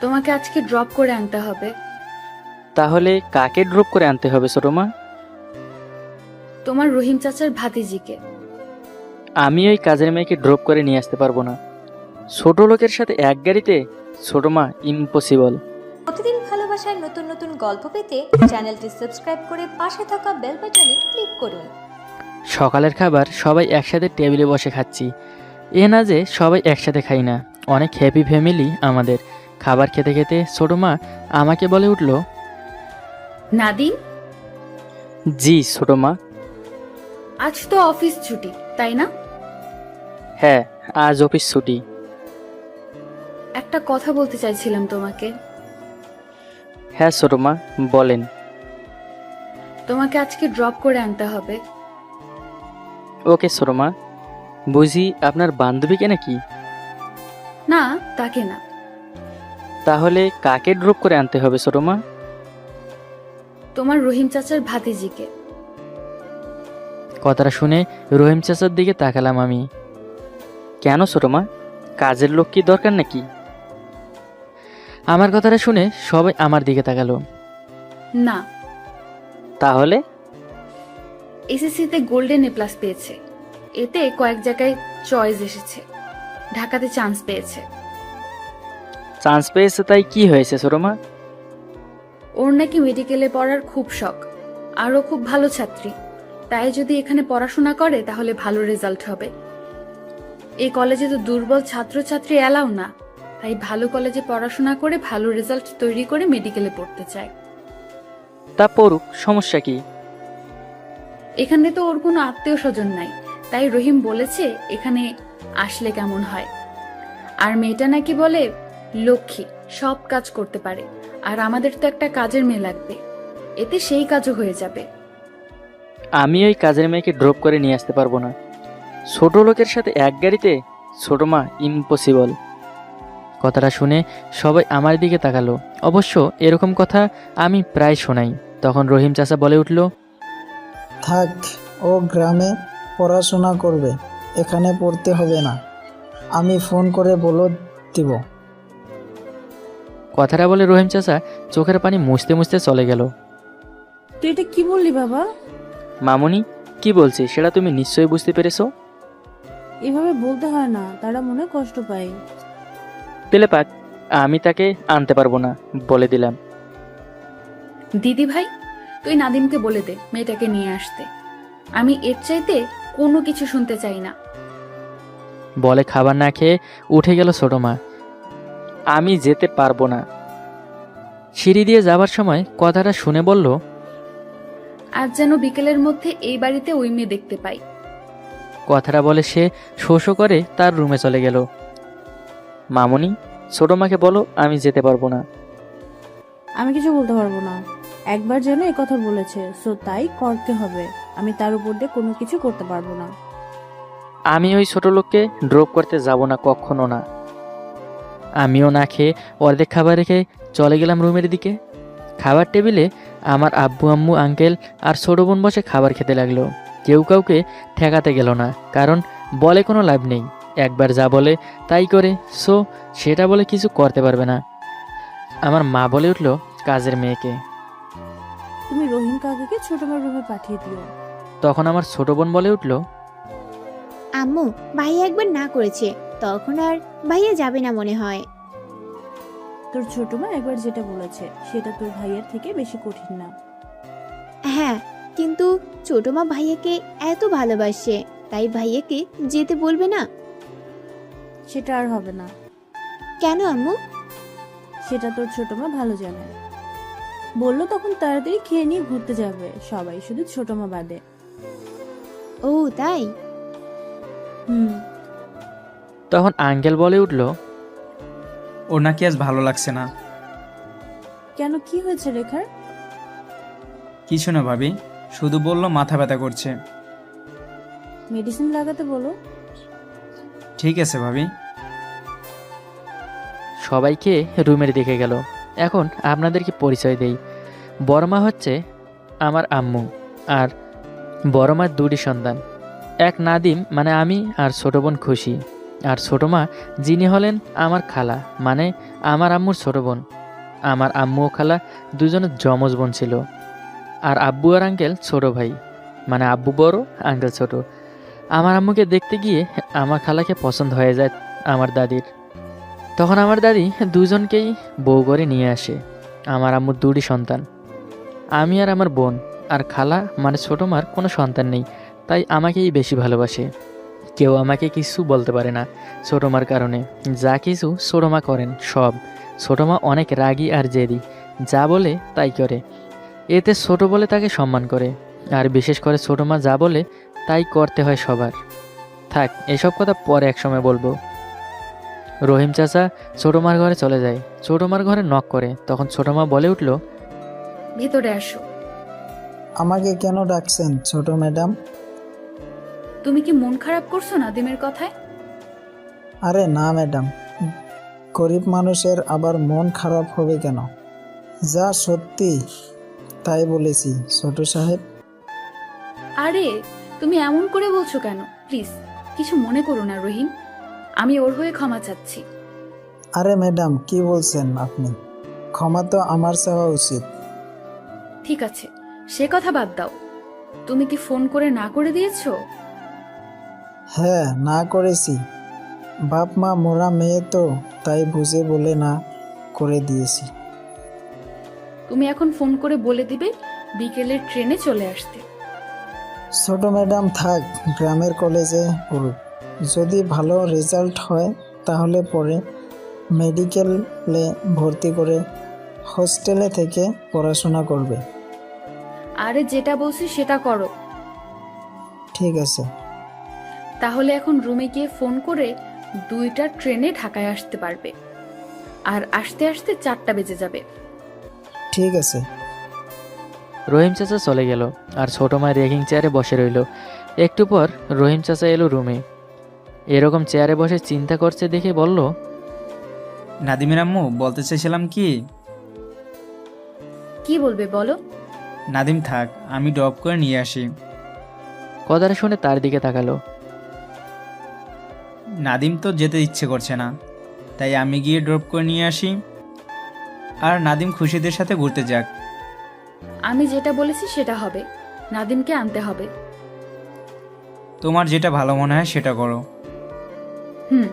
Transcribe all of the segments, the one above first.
তোমাকে আজকে ড্রপ করে আনতে হবে। তাহলে কাকে ড্রপ করে আনতে হবে ছোট মা? তোমার রহিম চাচার ভাতিজিকে। আমি ওই কাজের মেয়েকে ড্রপ করে নিয়ে আসতে পারবো না। ছোট লোকের সাথে এক গাড়িতে? ছোট মা, ইম্পসিবল। প্রতিদিন ভালোবাসার নতুন নতুন গল্প পেতে চ্যানেলটি সাবস্ক্রাইব করে পাশে থাকা বেল বাটনে ক্লিক করুন। সকালের খাবার সবাই একসাথে টেবিলে বসে খাচ্ছি। এ না যে সবাই একসাথে খাই না, অনেক হ্যাপি ফ্যামিলি আমাদের। খাবার খেতে খেতে ছোট মা আমাকে বলে উঠল, নাদিম, জি ছোট মা। আজ তো অফিস ছুটি, তাই না? হ্যাঁ, আজ অফিস ছুটি। একটা কথা বলতে চাইছিলাম তোমাকে। হ্যাঁ ছোট মা, বলেন। তোমাকে আজকে ড্রপ করে আনতে হবে। ওকে ছোট মা। বুঝি আপনার বান্ধবীকে নাকি? না, তাকে না। তাহলে কাকে ড্রপ করে আনতে হবে ছোট মা? তোমার রহিম চাচার ভাতিজিকে। কথাটা শুনে রহিম চাচার দিকে তাকালাম আমি। কেন ছোট মা, কাজের লোক কি দরকার নাকি? আমার কথাটা শুনে সবাই আমার দিকে তাকালো। না, তাহলে? এসএসসিতে গোল্ডেন এ প্লাস পেয়েছে, এতে কয়েক জায়গায় চয়েস এসেছে, ঢাকাতে চান্স পেয়েছে। চান্স পেয়েছে তাই কি হয়েছে ছোট মা? ওর নাকি মেডিকেলে পড়ার খুব শখ, আরও খুব ভালো ছাত্রী, তাই যদি এখানে পড়াশোনা করে তাহলে ভালো রেজাল্ট হবে। এই কলেজে তো দুর্বল ছাত্রছাত্রী এলাও না, তাই ভালো কলেজে পড়াশোনা করে ভালো রেজাল্ট তৈরি করে মেডিকেলে পড়তে চায়। তা পড়ুক, সমস্যা কি? এখানে তো ওর কোনো আত্মীয় স্বজন নাই, তাই রহিম বলেছে এখানে আসলে কেমন হয়। আর মেয়েটা নাকি বলে লক্ষ্মী, সব কাজ করতে পারে, আর আমাদের তো একটা কাজের মেয়ে লাগবে, এতে সেই কাজও হয়ে যাবে। আমি ওই কাজের মেয়েকে ড্রপ করে নিয়ে আসতে পারবো না। ছোট লোকের সাথে এক গাড়িতে? ছোট মা, ইম্পসিবল। কথাটা শুনে সবাই আমার দিকে তাকালো। অবশ্য এরকম কথা আমি প্রায় শোনাই। তখন রহিম চাচা বলে উঠল, থাক, ও গ্রামে পড়াশোনা করবে, এখানে পড়তে হবে না। আমি ফোন করে বলে দিব। কথাটা বলে রহিম চাচা চোখের পানি মুছতে মুছতে চলে গেল। তুই এটা কি বললি বাবা? মামুনি, কি বলছি সেটা তুমি নিশ্চয়ই বুঝতে পেরেছো। এভাবে বলতে হয় না, তারা মনে কষ্ট পায়। পেলে পাক, আমি তাকে আনতে পারবো না, বলে দিলাম। দিদি ভাই, তুই নাদিমকে বলে দে মেয়েটাকে নিয়ে আসতে। আমি এর চাইতে কোনো কিছু শুনতে চাই না। বলে খাবার না খেয়ে উঠে গেল ছোট মা। আমি যেতে পারবো না। সিঁড়ি দিয়ে যাবার সময় কথাটা শুনে বলল, আজ যেন বিকেলের মধ্যে এই বাড়িতে ওই মেয়ে দেখতে পাই। কথাটা বলে সে শোষো করে তার রুমে চলে গেল। মামুনি, ছোট মাকে বলো আমি যেতে পারবো না। আমি কিছু বলতে পারবো না। একবার যেন এই কথা বলেছে, সো তাই করতে হবে। আমি তার উপর দিয়ে কোনো কিছু করতে পারবো না। আমি ওই ছোট লোককে ড্রপ করতে যাব না, কখনো না। আমিও না খেয়ে অর্ধেক খাবার রেখে চলে গেলাম রুমের দিকে। খাবার টেবিলে আমার আব্বু আম্মু আঙ্কেল আর ছোট বোন বসে খাবার খেতে লাগলো। কেউ কাউকে ঠেকাতে গেল না, কারণ বলে কোনো লাভ নেই। একবার যা বলে তাই করে, সো সেটা বলে কিছু করতে পারবে না। আমার মা বলে উঠল কাজের মেয়েকে। তুমি রহিম কাকাকে ছোট মার রুমে পাঠিয়ে দিও। তখন আমার ছোট বোন বলে উঠল, আম্মু, ভাইয়া একবার না করেছে, তখন আর ভাইয়া যাবে না মনে হয়। তোর ছোট মা একবার যেটা বলেছে সেটা তোর ভাইয়ের থেকে বেশি কঠিন না। হ্যাঁ, কিন্তু ছোট মা ভাইয়াকে এত ভালোবাসে, তাই ভাইয়াকে যেতে বলবে না। সেটা আর হবে না। কেন আম্মু? সেটা তোর ছোট মা ভালো জানে। বললো তখন তাড়াতাড়ি খেয়ে নিয়ে ঘুরতে যাবে সবাই, শুধু ছোট মা বাদে। ও তাই? হুম। তখন আঙ্কেল বলে উঠল, ওর নাকি আজ ভালো লাগছে না। কেন, কি হয়েছে রেখার? কিছু না ভাবি, শুধু বললো মাথা ব্যথা করছে। মেডিসিন লাগাতে বলো। ঠিক আছে ভাবি। সবাইকে রুমের দিকে গেল। এখন আপনাদেরকে পরিচয় দেই। বড়মা হচ্ছে আমার আম্মু, আর বড়মার দুটি সন্তান, এক নাদিম মানে আমি, আর ছোট বোন খুশি। আর ছোটো মা যিনি হলেন আমার খালা, মানে আমার আম্মুর ছোট বোন। আমার আম্মু ও খালা দুজনের যমজ বোন ছিল। আর আব্বু আর আঙ্কেল ছোট ভাই, মানে আব্বু বড় আঙ্কেল ছোট। আমার আম্মুকে দেখতে গিয়ে আমার খালাকে পছন্দ হয়ে যায় আমার দাদির। তখন আমার দাদি দুজনকেই বউ করে নিয়ে আসে। আমার আম্মুর দুটি সন্তান, আমি আর আমার বোন। আর খালা মানে ছোটো মার কোনো সন্তান নেই, তাই আমাকেই বেশি ভালোবাসে। কেউ আমাকে কিছু বলতে পারে না ছোটো মার কারণে। যা কিছু ছোটো মা করেন সব। ছোটো মা অনেক রাগী আর জেদি, যা বলে তাই করে। এতে ছোট বলে তাকে সম্মান করে, আর বিশেষ করে ছোটো মা যা বলে তাই করতে হয় সবার। থাক, এসব কথা পরে একসময় বলবো। রহিম চাচা ছোটো মার ঘরে চলে যায়। ছোটো মার ঘরে নক করে, তখন ছোটো মা বলে উঠল, ভেতরে আসো। আমাকে কেন ডাকছেন ছোট ম্যাডাম? তুমি কি মন খারাপ করছো নাদিমের কথায়? আরে না ম্যাডাম, গরিব মানুষের আবার মন খারাপ হবে কেন? যা সত্যি তাই বলেছি ছোট সাহেব। আরে তুমি এমন করে বলছো কেন? প্লিজ কিছু মনে করো না রহিম, আমি ওর হয়ে ক্ষমা চাচ্ছি। আরে ম্যাডাম কি বলছেন আপনি? ক্ষমা তো আমার চাওয়া উচিত। ঠিক আছে, সে কথা বাদ দাও। তুমি কি ফোন করে না করে দিয়েছো? হ্যাঁ, না করেছি। বাপ মা মোরা মেয়ে তো, তাই বুঝে বলে না করে দিয়েছি। তুমি এখন ফোন করে বলে দিবে বিকেলের ট্রেনে চলে আসতে। ছোট ম্যাডাম থাক, গ্রামের কলেজে পড়ুক। যদি ভালো রেজাল্ট হয় তাহলে পরে মেডিকেলে ভর্তি করে হোস্টেলে থেকে পড়াশোনা করবে। আরে যেটা বলছি সেটা করো। ঠিক আছে। তাহলে এখন রুমে গিয়ে ফোন করে 2টা ট্রেনে ঢাকায় আসতে পারবে। আর আসতে আসতে 4টা বেজে যাবে। ঠিক আছে। রহিম চাচা চলে গেল, আর ছোটো মা রেকিং চেয়ারে বসে রইল। একটু পর রহিম চাচা এলো রুমে। এরকম চেয়ারে বসে চিন্তা করছে দেখে বলল, নাদিমের আম্মু, বলতে চাইছিলাম কি, কি বলবে বলো? নাদিম থাক, আমি ড্রপ করে নিয়ে আসি। কথাটা শুনে তার দিকে তাকালো। নাদিম তো যেতে ইচ্ছে করছে না, তাই আমি গিয়ে ড্রপ করে নিয়ে আসি। আর নাদিম খুশিদের সাথে ঘুরতে যাক। আমি যেটা বলেছি সেটা হবে। নাদিমকে আনতে হবে। তোমার যেটা ভালো মনে হয় সেটা করো। হুম।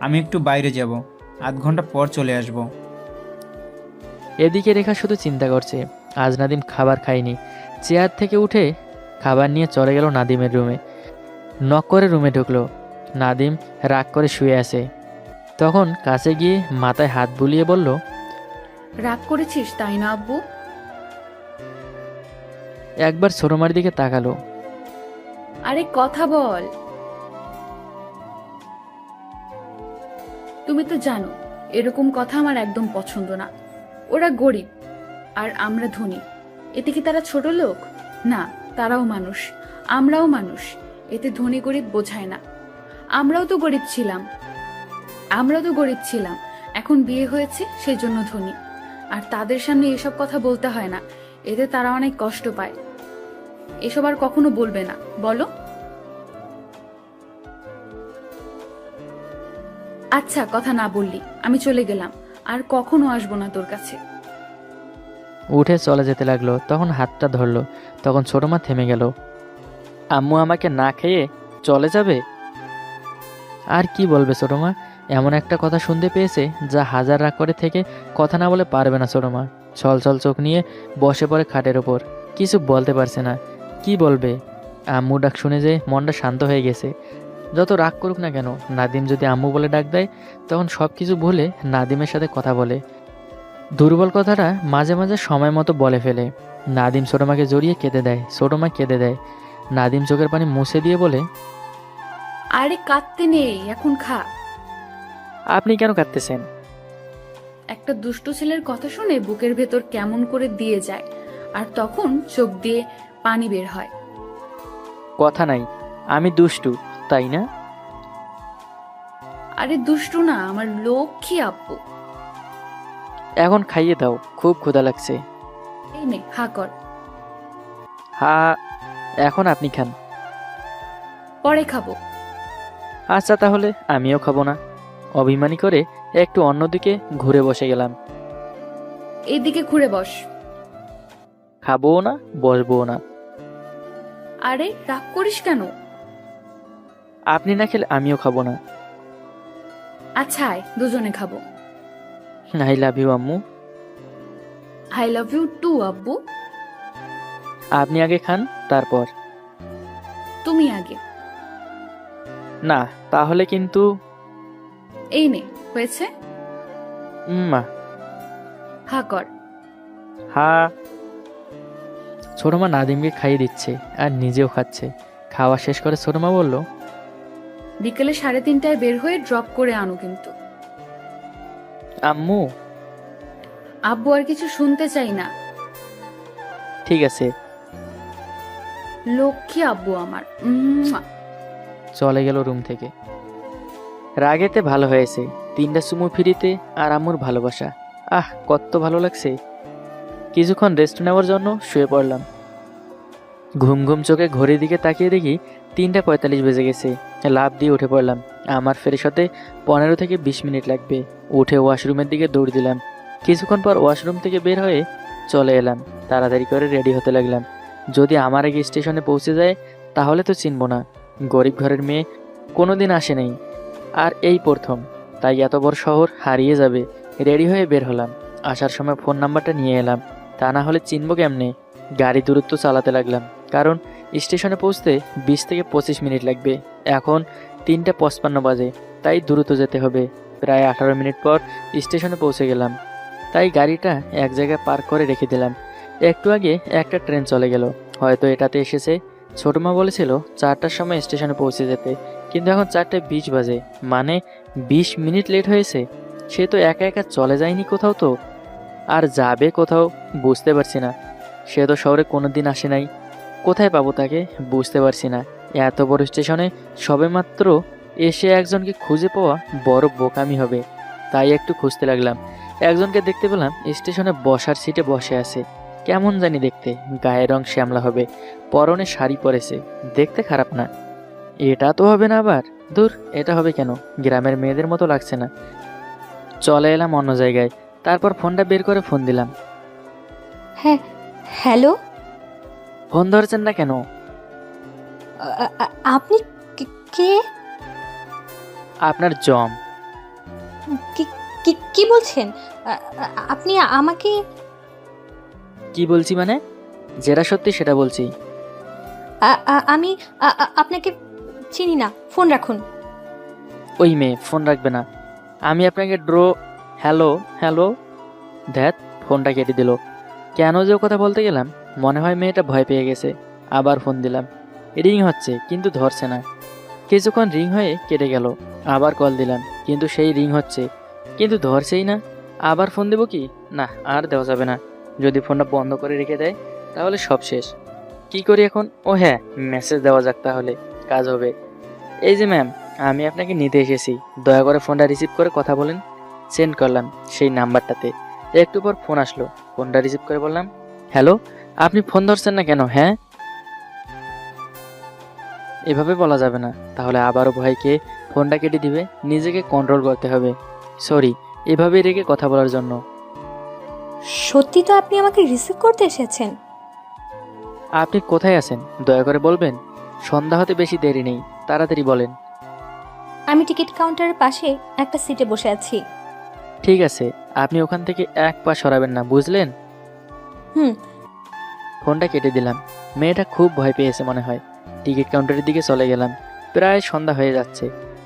আমি একটু বাইরে যাব, আধ ঘন্টা পর চলে আসব। এদিকে রেখা শুধু চিন্তা করছে, আজ নাদিম খাবার খায়নি। চেয়ার থেকে উঠে খাবার নিয়ে চলে গেল নাদিমের রুমে। নক করে রুমে ঢুকলো। নাদিম রাগ করে শুয়ে আছে। তখন কাছে গিয়ে মাথায় হাত বুলিয়ে বলল, রাগ করেছিস তাই না আব্বু? একবার ছোটো মার দিকে তাকালো। আরে কথা বল। তুমি তো জানো এরকম কথা আমার একদম পছন্দ না। ওরা গরিব আর আমরা ধনী, এতে কি তারা ছোট লোক? না, তারাও মানুষ, আমরাও মানুষ। এতে ধনী গরিব বোঝায় না। আমরাও তো গরিব ছিলাম, এখন বিয়ে হয়েছে সেই জন্য ধনী। আর তাদের সামনে এসব কথা বলতে হয় না, এতে তারা অনেক কষ্ট পায়। এসব আর কখনো বলবে না, বলো? আচ্ছা, কথা না বললি, আমি চলে গেলাম। আর কখনো আসবো না তোর কাছে। উঠে চলে যেতে লাগলো। তখন হাতটা ধরলো। তখন ছোটো মা থেমে গেল। আম্মু আমাকে না খেয়ে চলে যাবে? আর কি বলবে ছোটো মা? এমন একটা কথা শুনতে পেয়েছে যা হাজার রাগ করে থেকে কথা না বলে পারবে না ছোটো মা। ছল ছল চোখ নিয়ে বসে পড়ে খাটের ওপর, কিছু বলতে পারছে না। কি বলবে? আম্মু ডাক শুনে যে মনটা শান্ত হয়ে গেছে। যত রাগ করুক না কেন, নাদিম যদি আম্মু বলে ডাক দেয় তখন সব কিছু ভুলে নাদিমের সাথে কথা বলে। দুর্বল কথাটা মাঝে মাঝে সময় মতো বলে ফেলে। নাদিম ছোটো মাকে জড়িয়ে কেঁদে দেয়, ছোটো মা কেঁদে দেয়। নাদিম চোখের পানি মুছে দিয়ে বলে, আরে কাঁদতে নেই, এখন খা। আপনি কেন কাঁদতেছেন? একটা দুষ্ট ছেলের কথা শুনে বুকের ভেতর কেমন করে দিয়ে যায়, আর তখন চোখ দিয়ে পানি বের হয়। কথা নাই, আমি দুষ্টু, তাই না? আরে দুষ্টু না, আমার লক্ষ্মী আব্বু। এখন খাইয়ে দাও, খুব ক্ষুধা লাগছে। এই নে, হা কর। হা, এখন আপনি খান। পরে খাবো। আচ্ছা তাহলে আমিও খাবো না। অভিমানী করে একটু অন্যদিকে ঘুরে বসে গেলাম। এইদিকে ঘুরে বস। খাবও না, বসবও না। আরে রাগ করিস কেন? আপনি না খেলে আমিও খাবো না। আচ্ছা আয়, দুজনে খাবো। আই লাভ ইউ আম্মু। আই লাভ ইউ টু আব্বু। আপনি আগে খান, তারপর। তুমি আগে। না, তাহলে কিন্তু। এই নে, হয়েছে? মা। হা কর। হা। ছোট মা নাদিমকে খাইয়ে দিচ্ছে আর নিজেও খাচ্ছে। খাওয়া শেষ করে ছোট মা বলল, বিকেলে 3:30টায় বের হয়ে ড্রপ করে আনো কিন্তু। আম্মু। আব্বু আর কিছু শুনতে চাই না। ঠিক আছে। লক্ষ্মী আব্বু আমার। উম্মুয়া। চলে গেল রুম থেকে। রাগেতে ভালো হয়েছে, 3টা চুমু ফিরিতে আর আম্মুর ভালোবাসা। আহ, কত ভালো লাগছে। কিছুক্ষণ রেস্ট নেওয়ার জন্য শুয়ে পড়লাম। ঘুম ঘুম চোখে ঘড়ির দিকে তাকিয়ে দেখি 3:45 বেজে গেছে। লাফ দিয়ে উঠে পড়লাম। আমার ফ্রেশ হতে 15 থেকে 20 মিনিট লাগবে। উঠে ওয়াশরুমের দিকে দৌড় দিলাম। কিছুক্ষণ পর ওয়াশরুম থেকে বের হয়ে চলে এলাম। তাড়াতাড়ি করে রেডি হতে লাগলাম। যদি আমার আগে স্টেশনে পৌঁছে যায় তাহলে তো চিনব না। গরিব ঘরের মেয়ে কোনোদিন আসে নাই, আর এই প্রথম। তাই এত বড় শহর হারিয়ে যাবে। রেডি হয়ে বের হলাম। আসার সময় ফোন নাম্বারটা নিয়ে এলাম, তা না হলে চিনব কেমনে। গাড়ি দূরত্ব চালাতে লাগলাম, কারণ স্টেশনে পৌঁছতে 20 থেকে 25 মিনিট লাগবে। এখন 3:55 বাজে, তাই দ্রুত যেতে হবে। প্রায় 18 মিনিট পর স্টেশনে পৌঁছে গেলাম। তাই গাড়িটা এক জায়গায় পার্ক করে রেখে দিলাম। একটু আগে একটা ট্রেন চলে গেল, হয়তো এটাতে এসেছে। ছোট মা বলেছিল 4টার সময় স্টেশনে পৌঁছে যেতে, কিন্তু এখন 4:20 বাজে, মানে 20 মিনিট লেট হয়েছে। সে তো একা একা চলে যায়নি কোথাও, তো আর যাবে কোথাও বুঝতে পারছি না। সে তো শহরে কোনোদিন আসে নাই, কোথায় পাবো তাকে বুঝতে পারছি না। এত বড় স্টেশনে সবেমাত্র এসে একজনকে খুঁজে পাওয়া বড় বোকামি হবে। তাই একটু খুঁজতে লাগলাম। একজনকে দেখতে পেলাম স্টেশনে বসার সিটে বসে আছে। কেমন জানি দেখতে, গায়ের রং শ্যামলা হবে, পরনে শাড়ি পরেছে, দেখতে খারাপ না। এটা তো হবে না আবার, দূর, এটা হবে কেন? গ্রামের মেয়েদের মতো লাগছে না। চলে এলাম অন্য জায়গায়। তারপর ফোনটা বের করে ফোন দিলাম। হ্যাঁ, হ্যালো। ফোন ধরছেন না কেন? আপনি কে? আপনার জম। কি বলছেন? আপনি আমাকে? কি বলছি মানে? যেটা সত্যি সেটা বলছি। আমি আপনাকে চিনি না, ফোন রাখুন। ওই মেয়ে, ফোন রাখবে না। আমি আপনাকে হ্যালো হ্যালো। ধ্যাত, ফোনটা কেটে দিল। কেন যে ও কথা বলতে গেলাম, মনে হয় মেয়েটা ভয় পেয়ে গেছে। আবার ফোন দিলাম, রিং হচ্ছে কিন্তু ধরছে না। কিছুক্ষণ রিং হয়ে কেটে গেল। আবার কল দিলাম, কিন্তু সেই রিং হচ্ছে কিন্তু ধরছেই না। আবার ফোন দেবো কি? না, আর দেওয়া যাবে না। যদি ফোনটা বন্ধ করে রেখে দেয় তাহলে সব শেষ। কি করি এখন? ও হ্যাঁ, মেসেজ দেওয়া যাক, তাহলে কাজ হবে। এই যে ম্যাম, আমি আপনাকে নিতে এসেছি, দয়া করে ফোনটা রিসিভ করে কথা বলেন। সেন্ড করলাম সেই নাম্বারটাতে। একটু পর ফোন আসলো। ফোনটা রিসিভ করে বললাম, হ্যালো, আপনি ফোন ধরছেন না কেন? হ্যাঁ, এভাবে বলা যাবে না, তাহলে আবারও ভয়কে ফোনটা কেটে দিবে। নিজেকে কন্ট্রোল করতে হবে। সরি, এভাবে রেখে কথা বলার জন্য। সত্যি তো আপনি আমাকে রিসিভ করতে এসেছেন? আপনি কোথায় আছেন দয়া করে বলবেন? সন্ধ্যা হতে বেশি দেরি নেই, তাড়াতাড়ি বলেন। আমি টিকিট কাউন্টারের পাশে একটা সিটে বসে আছি। ঠিক আছে, আপনি ওখান থেকে এক পা সরাবেন না, বুঝলেন? হুম। ফোনটা কেটে দিলাম। মেয়েটা খুব ভয় পেয়েছে মনে হয়। টিকিট কাউন্টারের দিকে চলে গেলাম। প্রায় সন্ধ্যা হয়ে যাচ্ছে।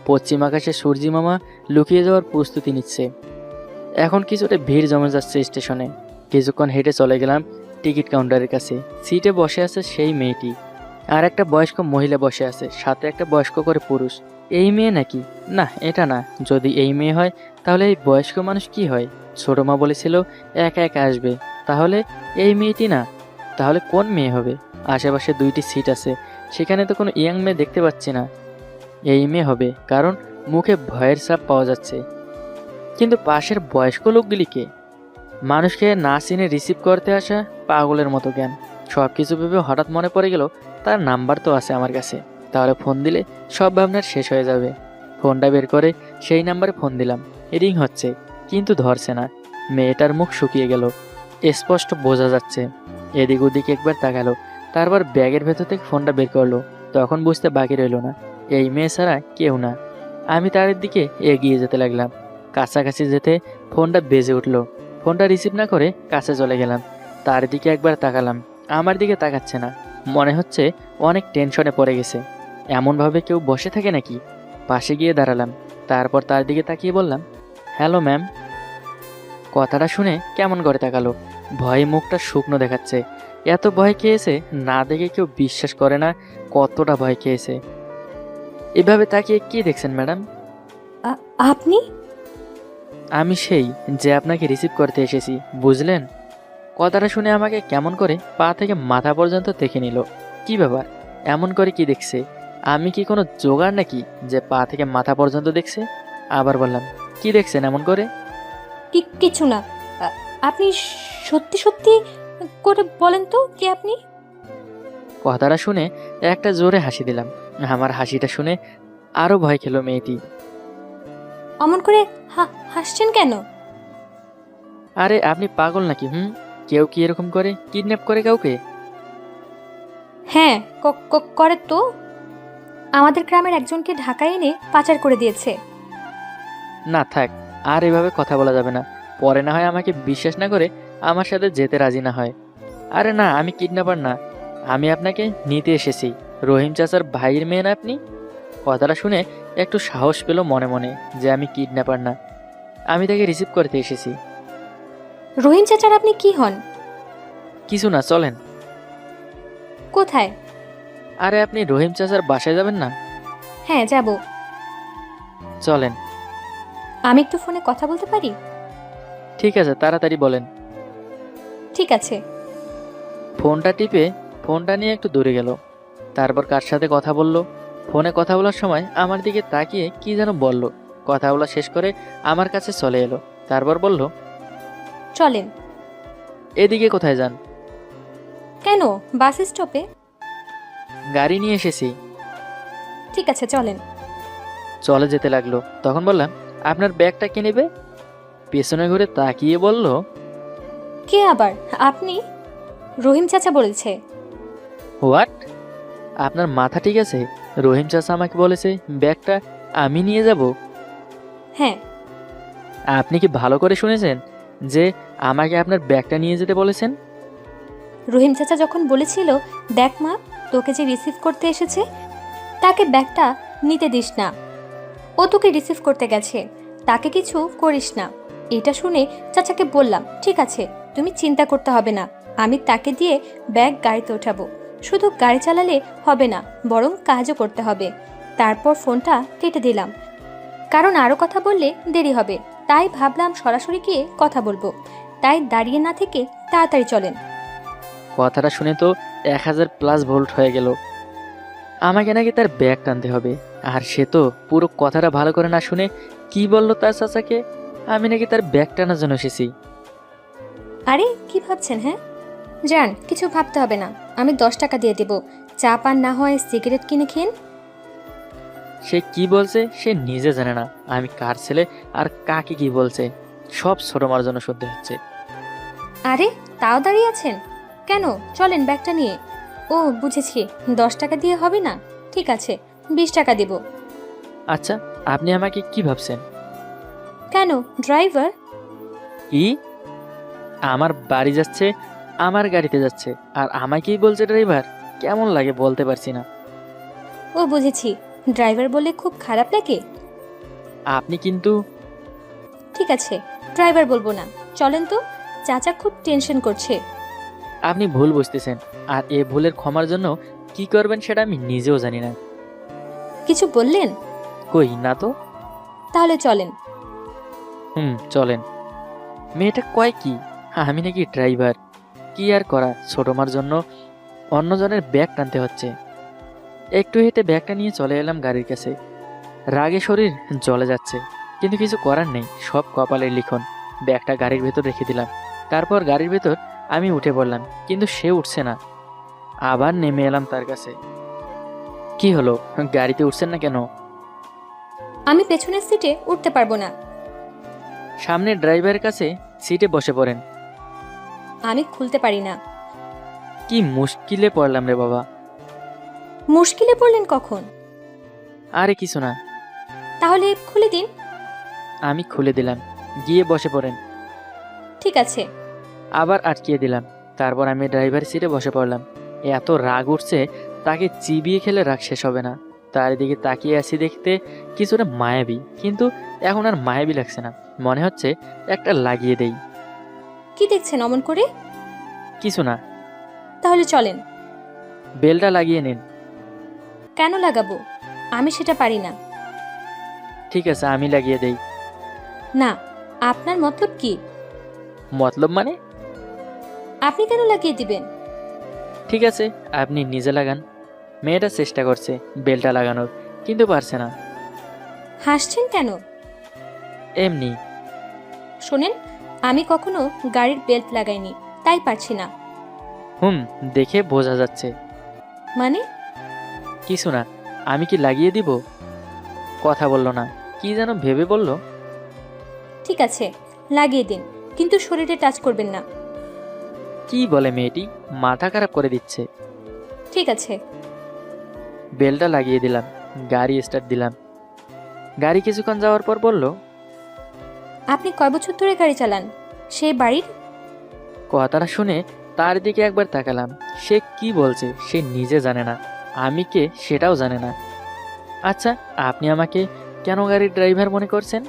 পশ্চিম আকাশে সূর্যি মামা লুকিয়ে যাওয়ার প্রস্তুতি নিচ্ছে। এখন কিছুটা ভিড় জমে যাচ্ছে স্টেশনে। কিছুক্ষণ হেঁটে চলে গেলাম টিকিট কাউন্টারের কাছে। সিটে বসে আছে সেই মেয়েটি, আর একটা বয়স্ক মহিলা বসে আছে, সাথে একটা বয়স্ক করে পুরুষ। এই মেয়ে নাকি? না, এটা না। যদি এই মেয়ে হয় তাহলে এই বয়স্ক মানুষ কি হয়? ছোট মা বলেছিল একা একা আসবে, তাহলে এই মেয়েটি না। তাহলে কোন মেয়ে হবে? আশেপাশে 2টি সিট আছে, সেখানে তো কোনো ইয়াং মেয়ে দেখতে পাচ্ছি না। এই মেয়ে হবে, কারণ মুখে ভয়ের ছাপ পাওয়া যাচ্ছে। কিন্তু পাশের বয়স্ক লোকগুলিকে, মানুষকে না চিনে রিসিভ করতে আসা পাগলের মতো জ্ঞান। সব কিছু ভেবে হঠাৎ মনে পড়ে গেল তার নাম্বার তো আছে আমার কাছে, তাহলে ফোন দিলে সব ভাবনার শেষ হয়ে যাবে। ফোনটা বের করে সেই নাম্বারে ফোন দিলাম। রিং হচ্ছে, কিন্তু ধরছে না। মেয়েটার মুখ শুকিয়ে গেল, স্পষ্ট বোঝা যাচ্ছে। এদিক ওদিক একবার তাকালো, তারপর ব্যাগের ভেতর থেকে ফোনটা বের করলো। তখন বুঝতে বাকি রইল না, এই মেয়ে ছাড়া কেউ না। আমি তার দিকে এগিয়ে যেতে লাগলাম। কাছাকাছি যেতে ফোনটা বেজে উঠলো। ফোনটা রিসিভ না করে কাছে চলে গেলাম। তার দিকে একবার তাকালাম, আমার দিকে তাকাচ্ছে না। মনে হচ্ছে অনেক টেনশনে পড়ে গেছে। এমনভাবে কেউ বসে থাকে নাকি? পাশে গিয়ে দাঁড়ালাম, তারপর তার দিকে তাকিয়ে বললাম, হ্যালো ম্যাম। কথাটা শুনে কেমন করে তাকালো, ভয়ে মুখটা শুকনো দেখাচ্ছে। এত ভয় খেয়েছে, না দেখে কেউ বিশ্বাস করে না কতটা ভয় খেয়েছে। এভাবে তাকিয়ে কি দেখছেন ম্যাডাম? আপনি? আমি সেই যে আপনাকে রিসিভ করতে এসেছি, বুঝলেন? কথাটা শুনে আমাকে কেমন করে পা থেকে মাথা পর্যন্ত দেখে নিল। কি ব্যাপার, এমন করে কি দেখছে? আমি কি কোনো জোগাড় নাকি যে পা থেকে মাথা পর্যন্ত দেখছে? আবার বললাম, কি দেখছেন এমন করে? কিছু না। আপনি সত্যি সত্যি করে বলেন তো কে আপনি? কথাটা শুনে একটা জোরে হাসি দিলাম। আমার হাসিটা শুনে আরো ভয় খেলো মেয়েটি। অমন করে হাসছেন কেন? আরে আপনি পাগল নাকি? কেউ কি এরকম করে, কিডন্যাপ করে কাউকে? হ্যাঁ, করে তো। আমাদের গ্রামের একজনকে ঢাকায় এনে পাচার করে দিয়েছে। না থাক, আর এভাবে কথা বলা যাবে না। পরে না হয় আমাকে বিশ্বাস না করে আমার সাথে যেতে রাজি না হয়। আরে না, আমি কিডন্যাপার না। আমি আপনাকে নিতে এসেছি। রহিম চাচার ভাইয়ের মেয়ে না আপনি? কথাটা শুনে একটু সাহস পেল মনে মনে যে আমি কিডন্যাপার না, আমি তাকে রিসিভ করতে এসেছি। রহিম চাচার আপনি কি হন? কিছু না, চলেন। কোথায়? আরে আপনি রহিম চাচার বাসায় যাবেন না? হ্যাঁ, যাব। চলেন। আমি একটু ফোনে কথা বলতে পারি? ঠিক আছে, তাড়াতাড়ি বলেন। ঠিক আছে। ফোনটা টিপে ফোনটা নিয়ে একটু দূরে গেল। তারপর কার সাথে কথা বলল। ফোনে কথা বলার সময় আমার দিকে তাকিয়ে কি যেন বলল। কথা বলা শেষ করে আমার কাছে চলে এলো। তারপর বলল, চলেন। এদিকে কোথায় যান? কেন, বাস স্টপে। গাড়ি নিয়ে এসেছি। ঠিক আছে, চলেন। চলে যেতে লাগলো। তখন বললাম, আপনার ব্যাগটা কে নেবে? পেছনে ঘুরে তাকিয়ে বলল, কে আবার? আপনি? রহিম চাচা বলেছে। হোয়াট? আপনার মাথা ঠিক আছে? রহিম চাচা আমাকে বলেছে ব্যাগটা আমি নিয়ে যাব। হ্যাঁ। আপনি কি ভালো করে শুনেছেন যে আমাকে আপনার ব্যাগটা নিয়ে যেতে বলেছেন? রহিম চাচা যখন বলেছিল, দেখ মা, তোকে যে রিসিভ করতে এসেছে তাকে ব্যাগটা নিতে দিস না, ও তোকে রিসিভ করতে গেছে, তাকে কিছু করিস না। এটা শুনে চাচাকে বললাম, ঠিক আছে, তুমি চিন্তা করতে হবে না, আমি তাকে দিয়ে ব্যাগ গাড়িতে ওঠাবো। শুধু গাড়ি চালালে হবে না, বরং কাজও করতে হবে। তারপর ফোনটা কেটে দিলাম, কারণ আরও কথা বললে দেরি হবে। তাই ভাবলাম সরাসরি গিয়ে কথা বলবো। তাই দাঁড়িয়ে না থেকে তাড়াতাড়ি চলেন। কথাটা শুনে তো 1000+ ভোল্ট হয়ে গেল। আমাকে নাকি তার ব্যাগ টানতে হবে, আর সে তো পুরো কথাটা ভালো করে না শুনে কি বলল তার চাচাকে আমি নাকি তার ব্যাগ টানার জন্য এসেছি। আরে কি ভাবছেন? হ্যাঁ যান, কিছু ভাবতে হবে না, আমি 10 টাকা দিয়ে দেব। চা পান না হয় সিগারেট কিনে খেন। সে কি বলছে সে নিজে জানে না আমি কার ছেলে আর কাকে কি বলছে। সব ছোট মার জন্য শুনতে হচ্ছে। আরে তাও দাঁড়িয়ে আছেন কেন? চলেন ব্যাগটা নিয়ে। ও বুঝেছি, 10 টাকা দিয়ে হবে না, ঠিক আছে, 20 টাকা দেব। আচ্ছা, আপনি আমাকে কি ভাবছেন? কেন, ড্রাইভার? কি? আমার বাড়ি যাচ্ছে, আমার গাড়িতে যাচ্ছে, আর আমাকেই বলছে ড্রাইভার? কেমন লাগে বলতে পারছি না। ও বুঝেছি, ড্রাইভার বলে খুব খারাপ লাগে। আপনি কিন্তু ঠিক আছে, ড্রাইভার বলবো না, চলেন তো। চাচা খুব টেনশন করছে। আপনি ভুল বুঝতেছেন, আর এ ভুলের ক্ষমার জন্য কি করবেন সেটা আমি নিজেও জানি না। কিছু বললেন? কই না তো। তাহলে চলেন। চলেন। মেয়েটা কয় কি আমি নাকি ড্রাইভার? কি আর করা, ছোট মার জন্য অন্যজনের ব্যাগ টানতে হচ্ছে। একটু হেঁটে ব্যাগটা নিয়ে চলে এলাম গাড়ির কাছে। রাগে শরীর জ্বলে যাচ্ছে, কিন্তু কিছু করার নেই, সব কপালের লিখন। ব্যাগটা গাড়ির ভেতর রেখে দিলাম। তারপর গাড়ির ভেতর আমি উঠে পড়লাম, কিন্তু সে উঠছে না। আবার নেমে এলাম তার কাছে। কি হলো, গাড়িতে উঠছেন না কেন? আমি পেছনের সিটে উঠতে পারবো না। সামনে ড্রাইভারের কাছে সিটে বসে পড়েন। আমি খুলতে পারি না। কি মুশকিলে পড়লাম রে বাবা। মুশকিলে পড়লেন কখন? আরে কিছু না। তাহলে খুলে দিন। আমি খুলে দিলাম, গিয়ে বসে পড়েন। ঠিক আছে। আবার আটকিয়ে দিলাম। তারপর আমি ড্রাইভার সিটে বসে পড়লাম। এত রাগ উঠছে, তাকে চিবিয়ে খেলে রাগ শেষ হবে না। তার দিকে তাকিয়ে আছি দেখতে কিছুটা মায়াবী, কিন্তু এখন আর মায়াবী লাগছে না, মনে হচ্ছে একটা লাগিয়ে দেই। কি দেখছেন অমন করে? কিছু না। তাহলে চলেন। বেলটা লাগিয়ে নিন। কেন লাগাবো? আমি সেটা পারি না। ঠিক আছে, আমি লাগিয়ে দেই। না, আপনার মতলব কি? মতলব মানে? আপনি কেন লাগিয়ে দিবেন? ঠিক আছে, আপনি নিজে লাগান। মেয়েটা চেষ্টা করছে বেলটা লাগানোর, কিন্তু পারছে না। হাসছেন কেন? এমনি। শোনেন, আমি কখনো গাড়ির বেল্ট লাগাইনি, তাই পারছি না। দেখে বোঝা যাচ্ছে। মানে? কিছু না। আমি কি লাগিয়ে দিব? কথা বললো না, কি যেন ভেবে বলল। ঠিক আছে, লাগিয়ে দিন, কিন্তু শরীরে টাচ করবেন না। কি বলে মেয়েটি, মাথা খারাপ করে দিচ্ছে। ঠিক আছে। বেলটা লাগিয়ে দিলাম, গাড়ি স্টার্ট দিলাম। গাড়ি কিছুক্ষণ যাওয়ার পর বলল, আপনি কয় বছর ধরে গাড়ি চালান? সেই বাড়ির? কথাটা শুনে তার দিকে একবার তাকালাম। সে কি বলছে সে নিজে জানে না, আমি কে সেটাও জানে না। আচ্ছা, আপনি আমাকে কেন গাড়ির ড্রাইভার মনে করছেন?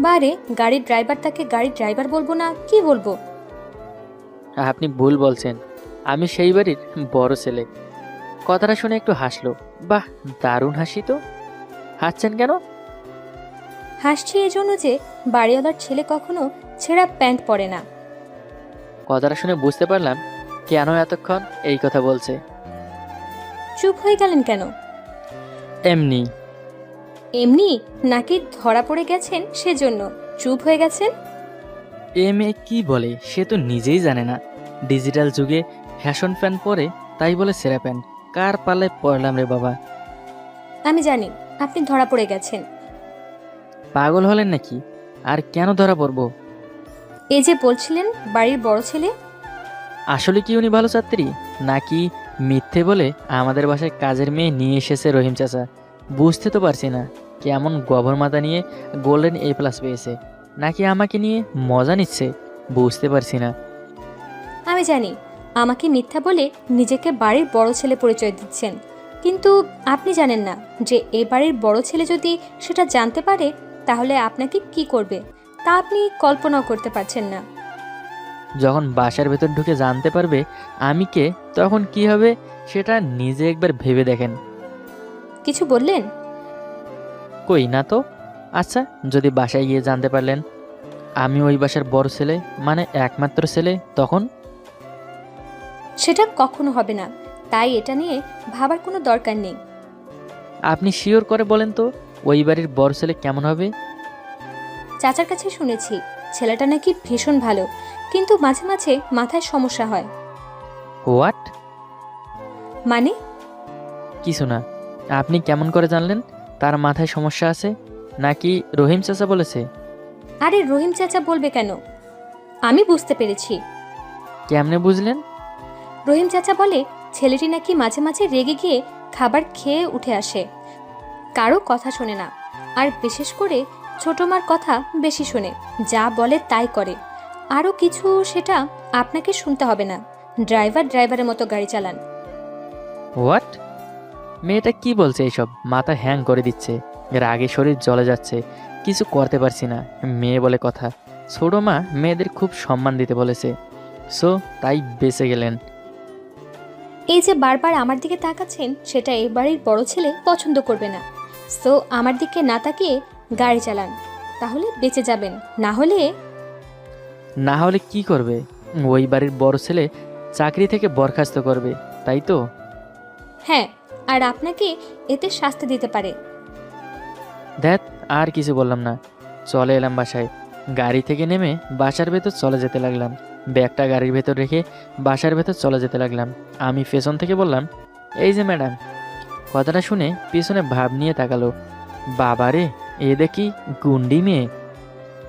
বারে, গাড়ির ড্রাইভার তাকে গাড়ির ড্রাইভার বলবো না কি বলবো? আপনি ভুল বলছেন, আমি সেই বাড়ির বড় ছেলে। কথাটা শুনে একটু হাসলো। বাহ, দারুণ হাসি তো। হাসছেন কেন? হাসছি এজন্য যে বাড়িওয়ালার ছেলে কখনো ছেঁড়া প্যান্ট পরে না। কথাটা শুনে বুঝতে পারলাম কেন এতক্ষণ এই কথা বলছে। চুপ হয়ে গেলেন কেন? এমনি। এমনি নাকি ধরা পড়ে গেছেন সেজন্য চুপ হয়ে গেছেন? মেয়ে কি বলে সে তো নিজেই জানে না। ডিজিটাল যুগে ফ্যাশন প্যান্ট পরে, তাই বলে সেরা প্যান্ট। কার পাল্লায় পড়লাম রে বাবা। আমি জানি আপনি ধরা পড়ে গেছেন। পাগল হলেন নাকি? আর কেন ধরা পড়ব? এই যে বলছিলেন বাড়ির বড় ছেলে। আসলে কি উনি ভালো ছাত্রী, নাকি মিথ্যে বলে আমাদের বাসায় কাজের মেয়ে নিয়ে এসেছে রহিম চাচা? বুঝতে তো পারছি না। কেমন গভর মাথা নিয়ে গোল্ডেন A+ পেয়েছে, নাকি আমাকে নিয়ে মজা নিচ্ছে, বুঝতে পারছি না। আমি জানি আমাকে মিথ্যা বলে নিজেকে বাড়ির বড় ছেলে পরিচয় দিচ্ছেন, কিন্তু আপনি জানেন না যে এই বাড়ির বড় ছেলে যদি সেটা জানতে পারে তাহলে আপনাকে কি করবে, তা আপনি কল্পনাও করতে পারছেন না। যখন বাসার ভেতর ঢুকে জানতে পারবে আমি কে, তখন কি হবে সেটা নিজে একবার ভেবে দেখেন। কিছু বললেন? কই না তো। আচ্ছা, যদি বাসায় গিয়ে জানতে পারলেন আমি ওই বাসার বড় ছেলে, মানে একমাত্র ছেলে, তখন? সেটা কখনো হবে না, তাই এটা নিয়ে ভাবার কোনো দরকার নেই। আপনি শিওর করে বলেন তো, ওই বাড়ির বড় ছেলে কেমন হবে? চাচার কাছে শুনেছি ছেলেটা নাকি ভীষণ ভালো, কিন্তু মাঝে মাঝে মাথায় সমস্যা হয়। হোয়াট? মানে? কিছু না। আপনি কেমন করে জানলেন তার মাথায় সমস্যা আছে? নাকি রহিম চাচা বলেছে? আরে রহিম চাচা বলবে কেন? আমি বুঝতে পেরেছি। কেমনে বুঝলেন? রহিম চাচা বলে ছেলেটি নাকি মাঝে মাঝে রেগে গিয়ে খাবার খেয়ে উঠে আসে, কারো কথা শোনে না, আর বিশেষ করে ছোট মার কথা বেশি শোনে, যা বলে তাই করে। আরও কিছু, সেটা আপনাকে শুনতে হবে না। ড্রাইভারের মতো গাড়ি চালান। হোয়াট? মেয়েটা কি বলছে এইসব? মাথা হ্যাং করে দিচ্ছে, রাগে শরীর জ্বলে যাচ্ছে, কিছু করতে পারছি না। মেয়ে বলে কথা। ছোট মা মেয়েদের খুব সম্মান দিতে বলেছে, সো তাই বেঁচে গেলেন। এই যে বারবার আমার দিকে তাকাচ্ছেন, সেটা এই বাড়ির বড় ছেলে পছন্দ করবে না। সো আমার দিকে না তাকিয়ে গাড়ি চালান, তাহলে বেঁচে যাবেন। না হলে কি করবে? ওই বাড়ির বড় ছেলে চাকরি থেকে বরখাস্ত করবে, তাই তো? হ্যাঁ, আর আপনাকে এতে শাস্তি দিতে পারে। ধ্যাত, আর কিছু বললাম না, চলে এলাম বাসায়। গাড়ি থেকে নেমে বাসার ভেতর চলে যেতে লাগলাম। ব্যাগটা গাড়ির ভেতর রেখে বাসার ভেতর চলে যেতে লাগলাম। আমি পেছন থেকে বললাম, এই যে ম্যাডাম। কথাটা শুনে পিছনে ভাব নিয়ে তাকালো। বাবারে, এ দেখি গুন্ডি মেয়ে।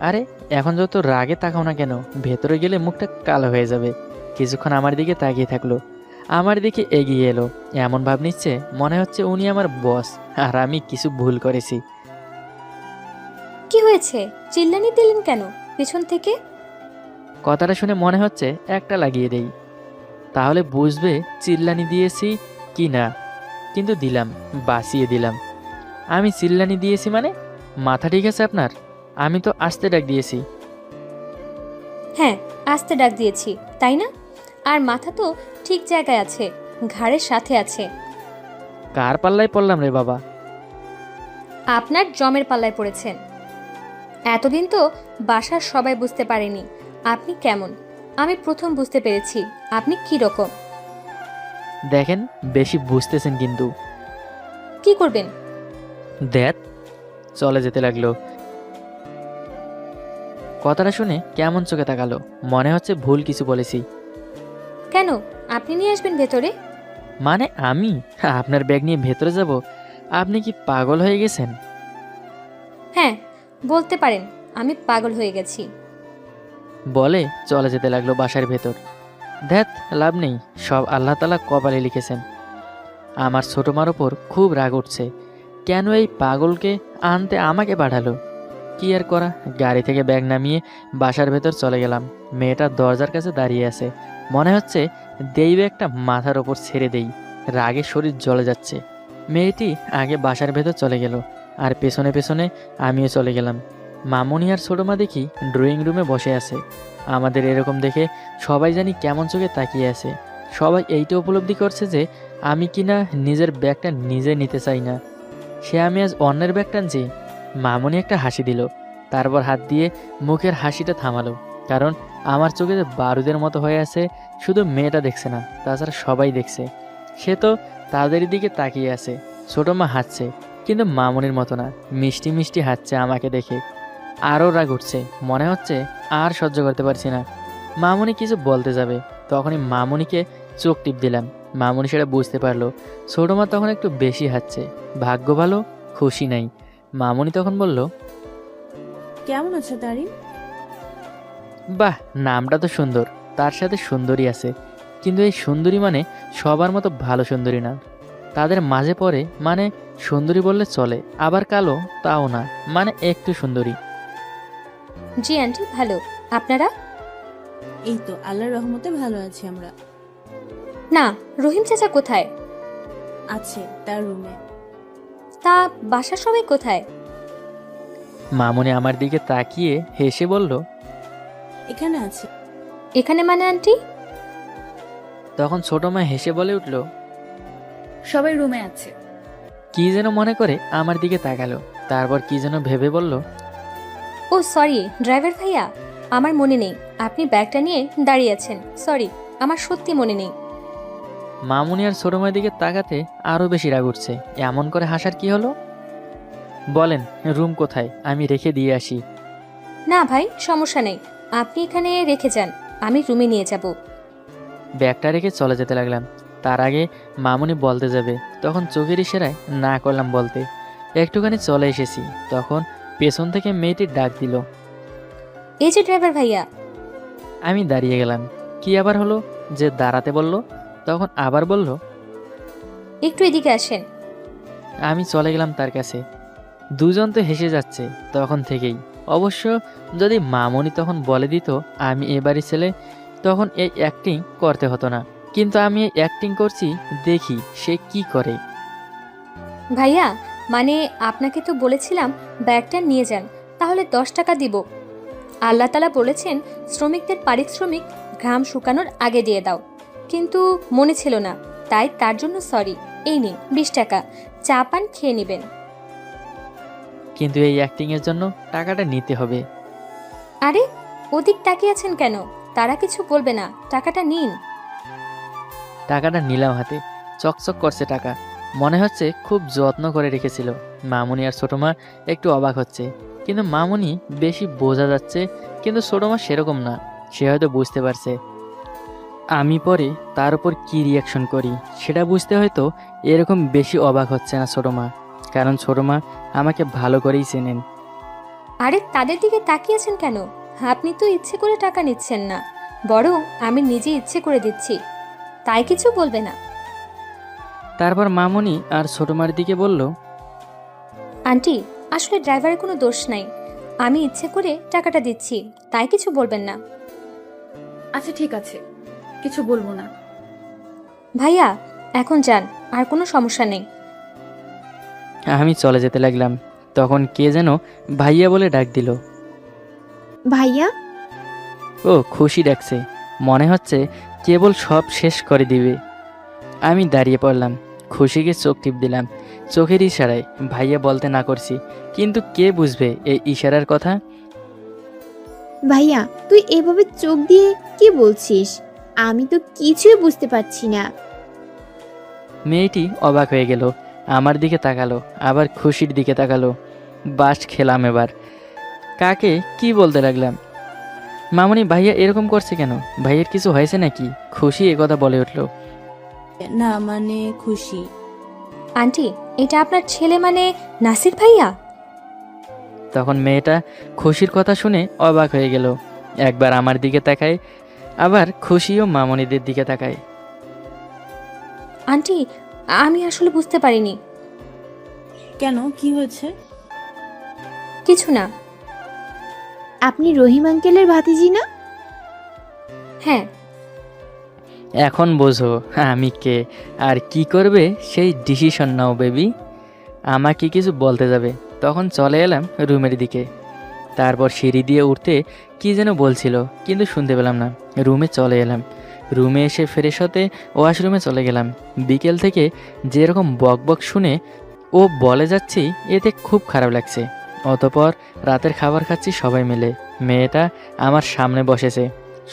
আরে এখন যত রাগে তাকাও না কেন, ভেতরে গেলে মুখটা কালো হয়ে যাবে। কিছুক্ষণ আমার দিকে তাকিয়ে থাকলো, আমার দিকে এগিয়ে এলো, এমন ভাব নিচ্ছে মনে হচ্ছে উনি আমার বস আর আমি কিছু ভুল করেছি। কি হয়েছে? চিল্লানি দিলেন কেন পেছন থেকে? কথাটা শুনে মনে হচ্ছে একটা লাগিয়ে দেই, তাহলে বুঝবে চিল্লানি দিয়েছি কি না। কিন্তু দিলাম, বাঁচিয়ে দিলাম। আমি চিল্লানি দিয়েছি মানে? মাথা ঠিক আছে আপনার? আমি তো আস্তে ডাক দিয়েছি। হ্যাঁ, আস্তে ডাক দিয়েছি, তাই না? আর মাথা তো ঠিক জায়গায় আছে, ঘাড়ের সাথে আছে। কার পাল্লায় পড়লাম রে বাবা? আপনার জমের পাল্লায় পড়েছেন। এতদিন তো বাসার সবাই বুঝতে পারেনি আপনি কেমন। আমি প্রথম বুঝতে পেরেছি আপনি কি রকম। দেখেন, বেশি বুঝতেছেন কিন্তু। কি করবেন? দেখ, চলে যেতে লাগলো। কথাটা শুনে কেমন চোখে তাকালো, মনে হচ্ছে ভুল কিছু বলেছি। কেন, আপনি নিয়ে আসবেন ভেতরে? মানে আমি আপনার ব্যাগ নিয়ে ভেতরে যাব? আপনি কি পাগল হয়ে গেছেন? হ্যাঁ, বলতে পারেন আমি পাগল হয়ে গেছি। বলে চলে যেতে লাগলো বাসার ভেতর। ধ্যাত, লাভ নেই, সব আল্লাহ তাআলা কপালে লিখেছেন। আমার ছোট মার ওপর খুব রাগ উঠছে, কেন এই পাগলকে আনতে আমাকে পাঠালো। কি আর করা, গাড়ি থেকে ব্যাগ নামিয়ে বাসার ভেতর চলে গেলাম। মেয়েটা দরজার কাছে দাঁড়িয়ে আছে, মনে হচ্ছে দেই ব্যাগটা মাথার ওপর ছেড়ে দেই, রাগে শরীর জ্বলে যাচ্ছে। মেয়েটি আগে বাসার ভেতর চলে গেল, আর পেছনে পেছনে আমিও চলে গেলাম। মামুনি আর ছোটো মা দেখি ড্রয়িং রুমে বসে আছে। আমাদের এরকম দেখে সবাই জানি কেমন চোখে তাকিয়ে আছে। সবাই এইটা উপলব্ধি করছে যে আমি কিনা নিজের ব্যাগটা নিজে নিতে চাই না, সে আমি আজ অন্যের ব্যাগ টানছি। মামুনি একটা হাসি দিল, তারপর হাত দিয়ে মুখের হাসিটা থামালো, কারণ আমার চোখে যে বারুদের মতো হয়ে আছে। শুধু মেয়েটা দেখছে না, তাছাড়া সবাই দেখছে। সে তো তাদের দিকে তাকিয়ে আছে। ছোটো মা হাসছে, কিন্তু মামুনির মতো না, মিষ্টি মিষ্টি হাসছে আমাকে দেখে। আরও রাগ উঠছে, মনে হচ্ছে আর সহ্য করতে পারছি না। মামুনি কিছু বলতে যাবে, তখনই মামুনিকে চোখ টিপ দিলাম। মামুনি সেটা বুঝতে পারলো। ছোটো মা তখন একটু বেশি হাসছে, ভাগ্য ভালো খুশি নাই। মামুনি তখন বলল, কেমন আছো তারিন? বাহ, নামটা তো সুন্দর, তার সাথে সুন্দরী আছে, কিন্তু এই সুন্দরী মানে সবার মতো ভালো সুন্দরী না, তাদের মাঝে পড়ে। মানে সুন্দরী বললে চলে, আবার কালো তাও না, মানে একটু সুন্দরী। জি আন্টি, ভালো। আপনারা? এই তো আল্লাহর রহমতে ভালো আছি আমরা। না, রহিম চাচা কোথায়? আছে তার রুমে। তা বাসার সবাই কোথায়? মামুনি আমার দিকে তাকিয়ে হেসে বলল, এখানে আছে। এখানে মানে আন্টি? তখন ছোট মা হেসে বলে উঠল, সবাই রুমে আছে। কি যেন মনে করে আমার দিকে তাকালো, তারপর কি যেন ভেবে বলল, ও সরি ড্রাইভার ভাইয়া, আমার মনে নেই আপনি ব্যাগটা নিয়ে দাঁড়িয়ে আছেন। সরি, আমার সত্যি মনে নেই। মামুনি আর ছোট মায়ের দিকে তাকাতে আরও বেশি রাগ উঠছে। এমন করে হাসার কি হলো? বলেন রুম কোথায়, আমি রেখে দিয়ে আসি। না ভাই, সমস্যা নেই, আপনি এখানে রেখে যান, আমি রুমে নিয়ে যাব। ব্যাগটা রেখে চলে যেতে লাগলাম। তার আগে মামুনি বলতে যাবে, তখন চোখের ইশারায় না করলাম বলতে। একটুখানি চলে এসেছি, তখন পেছন থেকে মেয়েটি ডাক দিল। এই যে ড্রাইভার ভাইয়া। আমি দাঁড়িয়ে গেলাম। কি আবার হলো যে দাঁড়াতে বলল? তখন আবার বলল, একটু এদিকে আসেন। আমি চলে গেলাম তার কাছে। দুজন তো হেসে যাচ্ছে তখন থেকেই। অবশ্য যদি মামুনি তখন বলে দিত আমি এ বাড়ির ছেলে, তখন এই অ্যাক্টিং করতে হতো না। কিন্তু আমি এই অ্যাক্টিং করছি, দেখি সে কি করে। ভাইয়া, মানে আপনাকে তো বলেছিলাম ব্যাগটা নিয়ে যান, তাহলে 10 টাকা দিব। আল্লাহ তাআলা বলেছেন শ্রমিকদের পারিশ্রমিক ঘাম শুকানোর আগে দিয়ে দাও, কিন্তু মনে ছিল না, তাই তার জন্য সরি। এই নিন 20 টাকা, চা পান খেয়ে নেবেন। কিন্তু এই অ্যাক্টিংয়ের জন্য টাকাটা নিতে হবে। আরে ওদিক তাকিয়ে আছেন কেন? তারা কিছু বলবে না, টাকাটা নিন। টাকাটা নিলাম হাতে, চকচক করছে টাকা, মনে হচ্ছে খুব যত্ন করে রেখেছিল। মামুনি আর ছোটো মা একটু অবাক হচ্ছে, কিন্তু মামুনি বেশি বোঝা যাচ্ছে, কিন্তু ছোটো মা সেরকম না, সে হয়তো বুঝতে পারছে আমি পরে তার উপর কী রিয়াকশন করি। সেটা বুঝতে হয়তো এরকম বেশি অবাক হচ্ছে না ছোটো মা। কারণ ছোটো মা আমাকে ভালো করেই চেনেন। আরে তাদের দিকে তাকিয়েছেন কেন? আপনি তো ইচ্ছে করে টাকা নিচ্ছেন না, বরং আমি নিজে ইচ্ছে করে দিচ্ছি, তাই কিছু বলবে না। তারপর মামনি আর ছোটো মার দিকে বলল, আন্টি, আসলে ড্রাইভারের কোনো দোষ নাই, আমি ইচ্ছে করে টাকাটা দিচ্ছি, তাই কিছু বলবেন না। আচ্ছা ঠিক আছে, কিছু বলবো না। ভাইয়া এখন যান, আর কোনো সমস্যা নেই। আমি চলে যেতে লাগলাম। তখন কে যেন ভাইয়া বলে ডাক দিল। ভাইয়া? ও খুশি ডাকছে, মনে হচ্ছে কেবল সব শেষ করে দিবে। আমি দাঁড়িয়ে পড়লাম, খুশিকে চোখ টিপ দিলাম। চোখের ইশারায় ভাইয়া বলতে না করছি, কিন্তু কে বুঝবে এই ইশারার কথা? ভাইয়া তুই এভাবে চোখ দিয়ে কি বলছিস? আমি তো কিছুই বুঝতে পারছি না। মেয়েটি অবাক হয়ে গেল, আমার দিকে তাকালো, আবার খুশির দিকে তাকালো। বাস খেলাম এবার। কাকে কি বলতে লাগলাম? মামনি ভাইয়া এরকম করছে কেন? ভাইয়ের কিছু হয়েছে নাকি? খুশি একথা বলে উঠল। না মানে খুশি। আন্টি, এটা আপনার ছেলে মানে নাসির ভাইয়া? তখন মেয়েটা খুশির কথা শুনে অবাক হয়ে গেল। একবার আমার দিকে তাকায়, আবার খুশি ও মামনিদের দিকে তাকায়। আন্টি, আমি আসলে বুঝতে পারিনি। কেন, কি হয়েছে? কিছু না। আপনি রহিম আঙ্কেলের ভাতিজি না? হ্যাঁ। এখন বোঝো আমি কে আর কি করবে সেই ডিসিশন নাও বেবি। আমাকে কিছু বলতে যাবে, তখন চলে এলাম রুমের দিকে। তারপর সিঁড়ি দিয়ে উঠতে কি যেন বলছিল, কিন্তু শুনতে পেলাম না। রুমে চলে এলাম। রুমে এসে ফ্রেশ হতে ওয়াশরুমে চলে গেলাম। বিকেল থেকে যেরকম বক বক শুনে ও বলে যাচ্ছি, এতে খুব খারাপ লাগছে। অতপর রাতের খাবার খাচ্ছি সবাই মিলে। মেয়েটা আমার সামনে বসেছে।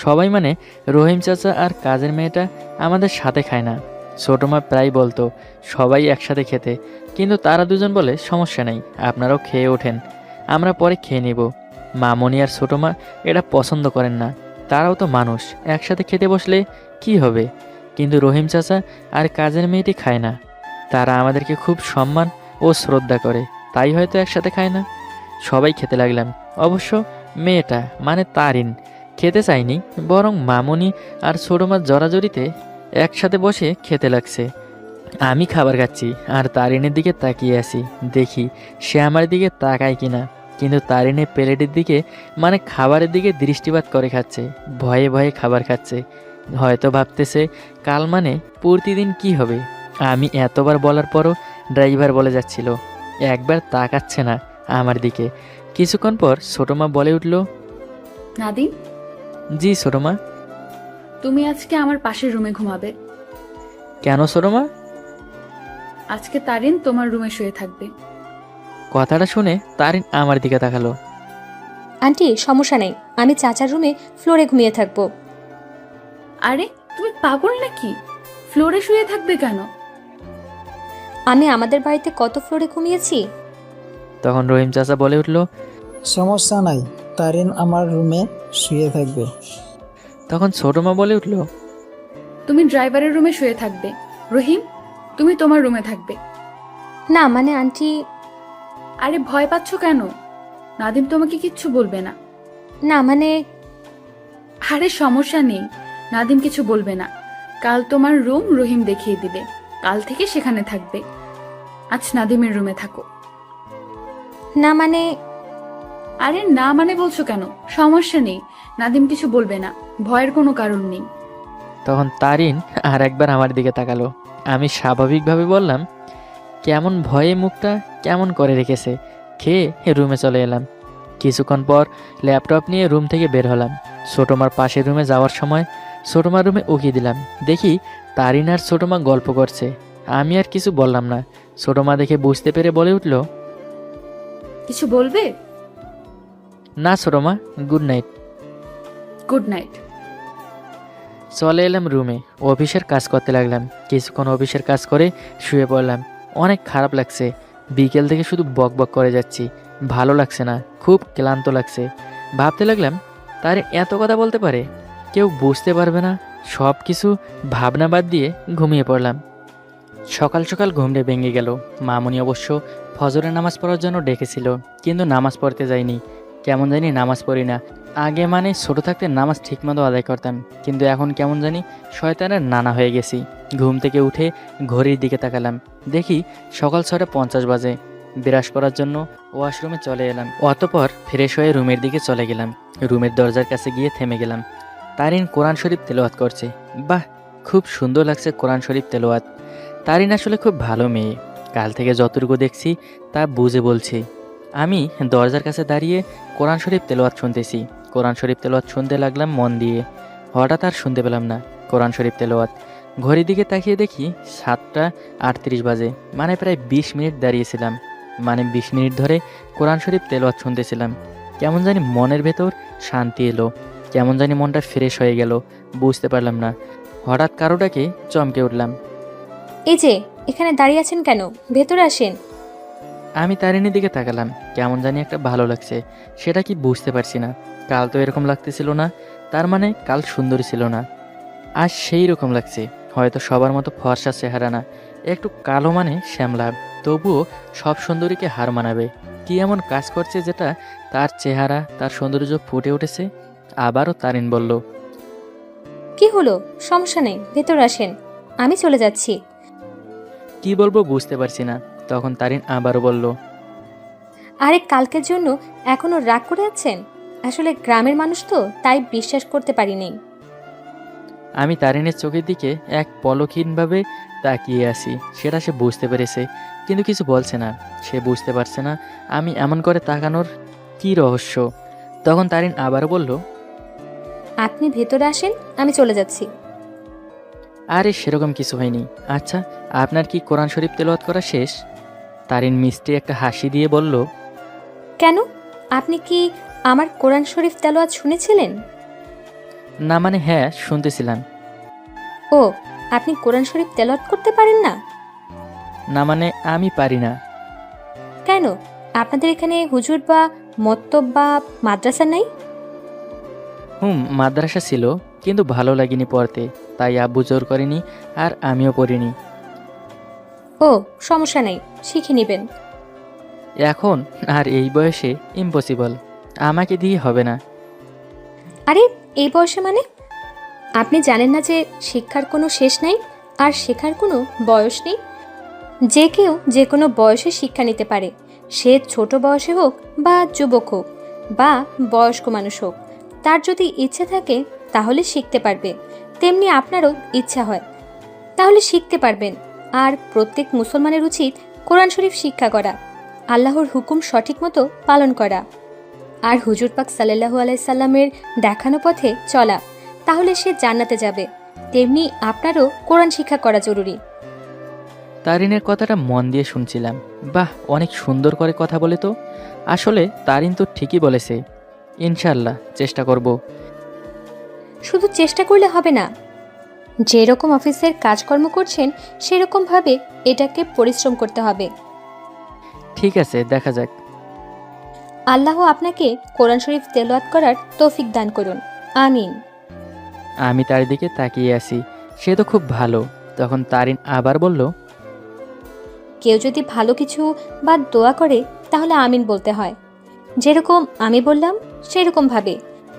সবাই মানে রহিম চাচা আর কাজের মেয়েটা আমাদের সাথে খায় না। ছোটো মা প্রায় বলতো সবাই একসাথে খেতে, কিন্তু তারা দুজন বলে সমস্যা নেই, আপনারাও খেয়ে ওঠেন, আমরা পরে খেয়ে নিব। মামনি আর ছোটো মা এটা পছন্দ করেন না। তারাও তো মানুষ, একসাথে খেতে বসলে কি হবে? কিন্তু রহিম চাচা আর কাজের মেয়েটি খায় না। তারা আমাদেরকে খুব সম্মান ও শ্রদ্ধা করে, তাই হয়তো একসাথে খায় না। সবাই খেতে লাগলাম। অবশ্য মেয়েটা মানে তারিন খেতে চায়নি, বরং মামনি আর ছোটো মার জড়াজড়িতে একসাথে বসে খেতে লাগছে। আমি খাবার খাচ্ছি আর তারিনের দিকে তাকিয়ে আছি, দেখি সে আমার দিকে তাকায় কিনা। কিন্তু তারিনের প্লেটের দিকে মানে খাবারের দিকে দৃষ্টিপাত করে খাচ্ছে, ভয়ে ভয়ে খাবার খাচ্ছে। হয়তো ভাবতেছে কাল মানে প্রতিদিন কি হবে। আমি এতবার বলার পরও ড্রাইভার বলে যাচ্ছিল, একবার তাকাচ্ছে না আমার দিকে। কিছুক্ষণ পর ছোটো মা বলে উঠল, নাদিম, জি ছোটো মা। তুমি আজকে আমার পাশের রুমে ঘুমাবে। কেন ছোটো মা? আজকে তারিন তোমার রুমে শুয়ে থাকবে। কথাটা শুনে তারিন আমার দিকে তাকালো। আন্টি সমস্যা নেই, আমি চাচার রুমে ফ্লোরে ঘুমিয়ে থাকবো। আরে তুমি পাগল নাকি? ফ্লোরে শুয়ে থাকবে কেন? আমি আমাদের বাড়িতে কত ফ্লোরে ঘুমিয়েছি। তখন রহিম চাচা বলে উঠল, সমস্যা নাই, তারিন আমার রুমে শুয়ে থাকবে। তখন ছোটো মা বলে উঠল, তুমি ড্রাইভারের রুমে শুয়ে থাকবে। রহিম, তুমি তোমার রুমে থাকবে। না মানে আন্টি। আরে ভয় পাচ্ছ কেন? নাদিম তোমাকে কিচ্ছু বলবে না। না মানে। আরে সমস্যা নেই, নাদিম কিছু বলবে না। কাল তোমার রুম রহিম দেখিয়ে দিবে, কাল থেকে সেখানে থাকবে। আজ নাদিমের রুমে থাকো। না মানে। আরে না মানে বলছো কেন? সমস্যা নেই, নাদিম কিছু বলবে না, ভয়ের কোনো কারণ নেই। তখন তারিন আর একবার আমার দিকে তাকালো। আমি স্বাভাবিকভাবে বললাম, কেমন ভয়ে মুখটা কেমন করে রেখেছে। খেয়ে রুমে চলে এলাম। কিছুক্ষণ পর ল্যাপটপ নিয়ে রুম থেকে বের হলাম। ছোটো মার পাশের রুমে যাওয়ার সময় ছোটো মার রুমে উকিয়ে দিলাম। দেখি তারিন আর ছোটো মা গল্প করছে। আমি আর কিছু বললাম না। ছোটো মা দেখে বুঝতে পেরে বলে উঠল, কিছু বলবে? না ছোটো মা, গুড নাইট। Good night. চলে এলাম রুমে, অফিসের কাজ করতে লাগলাম। কিছুক্ষণ অফিসের কাজ করে শুয়ে পড়লাম। অনেক খারাপ লাগছে, বিকেল থেকে শুধু বক বক করে যাচ্ছি, ভালো লাগছে না, খুব ক্লান্ত লাগছে। ভাবতে লাগলাম, তার এত কথা বলতে পারে, কেউ বুঝতে পারবে না। সব কিছু ভাবনা বাদ দিয়ে ঘুমিয়ে পড়লাম। সকাল সকাল ঘুমটা ভেঙে গেল। মামনি অবশ্য ফজরের নামাজ পড়ার জন্য ডেকেছিল, কিন্তু নামাজ পড়তে যাইনি। কেমন জানি নামাজ পড়ি না। আগে মানে ছোট থাকতে নামাজ ঠিকমতো আদায় করতাম, কিন্তু এখন কেমন জানি শয়তানের নানা হয়ে গেছি। ঘুম থেকে উঠে ঘড়ির দিকে তাকালাম, দেখি সকাল 6:50 বাজে। বিরাস করার জন্য ওয়াশরুমে চলে এলাম, অতপর ফ্রেশ হয়ে রুমের দিকে চলে গেলাম। রুমের দরজার কাছে গিয়ে থেমে গেলাম। তারিন কোরআন শরীফ তেলাওয়াত করছে। বাহ, খুব সুন্দর লাগছে কোরআন শরীফ তেলাওয়াত। তারিন আসলে খুব ভালো মেয়ে, কাল থেকে যতটুকু দেখছি তা বুঝে বলছি। আমি দরজার কাছে দাঁড়িয়ে কোরআন শরীফ তেলাওয়াত শুনতেছি। কোরআন শরীফ তেলাওয়াত শুনতে লাগলাম মন দিয়ে। হঠাৎ আর শুনতে পেলাম না কোরআন শরীফ তেলাওয়াত। ঘড়ির দিকে তাকিয়ে দেখি 7:38 বাজে, মানে প্রায় 20 মিনিট দাঁড়িয়েছিলাম। মানে 20 মিনিট ধরে কোরআন শরীফ তেলাওয়াত শুনতেছিলাম। কেমন জানি মনের ভেতর শান্তি এলো, কেমন জানি মনটা ফ্রেশ হয়ে গেল, বুঝতে পারলাম না। হঠাৎ কারোটাকে চমকে উঠলাম। এই যে, এখানে দাঁড়িয়ে আছেন কেন? ভেতরে আসেন। আমি তারিনীর দিকে তাকালাম, কেমন জানি একটা ভালো লাগছে, সেটা কি বুঝতে পারছি না। কাল তো এরকম লাগতেছিল না, তার মানে কাল সুন্দরী ছিল না। আজ সেই রকম লাগছে, হয়তো সবার মতো ফর্সা চেহারা না, একটু কালো মানে শ্যামলা, তবুও সব সুন্দরীকে হার মানাবে। কি এমন কাজ করছে যেটা তার চেহারা, তার সৌন্দর্য ফুটে উঠেছে। আবারও তারিন বলল, কি হলো? সমস্যা নেই, ভেতরে আসেন, আমি চলে যাচ্ছি। কি বলবো বুঝতে পারছি না। তখন তারিন আবারও বলল, আরে কালকের জন্য এখনো রাগ করে আছেন? আসলে গ্রামের মানুষ তো, তাই বিশ্বাস করতে পারিনি। আমি তারিনের চোখের দিকে এক পলকহীনভাবে তাকিয়ে আছি। সেটা সে বুঝতে পেরেছে, কিন্তু কিছু বলছে না। সে বুঝতে পারছে না আমি এমন করে তাকানোর কি রহস্য। তখন তারিন আবারও বলল, আপনি ভেতরে আসেন, আমি চলে যাচ্ছি। আরে সেরকম কিছু হয়নি। আচ্ছা, আপনার কি কোরআন শরীফ তেলাওয়াত করা শেষ? তারিন মিষ্টি একটা হাসি দিয়ে বলল, কেন? আপনি কি আমার কোরআন শরীফ তেলাওয়াত শুনেছিলেন? না মানে হ্যাঁ, শুনতেছিলাম। ও, আপনি কোরআন শরীফ তেলাওয়াত করতে পারেন না? না মানে আমি পারি না। কেন? আপনাদের এখানে হুজুর বা মত্তব বা মাদ্রাসা নাই? মাদ্রাসা ছিল, কিন্তু ভালো লাগেনি পড়তে, তাই আব্বু জোর করেনি আর আমিও পড়িনি। ও, সমস্যা নেই, শিখে নেবেন। এখন আর এই বয়সে ইম্পসিবল, আমাকে দিয়ে হবে না। আরে এই বয়সে মানে? আপনি জানেন না যে শিক্ষার কোনো শেষ নাই আর শেখার কোনো বয়স নেই? যে কেউ যে কোনো বয়সে শিক্ষা নিতে পারে, সে ছোট বয়সে হোক বা যুবক হোক বা বয়স্ক মানুষ হোক। তার যদি ইচ্ছে থাকে তাহলে শিখতে পারবে, তেমনি আপনারও ইচ্ছা হয় তাহলে শিখতে পারবেন। আর প্রত্যেক মুসলমানের উচিত কোরআন শরীফ শিক্ষা করা, আল্লাহর হুকুম সঠিক মতো পালন করা, আর হুজুর পাক সাল্লাল্লাহু আলাইহি সাল্লামের দেখানো পথে চলা, তাহলে সে জান্নাতে যাবে। তেমনি আপনারও কোরআন শিক্ষা করা জরুরি। তারিনের কথাটা মন দিয়ে শুনছিলাম। বাহ, অনেক সুন্দর করে কথা বলে তো। আসলে তারিন তো ঠিকই বলেছে, ইনশাল্লাহ চেষ্টা করব। শুধু চেষ্টা করলে হবে না, যেরকম অফিসের কাজকর্ম করছেন সেরকমভাবে এটাকে পরিশ্রম করতে হবে। ঠিক আছে, দেখা যাক। আল্লাহ আপনাকে কোরআন শরীফ তেলাওয়াত করার তৌফিক দান করুন, আমিন। আমি তার দিকে তাকিয়ে আছি, সে তো খুব ভালো। তখন তারিন আবার বলল, কেউ যদি ভালো কিছু বা দোয়া করে তাহলে আমিন বলতে হয়। যেরকম আমি বললাম সেরকম ভাবে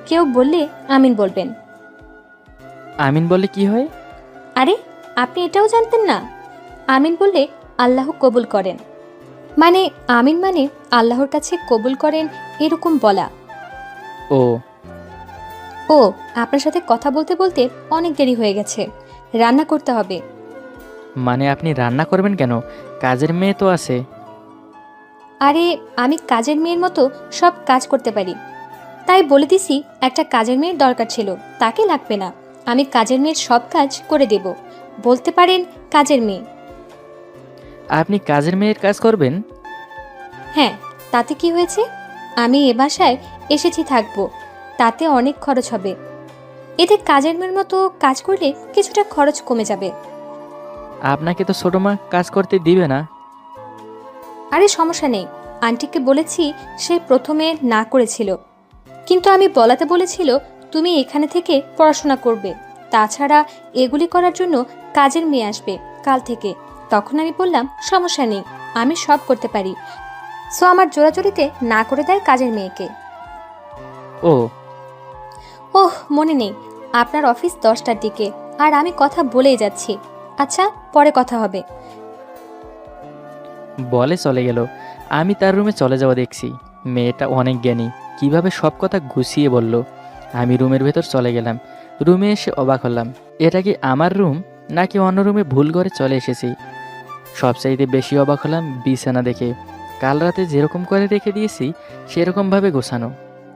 কেউ বললে আমিন বলবেন। আমিন বলে কি হয়? আরে আপনি এটাও জানতেন না? আমিন বললে আল্লাহ কবুল করেন, মানে আমিন মানে আল্লাহর কাছে কবুল করেন এরকম বলা। ও ও, আপনার সাথে কথা বলতে বলতে অনেক দেরি হয়ে গেছে, রান্না করতে হবে। মানে আপনি রান্না করবেন কেন? কাজের মেয়ে তো আছে। আরে আমি কাজের মেয়ের মতো সব কাজ করতে পারি, তাই বলে দিছি একটা কাজের মেয়ের দরকার ছিল, তাকে লাগবে না। আমি কাজের মেয়ের সব কাজ করে দেব, বলতে পারেন কাজের মেয়ে। আপনি কাজের মেয়ের কাজ করবেন? হ্যাঁ, তাতে কি হয়েছে? আমি এ বাসায় এসেছি থাকবো, তাতে অনেক খরচ হবে। এতে কাজের মেয়ের মতো কাজ করলে কিছুটা খরচ কমে যাবে। আপনাকে তো ছোট মা কাজ করতে দিবে না। আরে সমস্যা নেই, আন্টিকে বলেছি, সে প্রথমে না করেছিল, কিন্তু আমি বলাতে বলেছিল তুমি এখানে থেকে পড়াশোনা করবে, তাছাড়া এগুলি করার জন্য কাজের মেয়ে আসবে কাল থেকে। তখন আমি বললাম সমস্যা নেই, আমি সব করতে পারি। সো আমার জোরাজুরিতে না করে দেয় কাজের মেয়েকে। ও ওহ, মনে নেই, আপনার অফিস 10টার দিকে, আর আমি কথা বলেই যাচ্ছি। আচ্ছা, পরে কথা হবে। বলে চলে গেল। আমি তার রুমে চলে যাওয়া দেখছি। মেয়েটা অনেক জ্ঞানী, কিভাবে সব কথা গুছিয়ে বলল। আমি রুমের ভেতর চলে গেলাম। রুমে এসে অবাক হলাম, এটা কি আমার রুম নাকি অন্য রুমে ভুল করে চলে এসেছি। সবচাইতে বেশি অবাক হলাম বিছানা দেখে। কাল রাতে যেরকম করে রেখে দিয়েছি সেরকমভাবে গোছানো।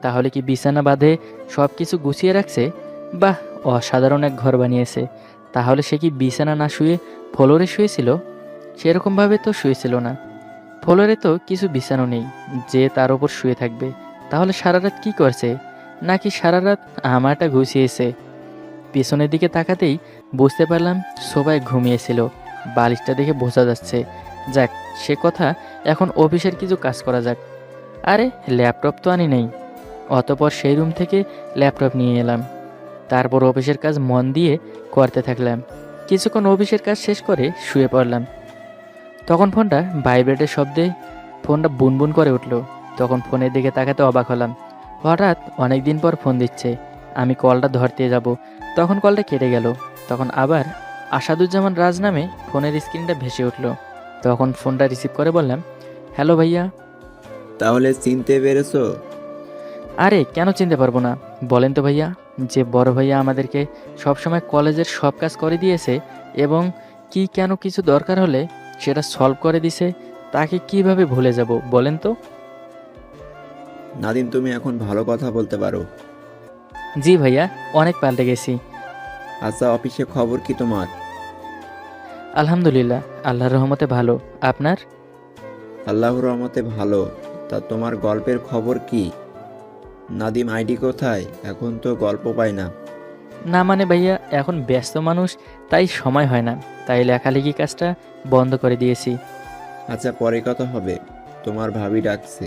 তাহলে কি বিছানা বাঁধে সব কিছু গুছিয়ে রাখছে? বাহ, অসাধারণ এক ঘর বানিয়েছে। তাহলে সে কি বিছানা না শুয়ে ফ্লোরে শুয়েছিল? সেরকমভাবে তো শুয়েছিল না। ফ্লোরে তো কিছু বিছানো নেই যে তার ওপর শুয়ে থাকবে। তাহলে সারা রাত কী করছে? নাকি সারা রাত আমারটা গুছিয়েছে? পিছনের দিকে তাকাতেই বুঝতে পারলাম সোফায় ঘুমিয়েছিল। বালিশটা দেখে বোঝা যাচ্ছে। যাক, সে কথা, এখন অফিসের কিছু কাজ করা যাক। আরে ল্যাপটপ তো আনি নেই। অতপর সেই রুম থেকে ল্যাপটপ নিয়ে এলাম। তারপর অফিসের কাজ মন দিয়ে করতে থাকলাম। কিছুক্ষণ অফিসের কাজ শেষ করে শুয়ে পড়লাম। তখন ফোনটা ভাইব্রেটের শব্দে ফোনটা বুনবুন করে উঠল। তখন ফোনের দিকে তাকাতে অবাক হলাম। হঠাৎ অনেক দিন পর ফোন দিচ্ছে। আমি কলটা ধরতে যাব, তখন কলটা কেটে গেল। তখন আবার আসাদুজ্জামান রাজ নামে ফোনের স্ক্রিনটা ভেসে উঠল। তখন ফোনটা রিসিভ করে বললাম, হ্যালো ভাইয়া। তাহলে চিনতে পেরেছো? আরে কেন চিনতে পারবো না, বলেন তো ভাইয়া। যে বড় ভাইয়া আমাদেরকে সবসময় কলেজের সব কাজ করে দিয়েছে এবং কি কেন কিছু দরকার হলে সেটা সলভ করে দিছে, তাকে কিভাবে ভুলে যাব বলেন তো? নাদিম, তুমি এখন ভালো কথা বলতে পারো। জি ভাইয়া, অনেক পাল্টে গেছি। আচ্ছা, অফিসে খবর কি তোমার? আলহামদুলিল্লাহ, আল্লাহর রহমতে ভালো। আপনার? আল্লাহর রহমতে ভালো। তা তোমার গল্পের খবর কি? নাদিম আইডি কোথায়? এখন তো গল্প পাই না। না মানে ভাইয়া, এখন ব্যস্ত মানুষ, তাই সময় হয় না, তাই লেখালেখি কাজটা বন্ধ করে দিয়েছি। আচ্ছা, পরে কথা হবে, তোমার ভাবি ডাকছে।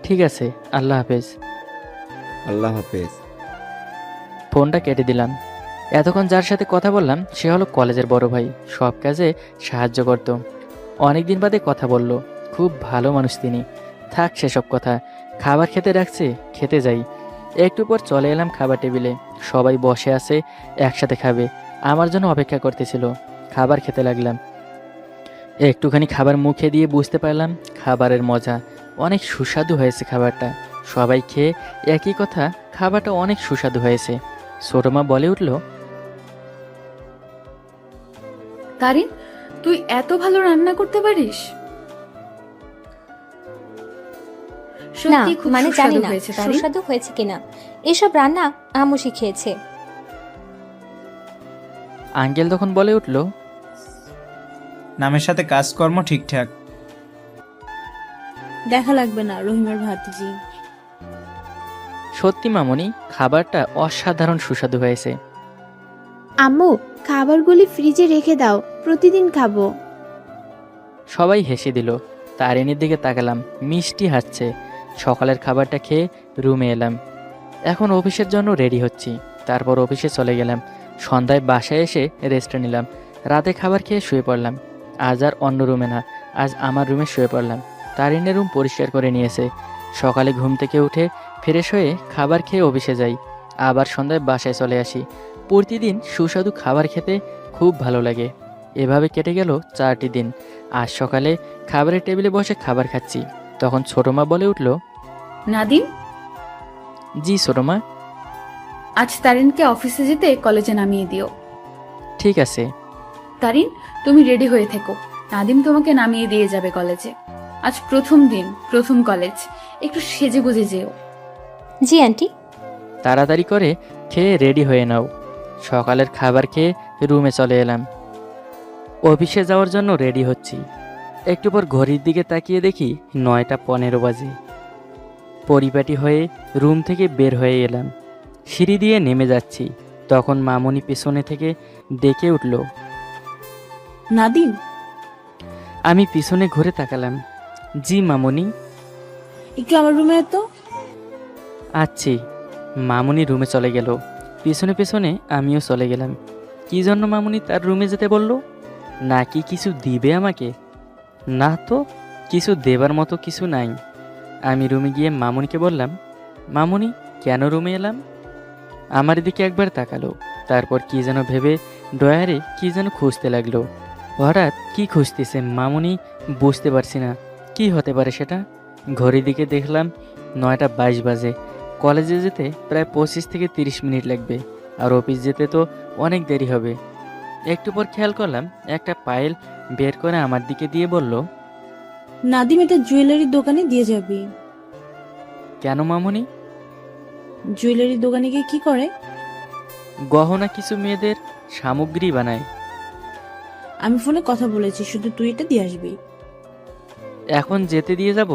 ঠিক আছে, আল্লাহ হাফেজ। আল্লাহ হাফেজ। ফোনটা কেটে দিলাম। এতক্ষণ যার সাথে কথা বললাম সে হলো কলেজের বড় ভাই, সব কাজে সাহায্য করত। অনেক দিন বাদে কথা বলল, খুব ভালো মানুষ তিনি। থাক সেসব কথা, খাবার খেতে ডাকছে, খেতে যাই। একটু পর চলে এলাম খাবার টেবিলে। সবাই বসে আছে, একসাথে খাবে, আমার জন্য অপেক্ষা করতেছিল। খাবার খেতে লাগলাম। একটুখানি খাবার মুখে দিয়ে বুঝতে পারলাম খাবারের মজা। অনেক সুস্বাদু হয়েছে খাবারটা। সবাই খেয়ে একই কথা, খাবারটা অনেক সুস্বাদু হয়েছে। ছোট মা বলে উঠল, তারিন, তুই এত ভালো রান্না করতে পারিস? না, সত্যি খুব মানে জানি সুস্বাদু না হয়েছে তারিন। সুস্বাদু হয়েছে কিনা। এসব রান্না আম্মু শিখিয়েছে। আঙ্কেল তখন বলে উঠল, নামের সাথে কাজকর্ম ঠিকঠাক। দেখা লাগবে না রহিমের ভাতিজি। সত্যি মামনি, খাবারটা অসাধারণ সুস্বাদু হয়েছে। আম্মু, খাবারগুলি ফ্রিজে রেখে দাও, প্রতিদিন খাবো। সবাই হেসে দিল। তারিনের দিকে তাকালাম, মিষ্টি হাসছে। সকালের খাবারটা খেয়ে রুমে এলাম। এখন অফিসের জন্য রেডি হচ্ছি। তারপর অফিসে চলে গেলাম। সন্ধ্যায় বাসায় এসে রেস্ট নিলাম। রাতে খাবার খেয়ে শুয়ে পড়লাম। আজ আর অন্য রুমে না, আজ আমার রুমে শুয়ে পড়লাম। তারিনের রুম পরিষ্কার করে নিয়েছে। সকালে ঘুম থেকে উঠে ফ্রেশ হয়ে খাবার খেয়ে অফিসে যাই। আবার সন্ধ্যায় বাসায় চলে আসি। প্রতিদিন সুস্বাদু খাবার খেতে খুব ভালো লাগে। এভাবে কেটে গেল 4টি দিন। আজ সকালে খাবারের টেবিলে বসে খাবার খাচ্ছি। তখন ছোট মা বলে উঠল, নাদিম, জি ছোট মা। আজ তারিনকে অফিসে যেতে কলেজে নামিয়ে দিও। ঠিক আছে। তারিন, তুমি রেডি হয়ে থেকো, নাদিম তোমাকে নামিয়ে দিয়ে যাবে কলেজে। আজ প্রথম দিন, প্রথম কলেজ, একটু সেজে গুজে যেও। জি আন্টি। তাড়াতাড়ি করে খেয়ে রেডি হয়ে নাও। সকালের খাবার খেয়ে রুমে চলে এলাম। অফিসে যাওয়ার জন্য রেডি হচ্ছি। একটু পর ঘড়ির দিকে তাকিয়ে দেখি 9টা 15 বাজে। পরিপাটি হয়ে রুম থেকে বের হয়ে এলাম। সিঁড়ি দিয়ে নেমে যাচ্ছি। তখন মামনি পিছনে থেকে ডেকে উঠল। নাদিম, আমি পিছনে ঘুরে তাকালাম। জি মামনি। একটু আমার রুমে তো। আচ্ছি। মামনি রুমে চলে গেল। পিছনে পিছনে আমিও চলে গেলাম। কি জন্য মামনি তার রুমে যেতে বলল? নাকি কিছু দিবে আমাকে? না তো, কিছু দেবার মতো কিছু নাই। আমি রুমে গিয়ে মামুনিকে বললাম, মামুনি কেন রুমে এলাম? আমার দিকে একবার তাকালো, তারপর কি যেন ভেবে ড্রয়ারে কি যেন খুঁজতে লাগলো। হঠাৎ কি খুঁজতেছে মামুনি বুঝতে পারছি না, কি হতে পারে সেটা। ঘড়ির দিকে দেখলাম 9টা 22 বাজে। কলেজে যেতে প্রায় 25 থেকে 30 মিনিট লাগবে, আর অফিস যেতে তো অনেক দেরি হবে। একটু পর খেয়াল করলাম একটা পায়েল বের করে আমার দিকে দিয়ে বলল, নাদিম এটা জুয়েলারির দোকানে দিয়ে যাবি। কেন মামুনি? জুয়েলারির দোকানে গিয়ে কি করে? গহনা কিছু মেয়েদের সামগ্রী বানায়। আমি ফোনে কথা বলেছি, শুধু তুই এটা দিয়ে আসবি। এখন যেতে দিয়ে যাব?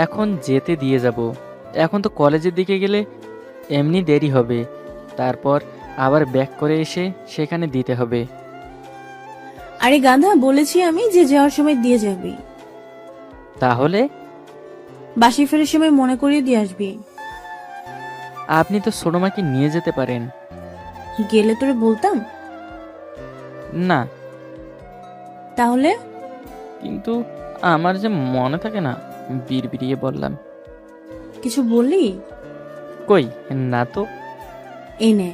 এখন যেতে দিয়ে যাব? এখন তো কলেজের দিকে গেলে এমনি দেরি হবে, তারপর আবার ব্যাক করে এসে সেখানে দিতে হবে। আরে গাধা, বলেছি আমি যে যাওয়ার সময় দিয়ে যাবি। তাহলে বাসি ফেরার সময় মনে করিয়ে দিয়ে আসবি। আপনি তো সোনমাকে নিয়ে যেতে পারেন। গেলে তোরে বলতাম? না, তাহলে কিন্তু আমার যে মনে থাকে না, বিড়বিড়িয়ে বললাম। কিছু বললি? কই না তো। এনে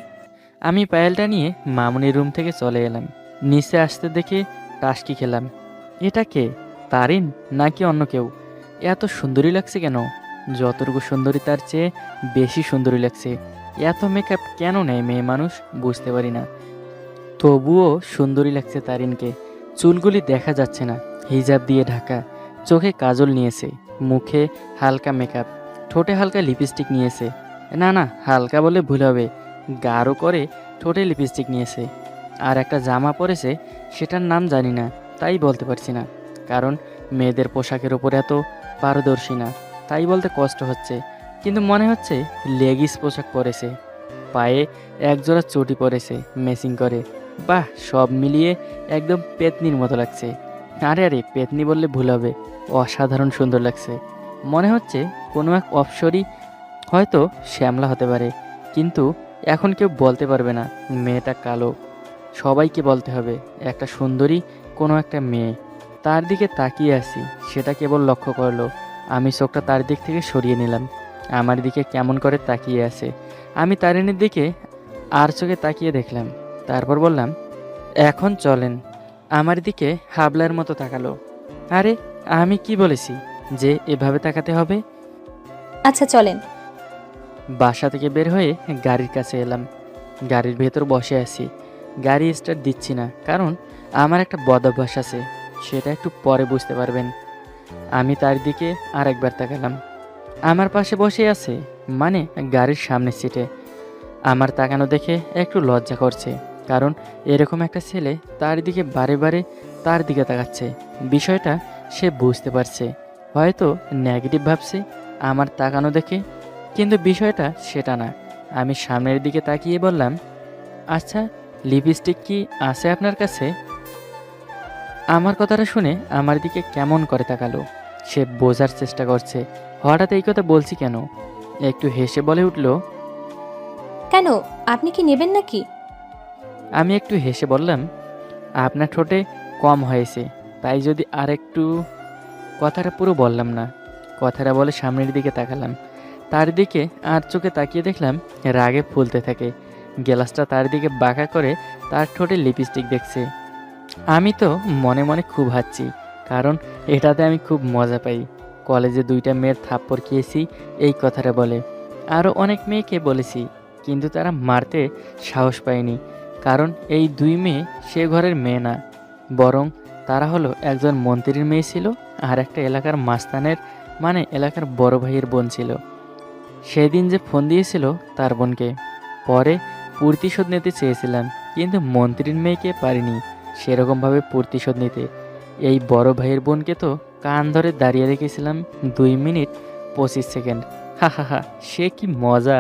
আমি পায়েলটা নিয়ে মামুনির রুম থেকে চলে এলাম। নিচে আসতে দেখে টাসকি খেলাম। এটা কে? তারিন নাকি অন্য কেউ? এত সুন্দরী লাগছে কেন? যতটুকু সুন্দরী তার চেয়ে বেশি সুন্দরী লাগছে। এত মেকআপ কেন নেয় মেয়ে মানুষ বুঝতে পারি না, তবুও সুন্দরী লাগছে তারিনকে। চুলগুলি দেখা যাচ্ছে না, হিজাব দিয়ে ঢাকা। চোখে কাজল নিয়েছে, মুখে হালকা মেকআপ, ঠোঁটে হালকা লিপস্টিক নিয়েছে। না না, হালকা বলে ভুল হবে, গাঢ় করে ঠোঁটে লিপস্টিক নিয়েছে। আর একটা জামা পরেছে, সেটার নাম জানি না, তাই বলতে পারছি না, কারণ মেয়েদের পোশাকের ওপর এত পারদর্শী না, তাই বলতে কষ্ট হচ্ছে। কিন্তু মনে হচ্ছে লেগিস পোশাক পরেছে, পায়ে একজোড়া চটি পরেছে ম্যাচিং করে। বাহ, সব মিলিয়ে একদম পেতনির মতো লাগছে। আরে আরে, পেতনি বললে ভুল হবে, অসাধারণ সুন্দর লাগছে। মনে হচ্ছে কোনো এক অপসরী, হয়তো শ্যামলা হতে পারে, কিন্তু এখন কেউ বলতে পারবে না মেয়েটা কালো। সবাইকে বলতে হবে একটা সুন্দরী কোনো একটা মেয়ে। তার দিকে তাকিয়ে আছি, সেটা কেবল লক্ষ্য করলো। আমি চোখটা তার দিক থেকে সরিয়ে নিলাম। আমার দিকে কেমন করে তাকিয়ে আছে। আমি তারিণীর দিকে আর চোখে তাকিয়ে দেখলাম, তারপর বললাম, এখন চলেন। আমার দিকে হাবলার মতো তাকালো। আরে আমি কি বলেছি যে এভাবে তাকাতে হবে? আচ্ছা চলেন। বাসা থেকে বের হয়ে গাড়ির কাছে এলাম। গাড়ির ভেতর বসে আছি, গাড়ি স্টার্ট দিচ্ছি না, কারণ আমার একটা বদ অভ্যাস আছে, সেটা একটু পরে বুঝতে পারবেন। আমি তার দিকে আর একবার তাকালাম। আমার পাশে বসে আছে, মানে গাড়ির সামনের সিটে। আমার তাকানো দেখে একটু লজ্জা করছে, কারণ এরকম একটা ছেলে তার দিকে বারে বারে তার দিকে তাকাচ্ছে। বিষয়টা সে বুঝতে পারছে, হয়তো নেগেটিভ ভাবছে আমার তাকানো দেখে, কিন্তু বিষয়টা সেটা না। আমি সামনের দিকে তাকিয়ে বললাম, আচ্ছা লিপস্টিক কি আছে আপনার কাছে? আমার কথাটা শুনে আমার দিকে কেমন করে তাকালো। সে বোঝার চেষ্টা করছে হঠাৎ এই কথা বলছি কেন। একটু হেসে বলে উঠল, কেন, আপনি কি নেবেন নাকি? আমি একটু হেসে বললাম, আপনার ঠোঁটে কম হয়েছে, তাই যদি আর একটু। কথাটা পুরো বললাম না, কথাটা বলে সামনের দিকে তাকালাম। তার দিকে আর চোখে তাকিয়ে দেখলাম রাগে ফুলতে থাকে। গ্লাসটা তার দিকে বাঁকা করে তার ঠোঁটে লিপস্টিক দেখছে। আমি তো মনে মনে খুব হাসছি, কারণ এটাতে আমি খুব মজা পাই। কলেজে 2টা মেয়ের থাপ্পড় খেয়েছি এই কথাটা বলে। আরও অনেক মেয়েকে বলেছি, কিন্তু তারা মারতে সাহস পায়নি, কারণ এই 2 মেয়ে সে ঘরের মেয়ে না, বরং তারা হলো একজন মন্ত্রীর মেয়ে ছিল, আর একটা এলাকার মাস্তানের, মানে এলাকার বড় ভাইয়ের বোন ছিল। সেদিন যে ফোন দিয়েছিল তার বোনকে, পরে প্রতিশোধ নিতে চেয়েছিলাম, কিন্তু মন্ত্রীর মেয়েকে পারিনি সেরকমভাবে প্রতিশোধ নিতে। এই বড় ভাইয়ের বোনকে তো কান ধরে দাঁড়িয়ে রেখেছিলাম 2 মিনিট 25 সেকেন্ড। হা হা হা, সে কি মজা!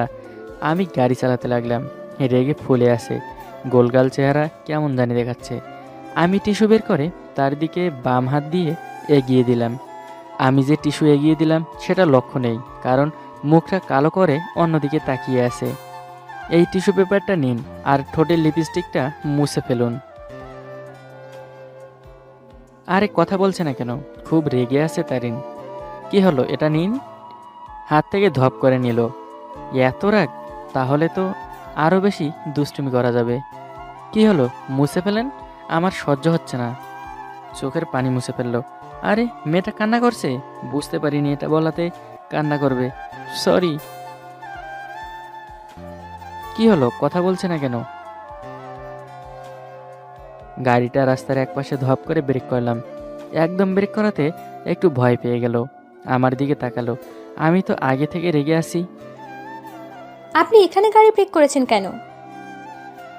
আমি গাড়ি চালাতে লাগলাম, রেগে ফুলে আসে, গোলগাল চেহারা কেমন জানি দেখাচ্ছে। আমি টিস্যু বের করে তার দিকে বাম হাত দিয়ে এগিয়ে দিলাম। আমি যে টিস্যু এগিয়ে দিলাম সেটা লক্ষ্য নেই, কারণ মুখটা কালো করে অন্যদিকে তাকিয়ে আছে। এই টিস্যু পেপারটা নিন আর ঠোঁটের লিপস্টিকটা মুছে ফেলুন। আরে কথা বলছে না কেন? খুব রেগে আছে তারিন। কি হলো, এটা নিন। হাত থেকে ধপ করে নিল। এত রাগ? তাহলে তো আরও বেশি দুষ্টুমি করা যাবে। কি হলো, মুছে ফেলেন, আমার সহ্য হচ্ছে না। চোখের পানি মুছে ফেললো। আরে মেয়েটা কান্না করছে, বুঝতে পারিনি এটা বলাতে কান্না করবে। সরি। কি হলো, কথা বলছে না কেন? গাড়িটা রাস্তার একপাশে ধপ করে ব্রেক করলাম। একদম ব্রেক করাতে একটু ভয় পেয়ে গেল। আমার দিকে তাকালো। আমি তো আগে থেকে রেগে আছি। আপনি এখানে গাড়ি ব্রেক করেছেন কেন?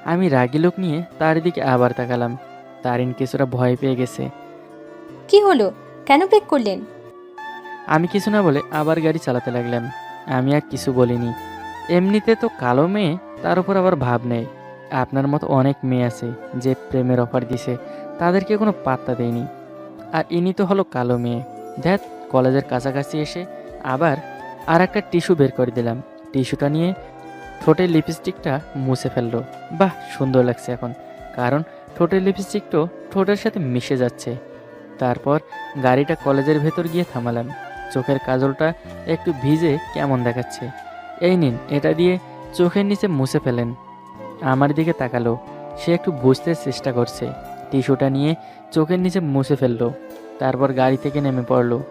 আমি রাগী লোক নিয়ে তার দিকে আবার তাকালাম। তারিন কিছুটা ভয় পেয়ে গেছে। কি হলো, কেন ব্রেক করলেন? আমি কিছু না বলে আবার গাড়ি চালাতে লাগলাম। আমি আর কিছু বলিনি। এমনিতে তো কালো মেয়ে, তার উপর আবার ভাব নেই। আপনার মতো অনেক মেয়ে আছে যে প্রেমের অফার দিছে, তাদেরকে কোনো পাত্তা দেয়নি। আর ইনি তো হলো কালো মেয়ে। ধ্যাত, কলেজের কাছাকাছি এসে আবার আর একটা টিস্যু বের করে দিলাম। টিস্যুটা নিয়ে ঠোঁটের লিপস্টিকটা মুছে ফেললো। বাহ, সুন্দর লাগছে এখন, কারণ ঠোঁটের লিপস্টিকটাও ঠোঁটের সাথে মিশে যাচ্ছে। তারপর গাড়িটা কলেজের ভেতর গিয়ে থামালাম। চোখের কাজলটা একটু ভিজে কেমন দেখাচ্ছে। এই নিন, এটা দিয়ে চোখের নিচে মুছে ফেলেন। আমার দিকে তাকালো। সে একটু বুঝতে চেষ্টা করছে। টিস্যুটা নিয়ে চোখের নিচে মুছে ফেললো। তারপর গাড়ি থেকে নেমে পড়লো।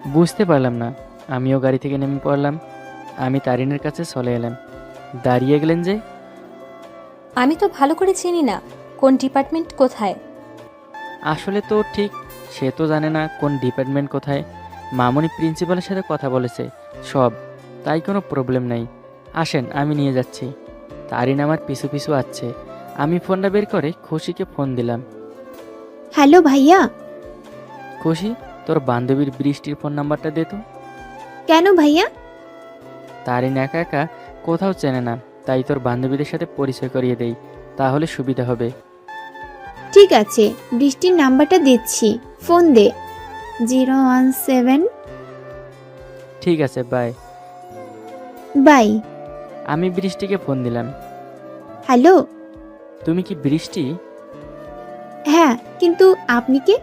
বুঝতে পারলাম না। আমিও গাড়ি থেকে নেমে পড়লাম। আমি তারিনের কাছে চলে এলাম। দাঁড়িয়ে গেলেন যে? আমি তো ভালো করে চিনি না কোন ডিপার্টমেন্ট কোথায়। আসলে তো ঠিক সে তো জানে না কোন ডিপার্টমেন্ট কোথায়। মামুনি প্রিন্সিপালের সাথে কথা বলেছে সব, তাই কোনো প্রবলেম নাই। আসেন, আমি নিয়ে যাচ্ছি। তারিন আমার পিছু পিছু আসছে। আমি ফোনটা বের করে খুশিকে ফোন দিলাম। হ্যালো ভাইয়া। খুশি, তোর বান্ধবীর বৃষ্টির ফোন নাম্বারটা দে তো। কেন ভাইয়া? তারিন একা একা কোথাও চেনে না, তাই তোর বান্ধবীদের সাথে পরিচয় করিয়ে দেই, তাহলে সুবিধা হবে। ঠিক আছে, বৃষ্টির নাম্বারটা দিচ্ছি, ফোন দে। 017। ঠিক আছে, বাই। বাই। আমি বৃষ্টিকে ফোন দিলাম। হ্যালো। তুমি কি বৃষ্টি? হ্যাঁ, কিন্তু আপনি কে?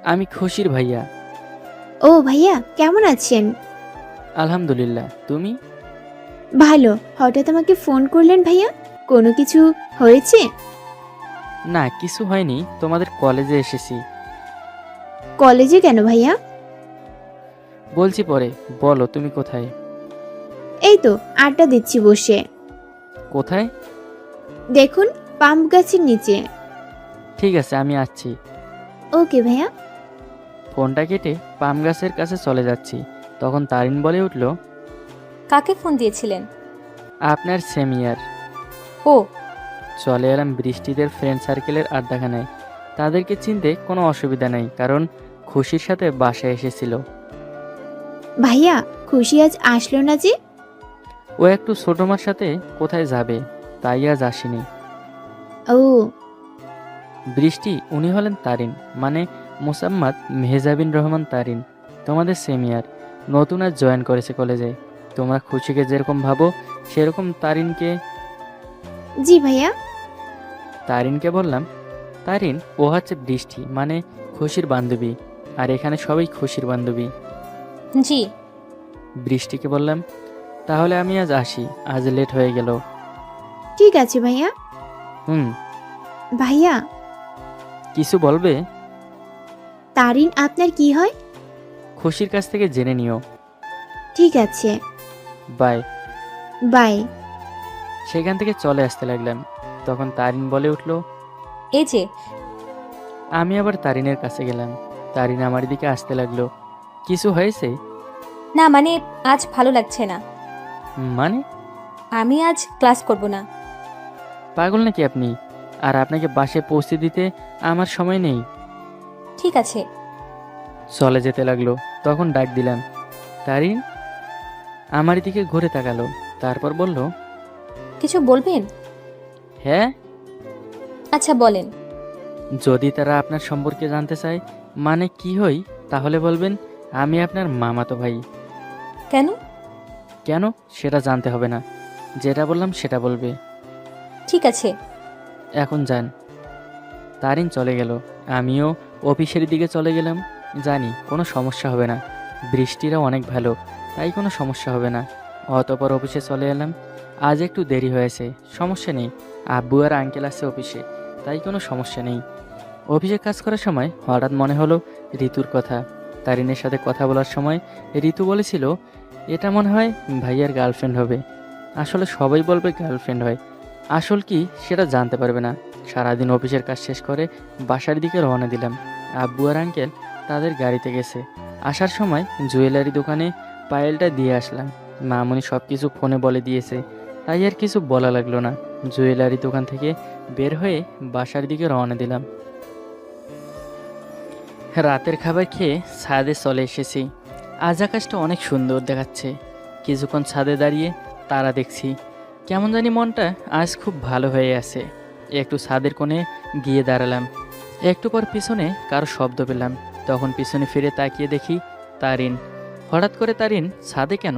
আমি খুশির ভাইয়া। ও ভাইয়া, কেমন আছেন? আলহামদুলিল্লাহ, তুমি? ভালো। হঠাৎ আমাকে ফোন করলেন ভাইয়া, কোনো কিছু হয়েছে? না, কিছু হয়নি, তোমাদের কলেজে এসেছি। কলেজে কেন ভাইয়া? বলছি পরে, বলো তুমি কোথায়? এই তো আড্ডা দিচ্ছি বসে। কোথায়? দেখুন, পাম্প গাছের নিচে। ঠিক আছে, আমি আসছি। ওকে ভাইয়া। ফোনটা কেটে পাম গাছের কাছে চলে যাচ্ছি, তখন তারিন বলে উঠল, কাকে ফোন দিয়েছিলেন? আপনার সেমিয়ার। ও, চলে এলাম বৃষ্টিদের ফ্রেন্ড সার্কেলের আড্ডাখানায়। তাদেরকে চিনতে কোনো অসুবিধা নেই, কারণ খুশির সাথে বাসায় এসেছিল। ভাইয়া, খুশি আজ আসলো না যে? ও একটু ছোট মার সাথে কোথায় যাবে, তাই আজ আসেনি। ও। বৃষ্টি, উনি হলেন তারিন, মানে মোসাম্মদ মেহজাবিন রহমান তারিন, তোমাদের সিনিয়র। নতুন আজ জয়েন করেছে কলেজে। তোমরা খুশিকে যেরকম ভাবো সেরকম তারিনকে। জি ভাইয়া। তারিনকে বললাম, তারিন ও হচ্ছে বৃষ্টি, মানে খুশির বান্ধবী, আর এখানে সবাই খুশির বান্ধবী। জি। বৃষ্টিকে বললাম, তাহলে আমি আজ আসি, আজ লেট হয়ে গেল। ঠিক আছে ভাইয়া। হুম। ভাইয়া, কিছু বলবে? তারিন আপনার কি হয়? খুশির কাছ থেকে জেনে নিও। ঠিক আছে। বাই। বাই। সেখান থেকে চলে আসতে লাগলাম, তখন তারিন বলে উঠল। এই যে। আমি আবার তারিনের কাছে গেলাম। তারিন আমার দিকে আসতে লাগলো। কিছু হয়েছে? না, মানে আজ ভালো লাগছে না। মানে? আমি আজ ক্লাস করব না। পাগল নাকি আপনি? আর আপনাকে বাসে পৌঁছে দিতে আমার সময় নেই। ঠিক আছে। চলে যেতে লাগলো, তখন ডাক দিলাম, তারিন। আমার দিকে ঘুরে তাকালো, তারপর বলল, কিছু বলবেন? হ্যাঁ। আচ্ছা বলেন। যদি তারা আপনার সম্পর্কে জানতে চায়, মানে কি হই, তাহলে বলবেন আমি আপনার মামাতো ভাই। কেন? কেন সেটা জানতে হবে না, যেটা বললাম সেটা বলবে। ঠিক আছে। এখন যান। তারিন চলে গেল। আমিও অফিসের দিকে চলে গেলাম। জানি কোনো সমস্যা হবে না, বৃষ্টিরা অনেক ভালো, তাই কোনো সমস্যা হবে না। অতপর অফিসে চলে এলাম। আজ একটু দেরি হয়েছে, সমস্যা নেই, আব্বু আর আঙ্কেল আছে অফিসে, তাই কোনো সমস্যা নেই। অফিসে কাজ করার সময় হঠাৎ মনে হলো ঋতুর কথা। তারিনের সাথে কথা বলার সময় ঋতু বলেছিল এটা মনে হয় ভাইয়ার গার্লফ্রেন্ড হবে। আসলে সবাই বলবে গার্লফ্রেন্ড হয়, আসল কি সেটা জানতে পারবে না। সারাদিন অফিসের কাজ শেষ করে বাসার দিকে রওনা দিলাম। আব্বু আর আঙ্কেল তাদের গাড়িতে গেছে। আসার সময় জুয়েলারি দোকানে পায়েলটা দিয়ে আসলাম। মামনি সব কিছু ফোনে বলে দিয়েছে, তাই আর কিছু বলা লাগলো না। জুয়েলারি দোকান থেকে বের হয়ে বাসার দিকে রওনা দিলাম। রাতের খাবার খেয়ে ছাদে চলে এসেছি। আজ আকাশটা অনেক সুন্দর দেখাচ্ছে। কিছুক্ষণ ছাদে দাঁড়িয়ে তারা দেখছি। কেমন জানি মনটা আজ খুব ভালো হয়ে আছে। একটু ছাদের কোণে গিয়ে দাঁড়ালাম। একটু পর পিছনে কারো শব্দ পেলাম। তখন পিছনে ফিরে তাকিয়ে দেখি তারিন। হঠাৎ করে তারিন ছাদে কেন?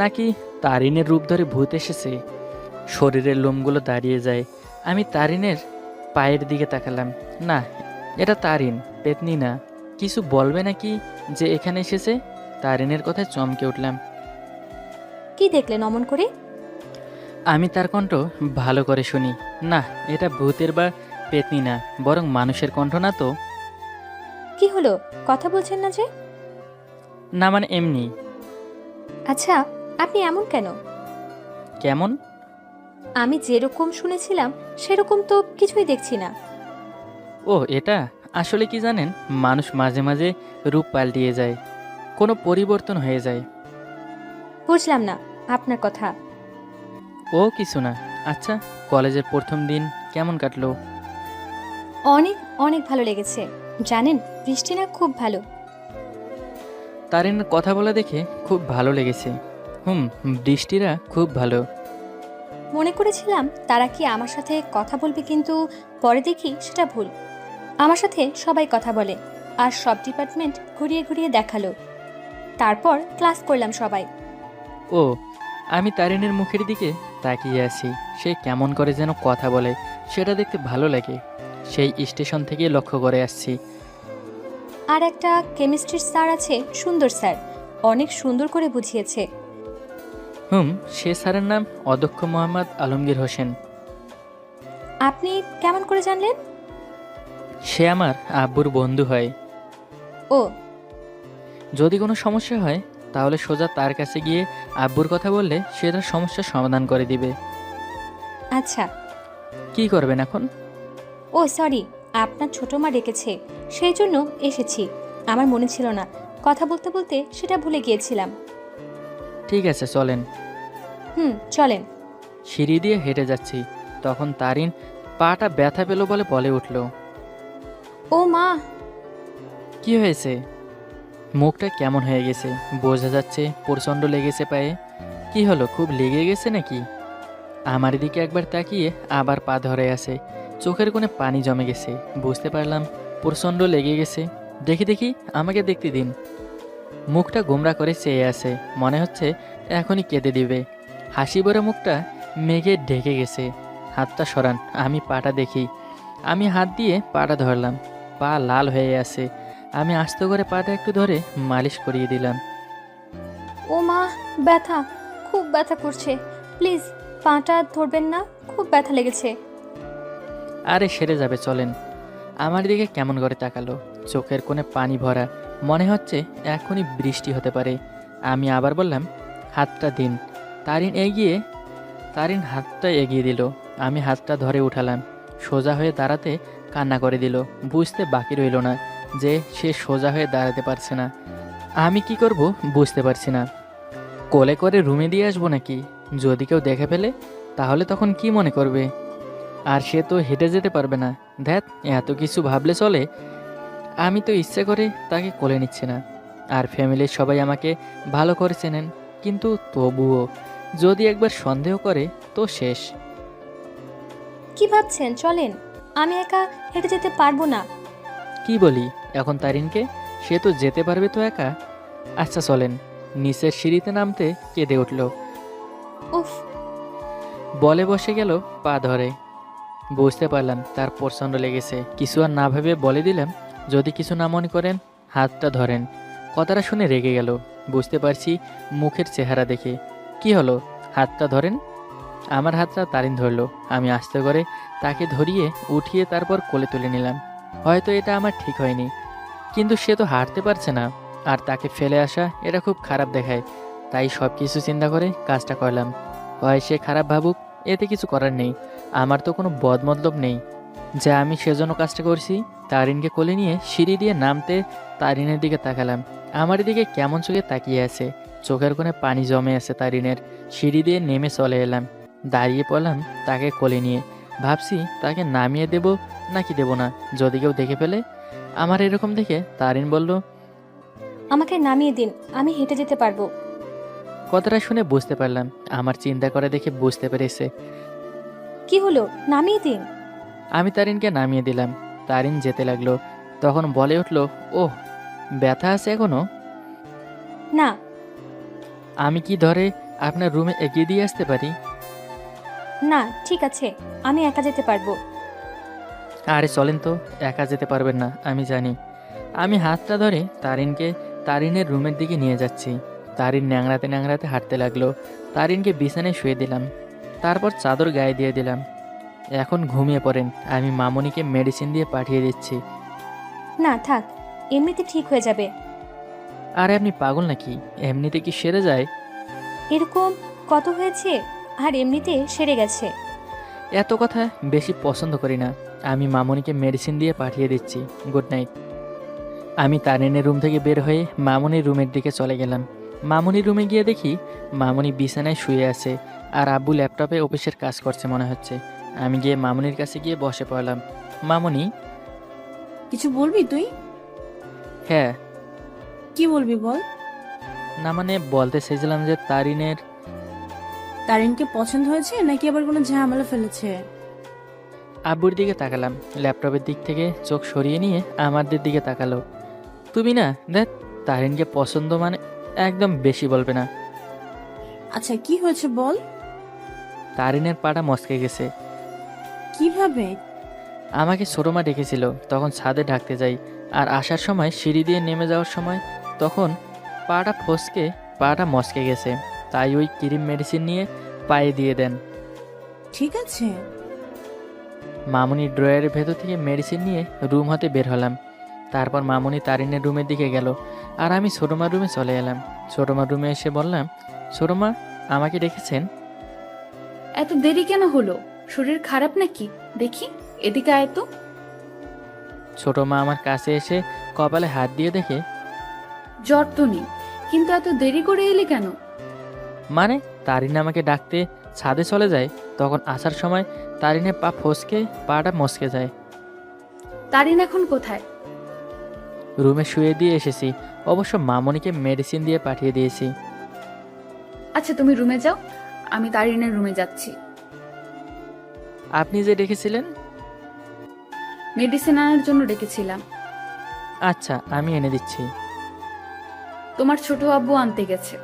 নাকি তারিনের রূপ ধরে ভূত এসেছে? শরীরের লোমগুলো দাঁড়িয়ে যায়। আমি তারিনের পায়ের দিকে তাকালাম। না, এটা তারিন, পেতনি না। কিছু বলবে নাকি যে এখানে এসেছে? তারিনের কথায় চমকে উঠলাম। কি দেখলেন অমন করে? আমি তার কণ্ঠ ভালো করে শুনি। না, এটা ভূতের বা পেতনি না, বরং মানুষের কণ্ঠ না তো। কি হলো, কথা বলছেন না যে? না মানে এমনি। আচ্ছা, আপনি এমন কেন? কেমন? আমি যেরকম শুনেছিলাম সেরকম তো কিছুই দেখছি না। ও এটা আসলে কি জানেন, মানুষ মাঝে মাঝে রূপ পাল্টিয়ে যায়, কোনো পরিবর্তন হয়ে যায়। বুঝলাম না আপনার কথা। ও কিছু না। আচ্ছা, কলেজের প্রথম দিন কেমন কাটলো? অনেক অনেক ভালো লেগেছে। জানেন, বৃষ্টি না খুব ভালো। তারিনের কথা বলা দেখে খুব ভালো লেগেছে। বৃষ্টিরা খুব ভালো। মনে করেছিলাম তারা কি আমার সাথে কথা বলবে, কিন্তু পরে দেখি সেটা ভুল। আমার সাথে সবাই কথা বলে, আর সব ডিপার্টমেন্ট ঘুরিয়ে ঘুরিয়ে দেখালো। তারপর ক্লাস করলাম সবাই। ও, আমি তারিনের মুখের দিকে তাকিয়ে আছি। সে কেমন করে যেন কথা বলে, সেটা দেখতে ভালো লাগে। সেই স্টেশন থেকে লক্ষ্য করে আসছি। আর একটা কেমিস্ট্রির স্যার আছে, সুন্দর স্যার, অনেক সুন্দর করে বুঝিয়েছে। সে স্যারের নাম অধ্যক্ষ মোহাম্মদ আলমগীর হোসেন। আপনি কেমন করে জানলেন? সে আমার আব্বুর বন্ধু হয়। ও, যদি কোনো সমস্যা হয় তাহলে সোজা তার কাছে গিয়ে আব্বুর কথা বললে সে তার সমস্যার সমাধান করে দিবে। আচ্ছা। কি করবেন এখন? ও সরি, আপনার ছোট মা ডেকেছে, সেই জন্য এসেছি। আমার মনে ছিল না, কথা বলতে বলতে সেটা ভুলে গিয়েছিলাম। ঠিক আছে, চলেন। চলেন। সিঁড়ি দিয়ে হেঁটে যাচ্ছি, তখন তারিন পাটা ব্যথা পেল বলে বলে উঠল। ও মা! কি হয়েছে? মুখটা কেমন হয়ে গেছে, বোঝা যাচ্ছে প্রচণ্ড লেগেছে পায়ে। কি হলো, খুব লেগে গেছে নাকি? আমার দিকে একবার তাকিয়ে আবার পা ধরে আছে। চোখের কোণে পানি জমে গেছে। বুঝতে পারলাম প্রচণ্ড লেগে গেছে। দেখি দেখি, আমাকে দেখতে দিন। মুখটা গোমরা করে চেয়ে আছে, মনে হচ্ছে এখনই কেঁদে দিবে। হাসি ভরা মুখটা মেঘে ঢেকে গেছে। হাতটা সরান, আমি পাটা দেখি। আমি হাত দিয়ে পাটা ধরলাম। পা লাল হয়ে আছে। আমি আস্তে করে পাটা একটু ধরে মালিশ করিয়ে দিলাম। ও মা, ব্যথা, খুব ব্যথা করছে। প্লিজ পাটা ধরবেন না, খুব ব্যথা লেগেছে। আরে সেরে যাবে, চলেন। আমার দিকে কেমন করে তাকালো, চোখের কোণে পানি ভরা, মনে হচ্ছে এখনই বৃষ্টি হতে পারে। আমি আবার বললাম, হাতটা দিন। তারিন হাতটা এগিয়ে দিল। আমি হাতটা ধরে উঠালাম। সোজা হয়ে দাঁড়াতে কান্না করে দিল। বুঝতে বাকি রইল না যে সে সোজা হয়ে দাঁড়াতে পারছে না। আমি কি করব বুঝতে পারছি না। কোলে করে রুমে দিয়ে আসবো নাকি? যদি কেউ দেখে ফেলে তাহলে তখন কি মনে করবে? আর সে তো হেঁটে যেতে পারবে না। ধ্যাত, এত কিছু ভাবলে চলে? আমি তো ইচ্ছে করে তাকে কোলে নিচ্ছি না। আর ফ্যামিলির সবাই আমাকে ভালো করে চেনেন, কিন্তু তবুও যদি একবার সন্দেহ করে তো শেষ। কি ভাবছেন? চলেন, আমি একা হেঁটে যেতে পারবো না। কি বলি এখন তারিনকে? সে তো যেতে পারবে তো একা। আচ্ছা চলেন। নিচের সিঁড়িতে নামতে কেঁদে উঠল। উফ! বলে বসে গেল পা ধরে। বুঝতে পারলাম তার প্রচণ্ড লেগেছে। কিছু আর না ভেবে বলে দিলাম, যদি কিছু না মনে করেন হাতটা ধরেন। কথাটা শুনে রেগে গেল, বুঝতে পারছি মুখের চেহারা দেখে। কি হলো, হাতটা ধরেন। আমার হাতটা তারিন ধরলো। আমি আস্তে করে তাকে ধরিয়ে উঠিয়ে তারপর কোলে তুলে নিলাম। হয়তো এটা আমার ঠিক হয়নি, কিন্তু সে তো হাঁটতে পারছে না, আর তাকে ফেলে আসা এটা খুব খারাপ দেখায়। তাই সব কিছু চিন্তা করে কাজটা করলাম। হয় সে খারাপ ভাবুক, এতে কিছু করার নেই। আমার তো কোনো বদমতলব নেই যে আমি সেজন্য কাজটা করছি। তারিনকে কোলে নিয়ে সিঁড়ি দিয়ে নামতে তারিনের দিকে তাকালাম। আমার দিকে কেমন চোখে তাকিয়ে আছে, চোখের কোণে পানি জমে আছে তারিনের। সিঁড়ি দিয়ে নেমে চলে এলাম, দাঁড়িয়ে পড়লাম তাকে কোলে নিয়ে। ভাবছি তাকে নামিয়ে দেব নাকি দেব না, যদি কেউ দেখে ফেলে। আমার এরকম দেখে তারিন বলল, আমাকে নামিয়ে দিন, আমি হেঁটে যেতে পারবো। কথাটা শুনে বুঝতে পারলাম আমার চিন্তা করে দেখে বুঝতে পেরেছে। কি হলো, নামিয়ে দিন। আমি তারিনকে নামিয়ে দিলাম। তারিন যেতে লাগলো, তখন বলে উঠল, ওহ, ব্যথা আছে এখনো? না। আমি কি ধরে আপনার রুমে এগিয়ে দিয়ে আসতে পারি? না, ঠিক আছে, আমি একা যেতে পারবো। আরে চলেন তো, একা যেতে পারবেন না আমি জানি। আমি হাতটা ধরে তারিনকে তারিনের রুমের দিকে নিয়ে যাচ্ছি। তারিন ন্যাংড়াতে ন্যাংড়াতে হাঁটতে লাগলো। তারিনকে বিছানায় শুয়ে দিলাম, তারপর চাদর গায়ে দিয়ে দিলাম। এখন ঘুমিয়ে পড়েন, আমি মামনিকে মেডিসিন দিয়ে পাঠিয়ে দিচ্ছি। না থাক, এমনিতে ঠিক হয়ে যাবে। আরে আপনি পাগল নাকি? এমনিতে কি সেরে যায়? এরকম কত হয়েছে, আর এমনিতে সেরে গেছে। এত কথা বেশি পছন্দ করি না। আমি মামনিকে মেডিসিন দিয়ে পাঠিয়ে দিচ্ছি। Good night. আমি তারিনের রুম থেকে বের হয়ে মামনির রুমের দিকে চলে গেলাম। মামনির রুমে গিয়ে দেখি মামনি বিছানায় শুয়ে আছে, আর আব্বু ল্যাপটপে অফিসের কাজ করছে মনে হচ্ছে। আমি গিয়ে মামনির কাছে গিয়ে বসে পড়লাম। মামনি। কিছু বলবি তুই? হ্যাঁ। কি বলবি বল। না মানে বলতে চাইছিলাম যে তারিনকে পছন্দ হয়েছে নাকি আবার কোনো ঝামেলা ফেলেছে? আব্বুর দিকে তাকালাম, ল্যাপটপের দিক থেকে চোখ সরিয়ে নিয়ে আমাদের দিকে তাকালো। তুমি না দেখ, তারিনকে পছন্দ মানে একদম বেশি বলবে না। আচ্ছা কি হয়েছে বল। তারিনের পাটা মচকে গেছে। কিভাবে? আমাকে ছোটমা ডেকেছিল, তখন ছাদে ঢাকতে যাই, আর আসার সময় সিঁড়ি দিয়ে নেমে যাওয়ার সময় তখন পাটা মচকে গেছে। তাই ওই ক্রিম মেডিসিন নিয়ে পায়ে দিয়ে দেন। ঠিক আছে। মামুনি ড্রয়ারের ভেতর থেকে মেডিসিন নিয়ে রুম হতে বের হলাম। তারপর মামুনি তারিনের রুমের দিকে গেল, আর আমি ছোটমার রুমে চলে এলাম। ছোটমার রুমে এসে বললাম, ছোটমা আমাকে ডেকেছেন? এত দেরি কেন হলো? শরীর খারাপ নাকি? দেখি, এদিকে আয় তো। ছোট মা আমার কাছে এসে কপালে হাত দিয়ে দেখে, জ্বর তো নেই, কিন্তু এত দেরি করে এলি কেন? মানে তারিন আমাকে ডাকতে ছাদে চলে যায়, তখন আসার সময় তারিনের পা ফসকে পাটা মচকে যায়। তারিন এখন কোথায়? রুমে শুয়ে দিয়ে এসেছি, অবশ্য মামনিকে মেডিসিন দিয়ে পাঠিয়ে দিয়েছি। আচ্ছা তুমি রুমে যাও, আমি তারিনের রুমে যাচ্ছি। আপনি যে ডেকেছিলেন? মেডিসিন আনার জন্য ডেকেছিলাম। আচ্ছা আমি এনে দিচ্ছি। তোমার ছোট আব্বু আনতে গেছে।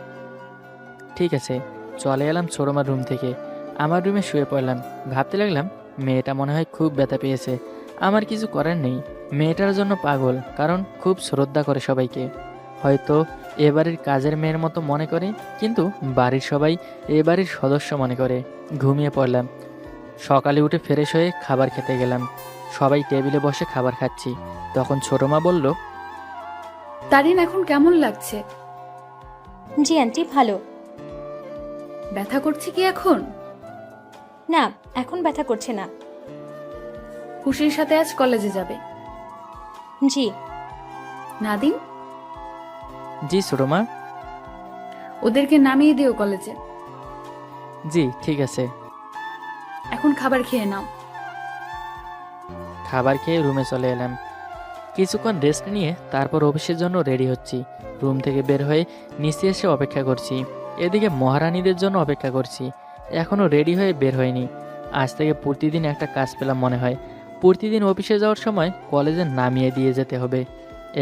ঠিক আছে। চলে এলাম ছোটমার রুম থেকে, আমার রুমে শুয়ে পড়লাম। ভাবতে লাগলাম মেয়েটা মনে হয় খুব ব্যথা পেয়েছে। আমার কিছু করার নেই, মেয়েটার জন্য পাগল, কারণ খুব শ্রদ্ধা করে সবাইকে। হয়তো এ বাড়ির কাজের মেয়ের মতো মনে করে, কিন্তু বাড়ির সবাই এ বাড়ির সদস্য মনে করে। ঘুমিয়ে পড়লাম। সকালে উঠে ফ্রেশ হয়ে খাবার খেতে গেলাম। সবাই টেবিলে বসে খাবার খাচ্ছি, তখন ছোটমা বলল, তারিন এখন কেমন লাগছে? জি আন্টি, ভালো। ব্যথা করছে কি এখন? না, এখন ব্যথা করছে না। খুশির সাথে আজ কলেজে যাবে? জি। নাদিম, জি ছোটমা। ওদেরকে নামিয়ে দিও কলেজে। জি ঠিক আছে। এখন খাবার খেয়ে নাও। খাবার খেয়ে রুমে চলে এলাম। কিছুক্ষণ রেস্ট নিয়ে তারপর অফিসের জন্য রেডি হচ্ছি। রুম থেকে বের হয়ে নিচে এসে অপেক্ষা করছি। এদিকে মহারানীদের জন্য অপেক্ষা করছি। এখনও রেডি হয়ে বের হয়নি। আজ থেকে প্রতিদিন একটা কাজ পেলাম মনে হয়। প্রতিদিন অফিসে যাওয়ার সময় কলেজে নামিয়ে দিয়ে যেতে হবে।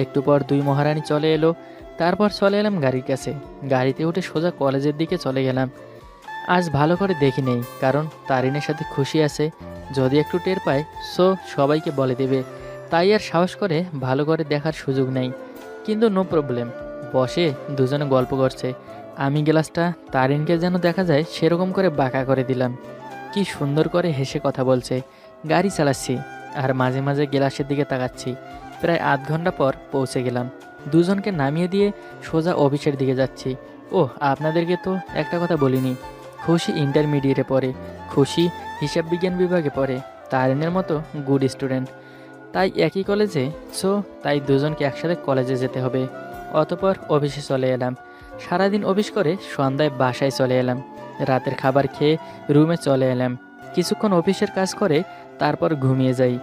একটু পর দুই মহারানী চলে এলো। তারপর চলে এলাম গাড়ির কাছে। গাড়িতে উঠে সোজা কলেজের দিকে চলে গেলাম। আজ ভালো করে দেখি নেই, কারণ তারিনের সাথে খুশি আছে। যদি একটু টের পায় সবাইকে বলে দেবে। তাই আর সাহস করে ভালো করে দেখার সুযোগ নেই। কিন্তু নো প্রবলেম, বসে দুজনে গল্প করছে। আমি গ্লাসটা তারিনকে যেন দেখা যায় সেরকম করে বাঁকা করে দিলাম। কি সুন্দর করে হেসে কথা বলছে। গাড়ি চালাচ্ছি আর মাঝে মাঝে গ্লাসের দিকে তাকাচ্ছি। প্রায় আধ ঘন্টা পর পৌঁছে গেলাম। দুজনকে নামিয়ে দিয়ে সোজা অফিসের দিকে যাচ্ছি। ওহ, আপনাদেরকে তো একটা কথা বলিনি। খুশি ইন্টারমিডিয়েটে পড়ে, খুশি হিসাব বিজ্ঞান বিভাগে পড়ে, তারিনের মতো গুড স্টুডেন্ট। তাই একই কলেজে, সো তাই দুজনকে একসাথে কলেজে যেতে হবে। অতপর অফিসে চলে এলাম। সারাদিন অফিস করে সন্ধ্যায় বাসায় চলে এলাম। রাতের খাবার খেয়ে রুমে চলে এলাম। কিছুক্ষণ অফিসের কাজ করে তারপর ঘুমিয়ে যাই।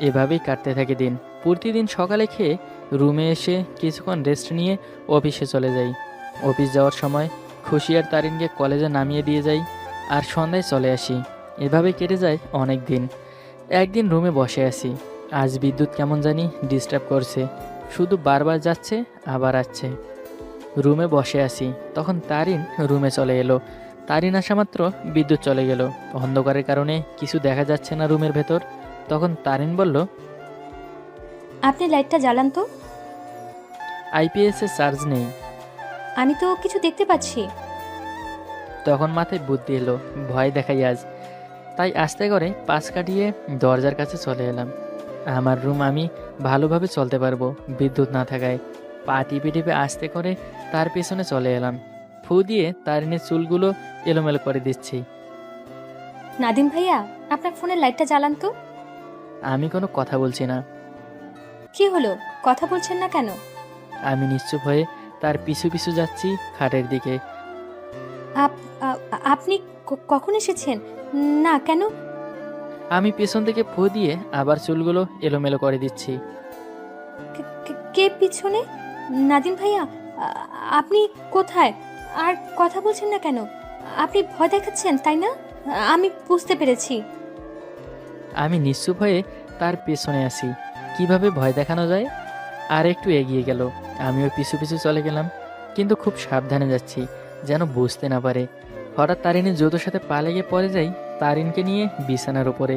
এভাবেই কাটতে থাকে দিন। প্রতিদিন সকালে খেয়ে রুমে এসে কিছুক্ষণ রেস্ট নিয়ে অফিসে চলে যাই। অফিস যাওয়ার সময় খুশি আর তারিনকে কলেজে নামিয়ে দিয়ে যাই আর সন্ধ্যায় চলে আসি। এভাবে কেটে যায় অনেক দিন। একদিন রুমে বসে আছি। আজ বিদ্যুৎ কেমন জানি ডিস্টার্ব করছে, শুধু বারবার যাচ্ছে আবার আসছে। রুমে বসে আছি, তখন তারিন রুমে চলে এলো। তারিন আসা মাত্র বিদ্যুৎ চলে গেল। অন্ধকারের কারণে কিছু দেখা যাচ্ছে না রুমের ভেতর। তখন তারিন বলল, আপনি লাইটটা জ্বালান তো। আইপিএসের চার্জ নেই। আমি তো কিছু দেখতে পাচ্ছি। তখন মাথায় বুদ্ধি এলো, ভয় দেখাই আজ। তাই আস্তে করে পাশ কাটিয়ে দরজার কাছে চলে এলাম। আমার রুম আমি ভালোভাবে চলতে পারবো বিদ্যুৎ না থাকায়। পা টিপে টিপে আস্তে করে তার পেছনে চলে এলাম। ফু দিয়ে তারিনের চুলগুলো এলোমেলো করে দিচ্ছি। নাদিম ভাইয়া, আপনার ফোনের লাইটটা জ্বালান তো। আমি কোনো কথা বলছি না। কি হলো, কথা বলছেন না কেন? আমি নিশ্চুপ হয়ে তার পিছু পিছু যাচ্ছি খাটের দিকে। আপনি কখন এসেছেন? না কেন? আমি পেছন থেকে ফু দিয়ে আবার চুলগুলো এলোমেলো করে দিচ্ছি। কে পিছনে? নাদিম ভাইয়া, আপনি কোথায়? আর কথা বলছেন না কেন? আপনি ভয় দেখাচ্ছেন তাই না? আমি বুঝতে পেরেছি। আমি নিশ্চুপ হয়ে তার পেছনে আছি। কিভাবে ভয় দেখানো যায়? আর একটু এগিয়ে গেল। আমিও পিছু পিছু চলে গেলাম, কিন্তু খুব সাবধানে যাচ্ছি যেন বুঝতে না পারে। হঠাৎ তারিনের জুতোর সাথে পা লেগে পড়ে যাই তারিনকে নিয়ে বিছানার উপরে।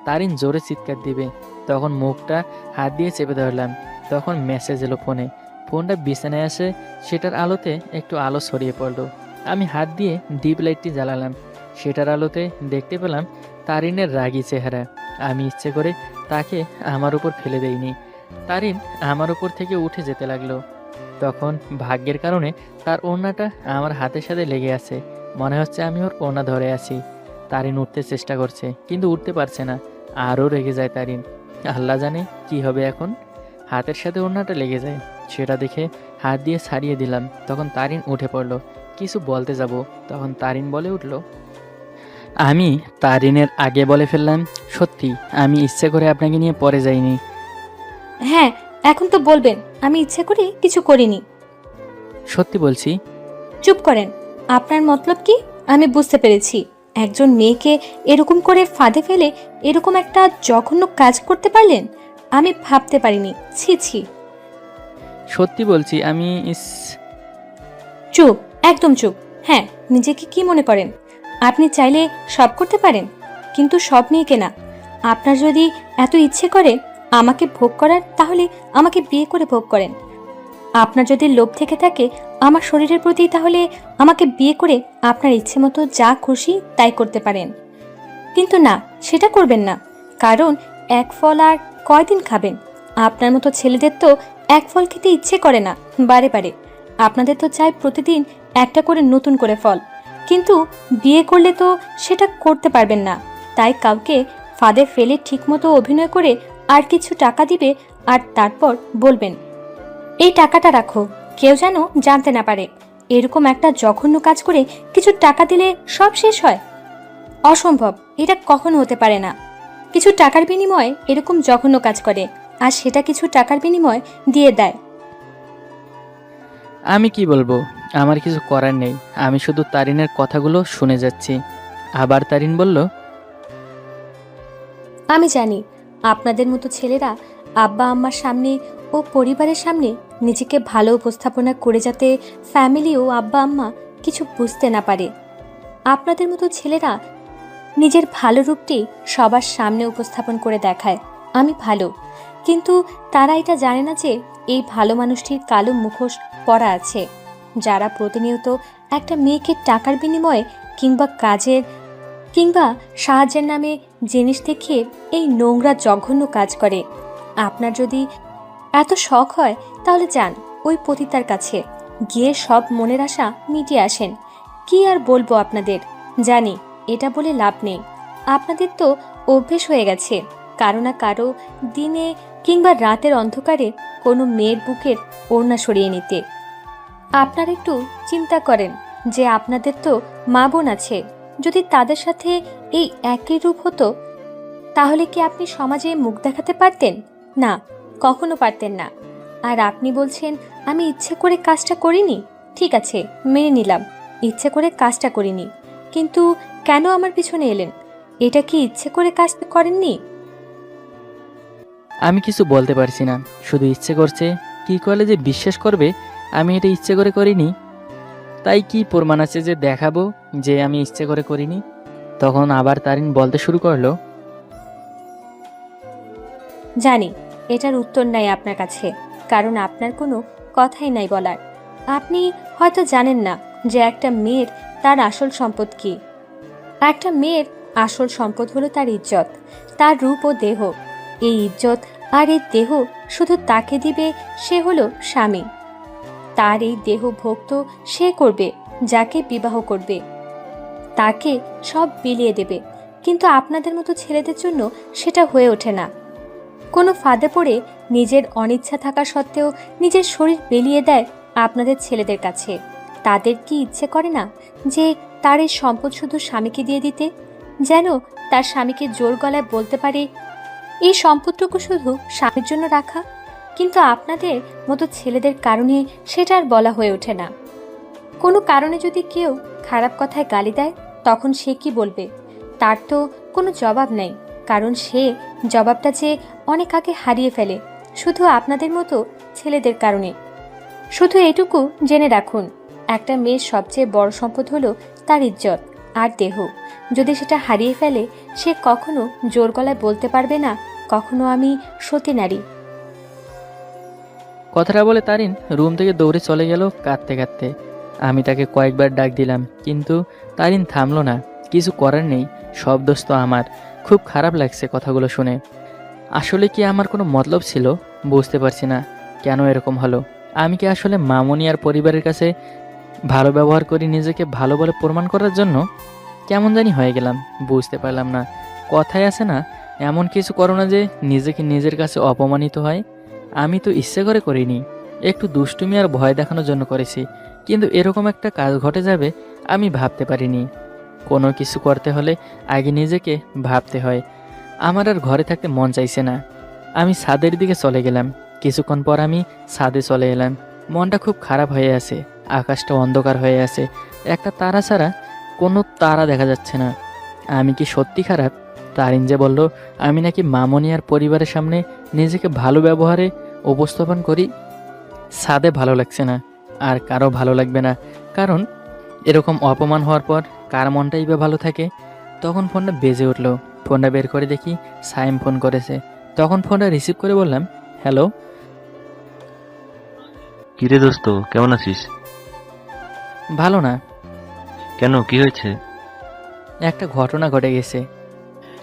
তারিন জোরে চিৎকার দিবে, তখন মুখটা হাত দিয়ে চেপে ধরলাম। তখন মেসেজ এলো ফোনে। ফোনটা বিছানায় আসে, সেটার আলোতে একটু আলো ছড়িয়ে পড়লো। আমি হাত দিয়ে ডিপ লাইটটি জ্বালালাম। সেটার আলোতে দেখতে পেলাম তারিনের রাগী চেহারা। আমি ইচ্ছে করে তাকে আমার উপর ফেলে দেইনি। তারিন আমার উপর থেকে উঠে যেতে লাগলো। তখন ভাগ্যের কারণে তার ওড়নাটা আমার হাতের সাথে লেগে আছে। মনে হচ্ছে আমি ওর ওড়না ধরে আছি। তারিন উঠতে চেষ্টা করছে, কিন্তু উঠতে পারছে না। আরও রেগে যায় তারিন। আল্লাহ জানে কি হবে এখন। হাতের সাথে ওড়নাটা লেগে যায়, সেটা দেখে হাত দিয়ে ছাড়িয়ে দিলাম। তখন তারিন উঠে পড়লো। কিছু বলতে যাব, তখন তারিন বলে উঠল, আমি তারিনের আগে বলে ফেললাম, সত্যি আমি ইচ্ছে করে আপনাকে নিয়ে পরে যাইনি। হ্যাঁ, এখন তো বলবেন আমি ইচ্ছে করে কিছু করিনি। সত্যি বলছি। চুপ করেন। আপনার মতলব কি আমি বুঝতে পেরেছি। একজন মেয়েকে এরকম করে ফাঁদে ফেলে এরকম একটা জঘন্য কাজ করতে পারলেন, আমি ভাবতে পারিনি। ছি ছি। সত্যি বলছি আমি চুপ, একদম চুপ। হ্যাঁ, নিজেকে কি মনে করেন? আপনি চাইলে সব করতে পারেন, কিন্তু সব মেয়েকে না। আপনার যদি এত ইচ্ছে করে আমাকে ভোগ করার, তাহলে আমাকে বিয়ে করে ভোগ করেন। আপনার যদি লোভ থেকে থাকে আমার শরীরের প্রতি, তাহলে আমাকে বিয়ে করে আপনার ইচ্ছে মতো যা খুশি তাই করতে পারেন। কিন্তু না, সেটা করবেন না। কারণ এক ফল আর কয়দিন খাবেন? আপনার মতো ছেলেদের তো এক ফল খেতে ইচ্ছে করে না বারে বারে। আপনাদের তো চাই প্রতিদিন একটা করে নতুন করে ফল। কিন্তু বিয়ে করলে তো সেটা করতে পারবেন না। তাই কাউকে ফাঁদে ফেলে ঠিকমতো অভিনয় করে আর কিছু টাকা দিবে, আর তারপর বলবেন এই টাকাটা রাখো, কেউ যেন জানতে না পারে। এরকম একটা জঘন্য কাজ করে কিছু টাকা দিলে সব শেষ হয়? অসম্ভব, এটা কখনো হতে পারে না। কিছু টাকার বিনিময়ে এরকম জঘন্য কাজ করে, আর সেটা কিছু টাকার বিনিময়ে দিয়ে দেয়। আমি কি বলবো, আমার কিছু করার নেই। আমি শুধু তারিনের কথাগুলো শুনে যাচ্ছি। আবার তারিন বলল, আমি জানি আপনাদের মতো ছেলেরা আব্বা আম্মার সামনে ও পরিবারের সামনে নিজেকে ভালো উপস্থাপনা করে, যাতে ফ্যামিলি ও আব্বা আম্মা কিছু বুঝতে না পারে। আপনাদের মতো ছেলেরা নিজের ভালো রূপটি সবার সামনে উপস্থাপন করে দেখায় আমি ভালো, কিন্তু তারা এটা জানে না যে এই ভালো মানুষটির কালো মুখোশ পরা আছে, যারা প্রতিনিয়ত একটা মেয়েকে টাকার বিনিময়ে কিংবা সাহায্যের নামে জিনিস দেখিয়ে এই নোংরা জঘন্য কাজ করে। আপনার যদি এত শখ হয় তাহলে যান ওই পতিতার কাছে, গিয়ে সব মনের আশা মিটিয়ে আসেন। কি আর বলবো আপনাদের, জানি এটা বলে লাভ নেই। আপনাদের তো অভ্যেস হয়ে গেছে কারো না কারো দিনে কিংবা রাতের অন্ধকারে কোনো মেয়ের বুকের ওড়না সরিয়ে নিতে। আপনারা একটু চিন্তা করেন যে আপনাদের তো মা বোন আছে, যদি তাদের সাথে এই একই রূপ হতো তাহলে কি আপনি সমাজে মুখ দেখাতে পারতেন? না, কখনো পারতেন না। আর আপনি বলছেন আমি ইচ্ছে করে কাজটা করিনি। ঠিক আছে, মেনে নিলাম ইচ্ছে করে কাজটা করিনি, কিন্তু কেন আমার পিছনে এলেন? এটা কি ইচ্ছে করে কাজ করেননি? আমি কিছু বলতে পারছি না, শুধু ইচ্ছে করছে। কি করলে যে বিশ্বাস করবে আমি এটা ইচ্ছে করে করিনি? তাই কি প্রমাণ আছে যে দেখাবো যে আমি ইচ্ছে করে করিনি? তখন আবার তারিন বলতে শুরু করলো, জানি এটার উত্তর নাই আপনার কাছে, কারণ আপনার কোনো কথাই নাই বলার। আপনি হয়তো জানেন না যে একটা মেয়ের তার আসল সম্পদ কি। একটা মেয়ের আসল সম্পদ হলো তার ইজ্জত, তার রূপ ও দেহ। এই ইজ্জত আর এই দেহ শুধু তাকে দিবে সে হলো স্বামী। তার এই দেহ ভোক্ত সে করবে যাকে বিবাহ করবে, তাকে সব বিলিয়ে দেবে। কিন্তু আপনাদের মতো ছেলেদের জন্য সেটা হয়ে ওঠে না। কোনো ফাঁদে পড়ে নিজের অনিচ্ছা থাকা সত্ত্বেও নিজের শরীর বিলিয়ে দেয় আপনাদের ছেলেদের কাছে। তাদের কি ইচ্ছে করে না যে তার এই সম্পদ শুধু স্বামীকে দিয়ে দিতে, যেন তার স্বামীকে জোর গলায় বলতে পারে এই সম্পদটুকু শুধু স্বামীর জন্য রাখা? কিন্তু আপনাদের মতো ছেলেদের কারণে সেটা আর বলা হয়ে ওঠে না। কোনো কারণে যদি কেউ খারাপ কথায় গালি দেয় তখন সে কি বলবে? তার তো কোনো জবাব নেই, কারণ সে জবাবটা যে অনেক আগে হারিয়ে ফেলে শুধু আপনাদের মতো ছেলেদের কারণে। শুধু এটুকু জেনে রাখুন, একটা মেয়ের সবচেয়ে বড় সম্পদ হলো তার ইজ্জত আর দেহ। যদি সেটা হারিয়ে ফেলে সে কখনো জোর গলায় বলতে পারবে না কখনো আমি সতী নারী। কথাটা বলে তারিন রুম থেকে দৌড়ে চলে গেল কাঁদতে কাঁদতে। আমি তাকে কয়েকবার ডাক দিলাম, কিন্তু তারিন থামলো না। কিছু করার নেই, সব দোষ তো আমার। খুব খারাপ লাগছে কথাগুলো শুনে। আসলে কি আমার কোনো মতলব ছিল? বুঝতে পারছি না কেন এরকম হলো। আমি কি আসলে মামনি আর পরিবারের কাছে ভালো ব্যবহার করি নিজেকে ভালো বলে প্রমাণ করার জন্য? কেমন জানি হয়ে গেলাম, বুঝতে পারলাম না। কথায় আছে না, এমন কিছু করো না যে নিজেকে নিজের কাছে অপমানিত হয়। আমি তো ইচ্ছে করে করিনি, একটু দুষ্টুমি আর ভয় দেখানোর জন্য করেছি। কিন্তু এরকম একটা কাজ ঘটে যাবে আমি ভাবতে পারিনি। কোনো কিছু করতে হলে আগে নিজেকে ভাবতে হয়। আমার আর ঘরে থাকতে মন চাইছে না। আমি ছাদের দিকে চলে গেলাম। কিছুক্ষণ পর আমি ছাদে চলে এলাম। মনটা খুব খারাপ হয়ে আছে, আকাশটা অন্ধকার হয়ে আছে, একটা তারা ছাড়া কোনো তারা দেখা যাচ্ছে না। আমি কি সত্যি খারাপ? তারিন যে বলল আমি নাকি মামনি আর পরিবারের সামনে নিজেকে ভালো ব্যবহারে উপস্থাপন করি। ছাদে ভালো লাগছে না, আর কারো ভালো লাগবে না, কারণ এরকম অপমান হওয়ার পর কার মনটাই বা ভালো থাকে। তখন ফোনটা বেজে উঠলো। ফোনটা বের করে দেখি সাইম ফোন করেছে। তখন ফোনটা রিসিভ করে বললাম, হ্যালো। কিরে দোস্ত, কেমন আছিস? ভালো না। কেন, কি হয়েছে? একটা ঘটনা ঘটে গেছে।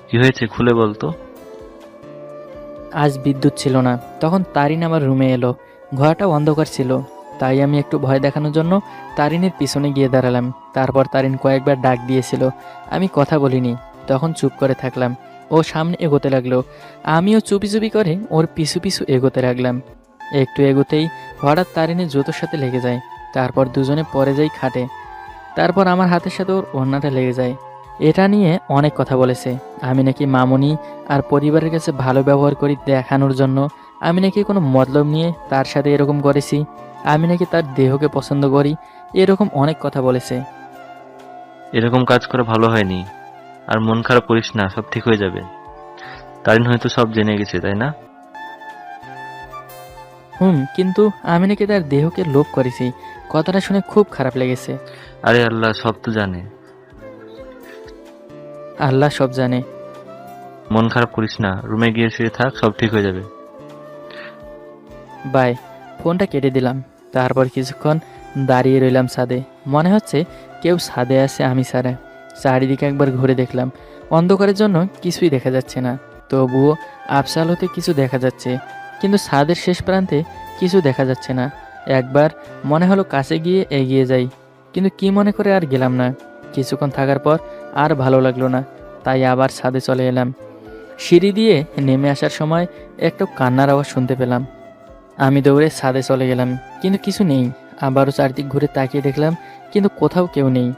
কি হয়েছে খুলে বলতো। আজ বিদ্যুৎ ছিল না, তখন তারিন আমার রুমে এলো। ঘরটা অন্ধকার ছিল, তাই আমি একটু ভয় দেখানোর জন্য তারিনের পিছনে গিয়ে দাঁড়ালাম। তারপর তারিন কয়েকবার ডাক দিয়েছিল, আমি কথা বলিনি, তখন চুপ করে থাকলাম। ও সামনে এগোতে লাগলো, আমিও চুপি চুপি করে ওর পিছু পিছু এগোতে লাগলাম। একটু এগোতেই হঠাৎ তারিনের জুতোর সাথে লেগে যায়। তারপর দুজনে পড়ে যাই খাটে। তারপর আমার হাতের সাথে ওর ওড়নাটা লেগে যায়। এটা নিয়ে অনেক কথা বলেছে। আমি নাকি মামনি আর পরিবারের কাছে ভালো ব্যবহার করি দেখানোর জন্য। আমি নাকি কোনো মতলব নিয়ে তার সাথে এরকম করেছি। আমি নাকি তার দেহকে পছন্দ করি, এরকম অনেক কথা বলেছে। এরকম কাজ করা ভালো হয়নি, আর মন খারাপ করিস না, সব ঠিক হয়ে যাবে। তারিন হয়তো সব জেনে গেছে, তাই না? কিন্তু আমি নাকি তার দেহকে লোভ করেছি। কথাটা শুনে খুব খারাপ লেগেছে। আরে আল্লাহ সব তো জানে। আল্লাহ সব জানে। মন খারাপ করিস না, রুমে গিয়ে শুয়ে থাক, সব ঠিক হয়ে যাবে। বাই। ফোনটা কেটে দিলাম। তারপর কিছুক্ষণ দাঁড়িয়ে রইলাম ছাদে। মনে হচ্ছে কেউ ছাদে আছে আমি ছাড়া। চারিদিকে একবার ঘুরে দেখলাম, অন্ধকারের জন্য কিছুই দেখা যাচ্ছে না। তবুও আফসাল হতে কিছু দেখা যাচ্ছে, কিন্তু ছাদের শেষ প্রান্তে কিছু দেখা যাচ্ছে না। একবার মনে হলো কাছে গিয়ে এগিয়ে যাই, কিন্তু কি মনে করে আর গেলাম না। কিছুক্ষণ থাকার পর আর ভালো লাগলো না, তাই আবার ছাদে চলে এলাম। সিঁড়ি দিয়ে নেমে আসার সময় একটু কান্নার আওয়াজ শুনতে পেলাম। আমি দৌড়ে ছাদে চলে গেলাম, কিন্তু কিছু নেই। আবারও চারদিক ঘুরে তাকিয়ে দেখলাম, কিন্তু কোথাও কেউ নেই।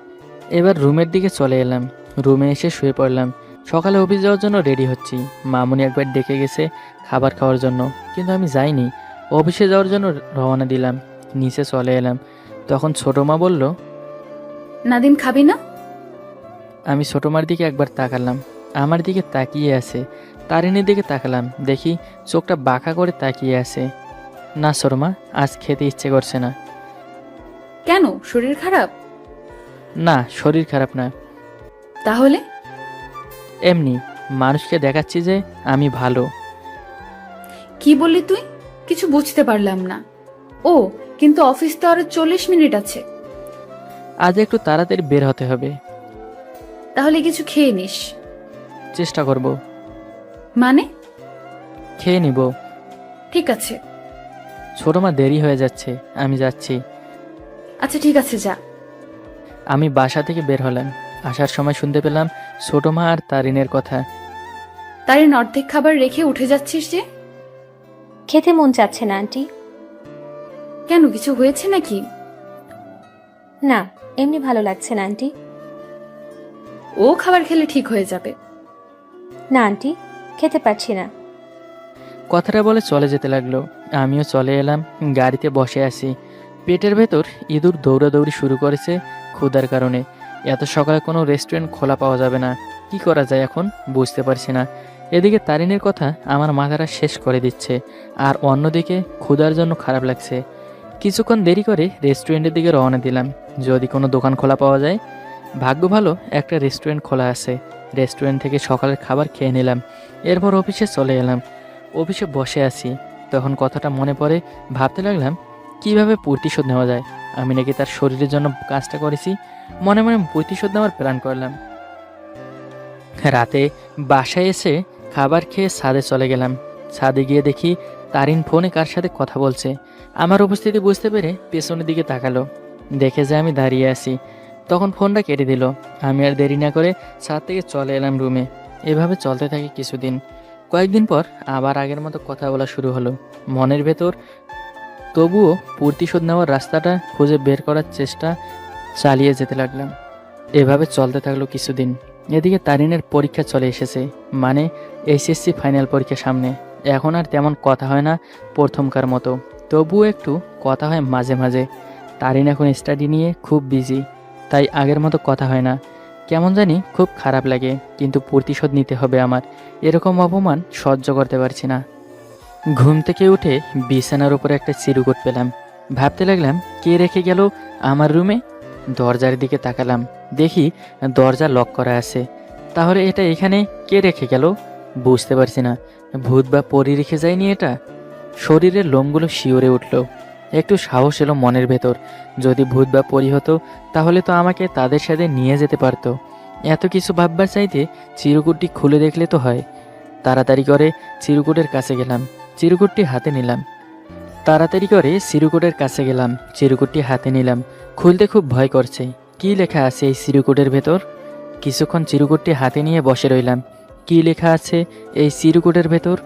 এবার রুমের দিকে চলে এলাম। রুমে এসে শুয়ে পড়লাম। সকালে অফিস যাওয়ার জন্য রেডি হচ্ছি। মামুনি একবার ডেকে গেছে খাবার খাওয়ার জন্য, কিন্তু আমি যাইনি। অফিসে যাওয়ার জন্য রওনা দিলাম। নিচে চলে এলাম, তখন ছোট মা বলল, নাদিম খাবি না? আমি ছোট মার দিকে একবার তাকালাম। আমার দিকে তাকিয়ে আছে। তারিনের দিকে তাকালাম, দেখি চোখটা বাঁকা করে তাকিয়ে আছে। না ছোট মা, আজ খেতে ইচ্ছে করছে না। কেন, শরীর খারাপ? না, শরীর খারাপ না, তাহলে? এমনি মানুষকে দেখাচ্ছি যে আমি ভালো। কি বললি তুই? কিছু বুঝতে পারলাম না। ও, কিন্তু অফিস তো আরো 40 মিনিট আছে। আজ একটু তাড়াতাড়ি বের হতে হবে। তাহলে কিছু খেয়ে নিস। চেষ্টা করব। মানে? খেয়ে নিব। ঠিক আছে। ছোট মা, দেরি হয়ে যাচ্ছে, আমি যাচ্ছি। আচ্ছা ঠিক আছে, যা। আমি বাসা থেকে বের হলাম। আসার সময় শুনতে পেলাম ছোট মা আর তারিনের কথা। তারিন, অর্ধেক খাবার রেখে উঠে যাচ্ছিস যে? খেতে মন চাচ্ছে না আন্টি। কেন, কিছু হয়েছে নাকি? না, এমনি ভালো লাগছে না আন্টি। ও খাবার খেলে ঠিক হয়ে যাবে। না আন্টি, খেতে পারছি না। কথাটা বলে চলে যেতে লাগলো। আমিও চলে এলাম। গাড়িতে বসে আছি। পেটের ভেতর ইঁদুর দৌড়াদৌড়ি শুরু করেছে ক্ষুধার কারণে। এত সকালে কোনো রেস্টুরেন্ট খোলা পাওয়া যাবে না। কি করা যায় এখন বুঝতে পারছি না। এদিকে তারিনের কথা আমার মাথাটা শেষ করে দিচ্ছে, আর অন্যদিকে ক্ষুধার জন্য খারাপ লাগছে। কিছুক্ষণ দেরি করে রেস্টুরেন্টের দিকে রওনা দিলাম, যদি কোনো দোকান খোলা পাওয়া যায়। ভাগ্য ভালো একটা রেস্টুরেন্ট খোলা আছে। রেস্টুরেন্ট থেকে সকালের খাবার খেয়ে নিলাম। এরপর অফিসে চলে এলাম। অফিসে বসে আছি, তখন কথাটা মনে পড়ে। ভাবতে লাগলাম কিভাবে প্রতিশোধ নেওয়া যায়। আমি নাকি তার শরীরের জন্য কাজটা করেছি। মনে মনে প্রতিশোধ নেওয়ার প্ল্যান করলাম। রাতে বাসায় এসে খাবার খেয়ে ছাদে চলে গেলাম। ছাদে গিয়ে দেখি তারিন ফোনে কার সাথে কথা বলছে। আমার উপস্থিতি বুঝতে পেরে পেছনের দিকে তাকালো, দেখে যে আমি দাঁড়িয়ে আছি। তখন ফোনটা কেটে দিল। আমি আর দেরি না করে ছাদ থেকে চলে এলাম রুমে। এভাবে চলতে থাকে কিছুদিন। কয়েকদিন পর আবার আগের মতো কথা বলা শুরু হলো মনের ভেতর। তবুও প্রতিশোধ নেওয়ার রাস্তাটা খুঁজে বের করার চেষ্টা চালিয়ে যেতে লাগলাম। এভাবে চলতে থাকলো কিছুদিন। এদিকে তারিনের পরীক্ষা চলে এসেছে, মানে এইচএসসি ফাইনাল পরীক্ষা সামনে। এখন আর তেমন কথা হয় না প্রথমকার মতো, তবুও একটু কথা হয় মাঝে মাঝে। তারিন এখন স্টাডি নিয়ে খুব বিজি, তাই আগের মতো কথা হয় না। কেমন জানি খুব খারাপ লাগে, কিন্তু প্রতিশোধ নিতে হবে আমার। এরকম অপমান সহ্য করতে পারছি না। ঘুম থেকে উঠে বিছানার উপরে একটা চিরকুট পেলাম। ভাবতে লাগলাম কে রেখে গেল আমার রুমে। দরজার দিকে তাকালাম, দেখি দরজা লক করা আছে। তাহলে এটা এখানে কে রেখে গেল বুঝতে পারছি না। ভূত বা পরী রেখে যায়নি এটা? শরীরের লোমগুলো শিওরে উঠল। একটু সাহস এলো মনের ভেতর। যদি ভূত বা পরী হতো তাহলে তো আমাকে তাদের সাথে নিয়ে যেতে পারতো। এত কিছু ভাববার চাইতে চিরকুটটি খুলে দেখলে তো হয়। তাড়াতাড়ি করে চিরকুটের কাছে গেলাম, চিরকুটটি হাতে নিলাম। চিরকুটটি হাতে নিলাম। খুলতে খুব ভয় করছে। কি লেখা আছে এই চিরকুটের ভেতর? কিছুক্ষণ চিরকুটটি হাতে নিয়ে বসে রইলাম। কি লেখা আছে এই চিরকুটের ভেতর?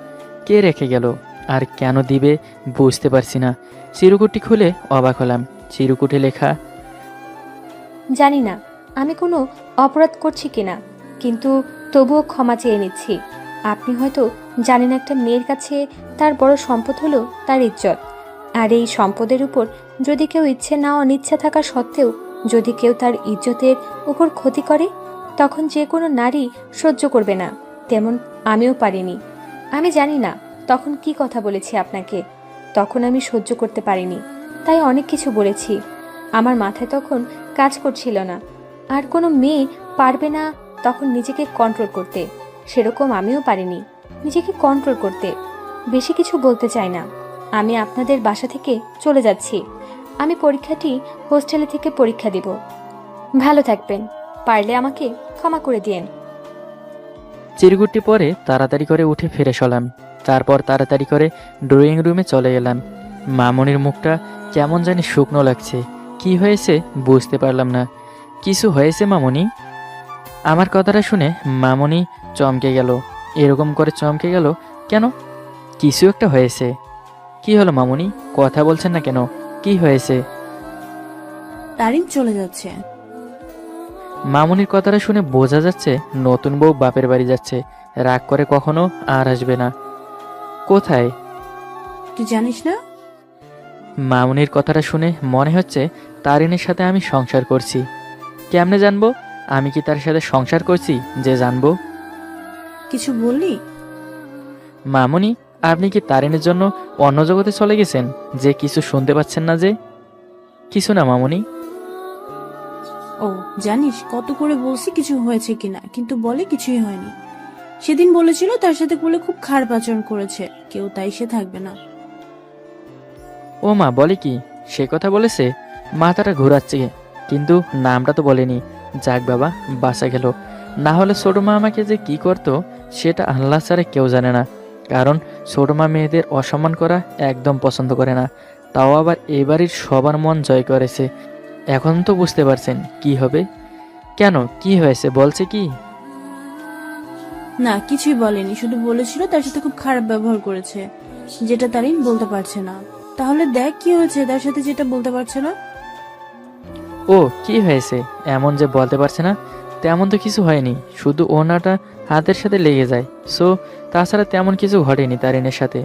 কে রেখে গেল আর কেন দিবে বুঝতে পারছি না। চিরকুটটি খুলে অবাক হলাম। চিরকুটে লেখা, জানি না আমি কোনো অপরাধ করছি কিনা, কিন্তু তবুও ক্ষমা চেয়ে নিচ্ছি। আপনি হয়তো জানেন একটা মেয়ের কাছে তার বড় সম্পদ হলো তার ইজ্জত। আর এই সম্পদের উপর যদি কেউ ইচ্ছে না অনিচ্ছা থাকা সত্ত্বেও যদি কেউ তার ইজ্জতের উপর ক্ষতি করে, তখন যে কোনো নারী সহ্য করবে না। তেমন আমিও পারিনি। আমি জানি না তখন কি কথা বলেছি আপনাকে। তখন আমি সহ্য করতে পারিনি, তাই অনেক কিছু বলেছি। আমার মাথায় তখন কাজ করছিল না। আর কোনো মেয়ে পারবে না তখন নিজেকে কন্ট্রোল করতে, সেরকম আমিও পারিনি নিজেকে কন্ট্রোল করতে। বেশি কিছু বলতে চাই না, আমি আপনাদের বাসা থেকে চলে যাচ্ছি। আমি পরীক্ষাটি হোস্টেলে থেকে পরীক্ষা দিব। ভালো থাকবেন, পারলে আমাকে ক্ষমা করে দিয়েন। চিরকুটটি পরে তাড়াতাড়ি করে উঠে ফিরে শোলাম। তারপর তাড়াতাড়ি করে ড্রয়িং রুমে চলে গেলাম। মামুনির মুখটা কেমন জানি শুকনো লাগছে। কি হয়েছে বুঝতে পারলাম না। কিছু হয়েছে মামুনি? আমার কথাটা শুনে মামুনি চমকে গেল। এরকম করে চমকে গেল কেন? কিছু একটা হয়েছে। কি হলো মামুনি, কথা বলছেন না কেন? কি হয়েছে? তারিন চলে যাচ্ছে। মামুনির কথাটা শুনে বোঝা যাচ্ছে নতুন বউ বাপের বাড়ি যাচ্ছে। রাগ করে কখনো আর আসবে না। কোথায়? তুই জানিস না? মামুনির কথাটা শুনে মনে হচ্ছে তারিনের সাথে আমি সংসার করছি। কেমনে জানবো? আমি কি তার সাথে সংসার করছি যে জানবো? কিছু বললি? মামুনি, আপনি কি তারিনের জন্য অন্য জগতে চলে গেছেন যে কিছু শুনতে পাচ্ছেন না? যে কিছু না মামুনি। ও জানিস, কত করে বলছি কিছু হয়েছে কিনা, কিন্তু বলে কিছুই হয়নি। সেদিন বলেছিল তার সাথে বলে খুব খারাপ আচরণ করেছে কেউ, তাই সে থাকবে না। ও মা, বলে কি? সে কথা বলেছে? মাথাটা ঘোরাচ্ছে, কিন্তু নামটা তো বলেনি। যাক বাবা, বাঁচা গেল। না হলে ছোট মা আমাকে যে কি করতো সেটা আল্লাহ ছাড়া কেউ জানে না। কারণ ছোট মা মেয়েদের অসম্মান করা একদম পছন্দ করে না। তাও আবার এই বাড়ির সবার মন জয় করেছে। এখন তো বুঝতে পারছেন কি হবে। কেন, কি হয়েছে বলছে কি? না, কিছুই বলেনি, শুধু বলেছিল তার সাথে খুব খারাপ ব্যবহার করেছে, যেটা তারিন বলতে পারছে না। তাহলে দেখ কি হয়েছে তার সাথে, যেটা বলতে পারছে না। ও কি হয়েছে এমন যে বলতে পারছে না? তেমন তো কিছু হয়নি, শুধু ওনাটা হাতের সাথে লেগে যায়। সো তাছাড়া তেমন কিছু ঘটেনি তারিনের সাথে।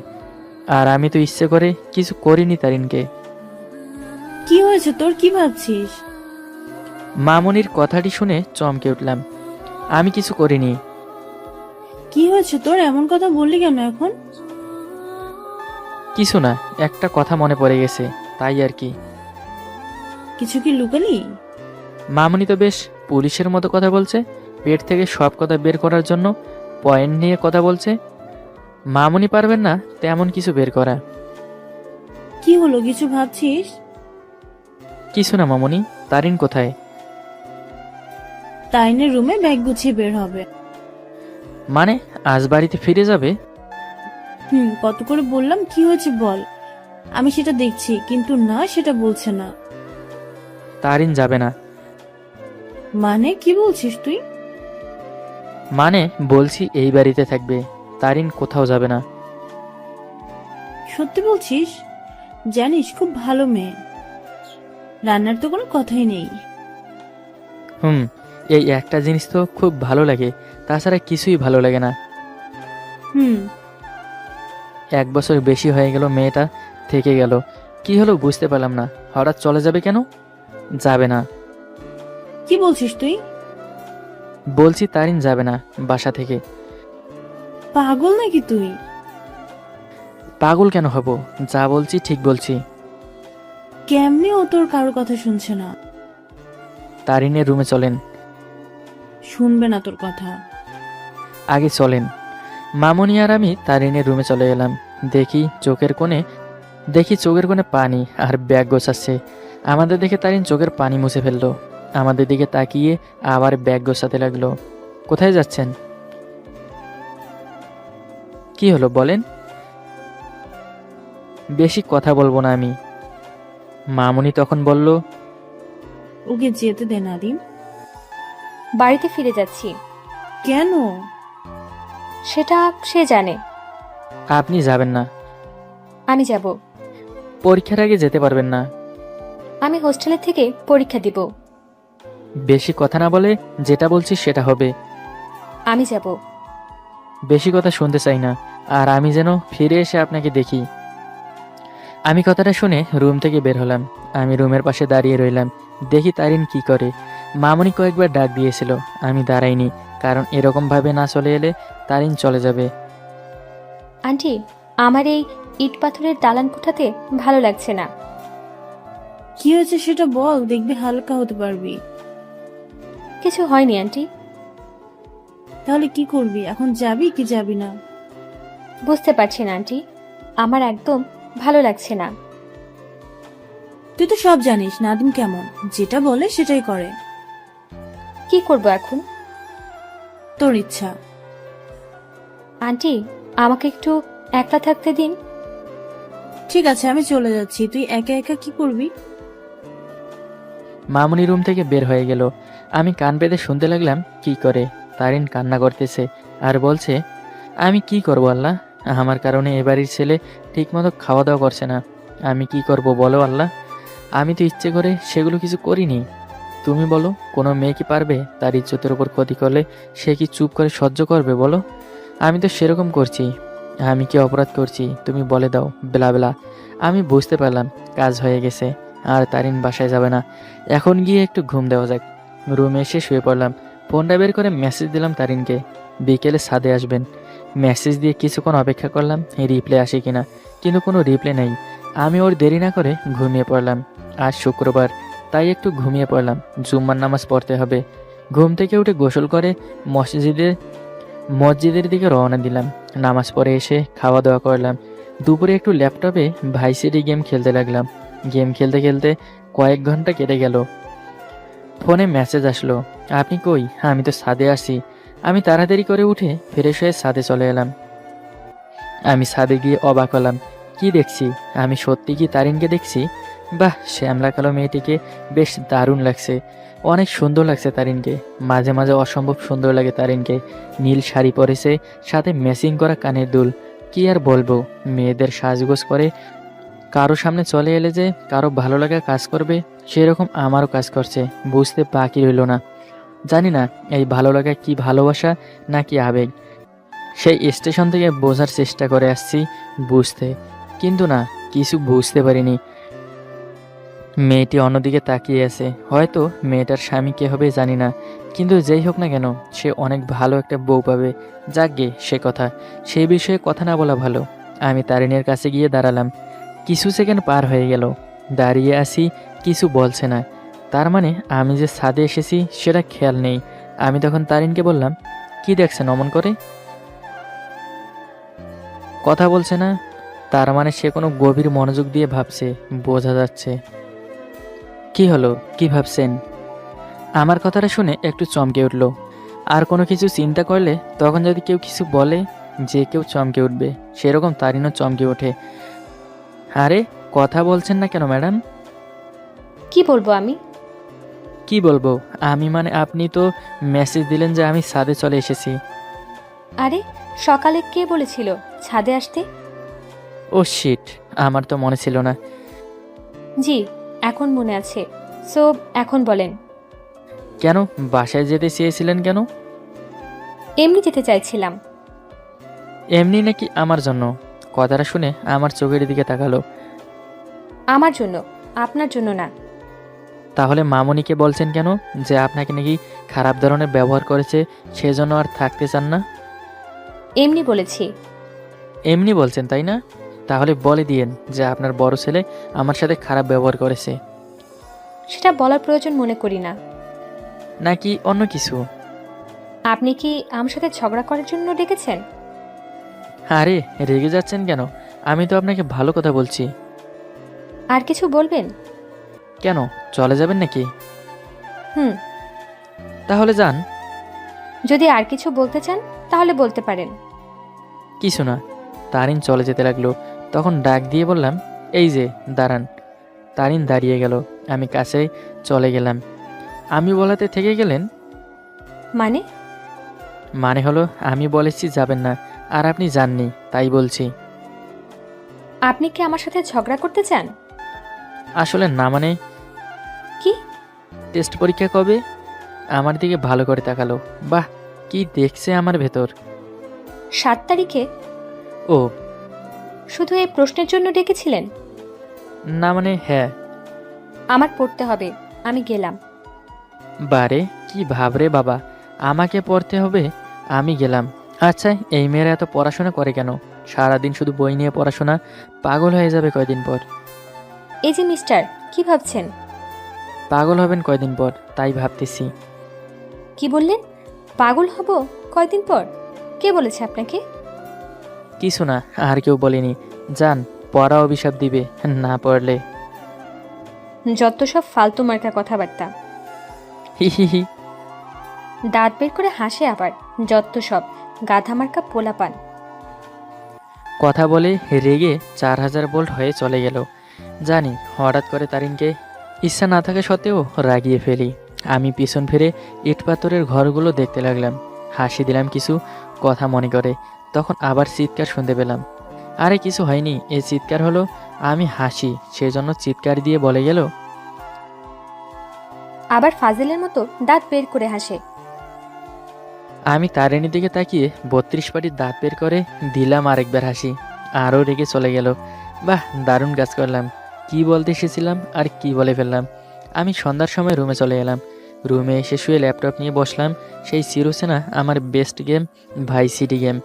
আর আমি তো ইচ্ছে করে কিছু করিনি তারিনকে। কি হয়েছে তোর, কি ভাবছিস? মামুনির কথাটি শুনে চমকে উঠলাম। আমি কিছু করিনি। কি হয়েছে তোর, এমন কথা বললি কেন এখন? কিছু না, একটা কথা মনে পড়ে গেছে, তাই আর কি। কিছু কি লুকালি? মামুনি তো বেশ পুলিশের মতো কথা বলছে। পেট থেকে সব কথা বের করার জন্য পয়েন্ট নিয়ে কথা বলছে। মামুনি পারবেন না তেমন কিছু বের করা। কি হলো, কিছু ভাবছিস? কিছু না মামুনি। তারিন কোথায়? তাইনের রুমে ব্যাগ গুছিয়ে বের হবে। মানে আজ বাড়িতে ফিরে যাবে? কত করে বললাম কি হয়েছে বল। আমি সেটা দেখছি, কিন্তু না, সেটা বলছে না। তারিন যাবে না। মানে কি বলছিস তুই? মানে বলছি এই বাড়িতে থাকবে। তারিন কোথাও যাবে না। সত্যি বলছিস? জানিস খুব ভালো মেয়ে, রান্নার তো কোনো কথাই নেই। এই একটা জিনিস তো খুব ভালো লাগে, তাছাড়া কিছুই ভালো লাগে না। 1 বছর বেশি হয়ে গেল মেয়েটা থেকে গেল। কি হলো বুঝতে পারলাম না। হঠাৎ চলে যাবে কেন? যাবে না। কি বলছিস তুই? বলছি তারিন যাবে না বাসা থেকে। পাগল নাকি তুই? পাগল কেন হব? যা বলছি ঠিক বলছি। কেমনে ও তোর কারোর কথা শুনছে না? তারিনের রুমে চলেন। শুনবে না তোর কথা। আগে চলেন। মামুনি আর আমি তারিনের রুমে চলে এলাম। দেখি চোখের কোণে পানি আর ব্যাগ গোছাচ্ছে। আমাদের দেখে তারিন চোখের পানি মুছে ফেললো। আমাদের দিকে তাকিয়ে আবার ব্যাগ গোছাতে লাগলো। কোথায় যাচ্ছেন? কি হলো বলেন। বেশি কথা বলবো না আমি। মামুনি তখন বলল, ওকে যেতে দে নাদিম। বাড়িতে ফিরে যাচ্ছি। কেন? সেটা সে জানে। আপনি যাবেন না। আমি যাব। পরীক্ষার আগে যেতে পারবেন না। আমি হোস্টেলের থেকে পরীক্ষা দিব। বেশি কথা না বলে যেটা বলছি সেটা হবে। আমি যাব। বেশি কথা শুনতে চাই না। আর আমি যেন ফিরে এসে আপনাকে দেখি। আমি কথাটা শুনে রুম থেকে বের হলাম। আমি রুমের পাশে দাঁড়িয়ে রইলাম। দেখি তারিন কি করে। মামুনি কয়েকবার ডাক দিয়েছিল, আমি দাঁড়াইনি, কারণ এরকম ভাবে না চলে এলে তারিন চলে যাবে। আন্টি, আমার এই ইট পাথরের দালান কোঠাতে ভালো লাগছে না। কি হয়েছে সেটা বল, দেখবি হালকা হতে পারবি। কিছু হয়নি আন্টি। তাহলে কি করবি এখন, যাবি কি যাবি না? বুঝতে পারছি না আন্টি, আমার একদম ভালো লাগছে না। তুই তো সব জানিস নাদিম কেমন, যেটা বলে সেটাই করে। কি করব এখন? তোর ইচ্ছা। আন্টি, আমাকে একটু একলা থাকতে দিন। ঠিক আছে, আমি চলে যাচ্ছি, তুই একা একা কি করবি? মামুনি রুম থেকে বের হয়ে গেল। আমি কান পেতে শুনতে লাগলাম কি করে তারিন কান্না করতেছে আর বলছে, আমি কি করব আল্লাহ, আমার কারণে এ বাড়ির ছেলে ঠিকমতো খাওয়া দাওয়া করছে না। আমি কি করব বলো আল্লাহ, আমি তো ইচ্ছে করে সেগুলো কিছু করিনি। তুমি বলো, কোনো মেয়ে কি পারবে তার ইজ্জতের উপর ক্ষতি করলে সে কি চুপ করে সহ্য করবে বলো? আমি তো সেরকম করছি। আমি কি অপরাধ করছি তুমি বলে দাও বেলা বেলা। আমি বুঝতে পারলাম কাজ হয়ে গেছে, আর তারিন বাসায় যাবে না। এখন গিয়ে একটু ঘুম দেওয়া যাক। রুমে এসে শুয়ে পড়লাম। ফোনটা বের করে মেসেজ দিলাম তারিনকে, বিকেলে ছাদে আসবেন। মেসেজ দিয়ে কিছুক্ষণ অপেক্ষা করলাম রিপ্লাই আসে কিনা, কিন্তু কোনো রিপ্লাই নেই। আমি ওর দেরি না করে ঘুমিয়ে পড়লাম। আজ শুক্রবার, তাই একটু ঘুমিয়ে পড়লাম। জুম্মার নামাজ পড়তে হবে। ঘুম থেকে উঠে গোসল করে মসজিদের দিকে রওনা দিলাম। নামাজ পড়ে এসে খাওয়া দাওয়া করলাম। দুপুরে একটু ল্যাপটপে ভাইসিটি গেম খেলতে লাগলাম। গেম খেলতে খেলতে কয়েক ঘন্টা কেটে গেল। ফোনে মেসেজ আসলো, আপনি কই? আমি তো ছাদে আসি। আমি তাড়াতাড়ি করে উঠে ফ্রেশ হয়ে ছাদে চলে এলাম। আমি ছাদে গিয়ে অবাক হলাম। কি দেখছি? আমি সত্যি কি তারিনকে দেখছি? বাহ, শ্যামলা কালো মেয়েটিকে বেশ দারুণ লাগছে। অনেক সুন্দর লাগছে তারিনকে। মাঝে মাঝে অসম্ভব সুন্দর লাগে তারিনকে। নীল শাড়ি পরেছে, সাথে ম্যাচিং করা কানের দুল। কি আর বলবো, মেয়েদের সাজগোজ করে কারো সামনে চলে এলে যে কারো ভালো লাগা কাজ করবে, সেরকম আমারও কাজ করছে। বুঝতে বাকি রইল না। জানি না এই ভালো লাগা কি ভালোবাসা নাকি আবেগ। সেই স্টেশন থেকে বোঝার চেষ্টা করে আসছি বুঝতে, কিন্তু না, কিছু বুঝতে পারিনি। মেয়েটি অন্যদিকে তাকিয়ে আছে। হয়তো মেয়েটার স্বামী কে হবে জানি না, কিন্তু যেই হোক না কেন সে অনেক ভালো একটা বউ পাবে। যাকগে সে কথা, সেই বিষয়ে কথা না বলা ভালো। আমি তারিনের কাছে গিয়ে দাঁড়ালাম। কিছু সেকেন্ড পার হয়ে গেল। দাঁড়িয়ে আছি, কিছু বলছে না। তার মানে আমি যে ছাদে এসেছি সেটা খেয়াল নেই। আমি তখন তারিনকে বললাম, কি দেখছেন অমন করে? কথা বলছে না। তার মানে সে কোনো গভীর মনোযোগ দিয়ে ভাবছে, বোঝা যাচ্ছে। কি হলো, কি ভাবছেন? আমার কথাটা শুনে একটু চমকে উঠল। আর কোনো কিছু চিন্তা করলে তখন যদি কেউ কিছু বলে যে কেউ চমকে উঠবে, সেরকম তারিনও চমকে ওঠে। আরে কথা বলছেন না কেন ম্যাডাম? কি বলবো আমি? কি বলবো আমি মানে, আপনি তো মেসেজ দিলেন যে আমি ছাদে চলে এসেছি। আরে, সকালে কে বলেছিল ছাদে আসতে? ও শিট, আমার তো মনে ছিল না। জি, এখন মনে আছে। সো এখন বলেন। কেন বাসায় যেতে চেয়েছিলেন কেন? এমনি যেতে চাইছিলাম। এমনি নাকি আমার জন্য? কথাটা শুনে আমার চোখের দিকে তাকালো। আমার জন্য, আপনার জন্য না। তাহলে মামনিকে বলছেন কেন যে আপনাকে নাকি খারাপ ধরনের ব্যবহার করেছে, সেজন্য আর থাকতে চান না? এমনি বলেছি। এমনি বলছেন তাই না? তাহলে বলে দিয়েন যে আপনার বড় ছেলে আমার সাথে খারাপ ব্যবহার করেছে। সেটা বলার প্রয়োজন মনে করি না। নাকি অন্য কিছু? আপনি কি আমার সাথে ঝগড়া করার জন্য ডেকেছেন? আরে রেগে যাচ্ছেন কেন? আমি তো আপনাকে ভালো কথা বলছি। আর কিছু বলবেন? কেন, চলে যাবেন নাকি? হুম। তাহলে যান। যদি আর কিছু বলতে চান তাহলে বলতে পারেন। কিছু না। তারিন চলে যেতে লাগলো। তখন ডাক দিয়ে বললাম, এই যে দাঁড়ান। তারিন দাঁড়িয়ে গেল। আমি কাছে চলে গেলাম। আমি বলাতে থেকে গেলেন? মানে? মানে হলো আমি বলেছি যাবেন না, আর আপনি যাননি, তাই বলছি। আপনি কি আমার সাথে ঝগড়া করতে চান? আসলে না মানে। কি? টেস্ট পরীক্ষা কবে? আমার দিকে ভালো করে তাকালো। বাহ, কি দেখছে আমার ভেতর। 7 তারিখে। ও শুধু এই প্রশ্নের জন্য ডেকেছিলেন? না মানে হ্যাঁ। আমার পড়তে হবে, আমি গেলাম। বারে কি ভাবরে বাবা, আমাকে পড়তে হবে, আমি গেলাম। আচ্ছা, এই মেয়েরা এত পড়াশোনা করে কেন? সারাদিন শুধু বই নিয়ে পড়াশোনা, পাগল হয়ে যাবে কয়দিন পর। এই যে মিস্টার, কি ভাবছেন? পাগল হবেন কয়দিন পর, তাই ভাবতেছি। কি বললেন? পাগল হব কয়দিন পর? কে বলেছে আপনাকে? কিছু না, আর কেউ বলেনি। যান, পড়া অভিশাপ দিবে না পড়লে। যত সব ফালতু মার্কা কথাবার্তা। হি হি হি। দাঁত বের করে হাসে আবার। যত সব গাধা মার্কা পোলাপান। কথা বলে রেগে 4000 ভোল্ট হয়ে চলে গেল। জানি হঠাৎ করে তারিনকে ইচ্ছা না থাকা সত্ত্বেও রাগিয়ে ফেলি। আমি পিছন ফিরে ইট পাথরের ঘরগুলো দেখতে লাগলাম। হাসি দিলাম কিছু কথা মনে করে। তখন আবার চিৎকার শুনতে পেলাম। আরে কিছু হয়নি, এই চিৎকার হলো আমি হাসি, সেজন্য চিৎকার দিয়ে বলে গেল, আবার ফাজিলের মতো দাঁত বের করে হাসে। আমি তারিনীর দিকে তাকিয়ে 32 পাটির দাঁত বের করে দিলাম আরেকবার হাসি। আরও রেগে চলে গেল। বাহ, দারুণ কাজ করলাম। কি বলতে এসেছিলাম আর কি বলে ফেললাম। আমি সন্ধ্যার সময় রুমে চলে এলাম। রুমে এসে শুয়ে ল্যাপটপ নিয়ে বসলাম। সেই চিরচেনা আমার বেস্ট গেম ভাই সিটি গেম।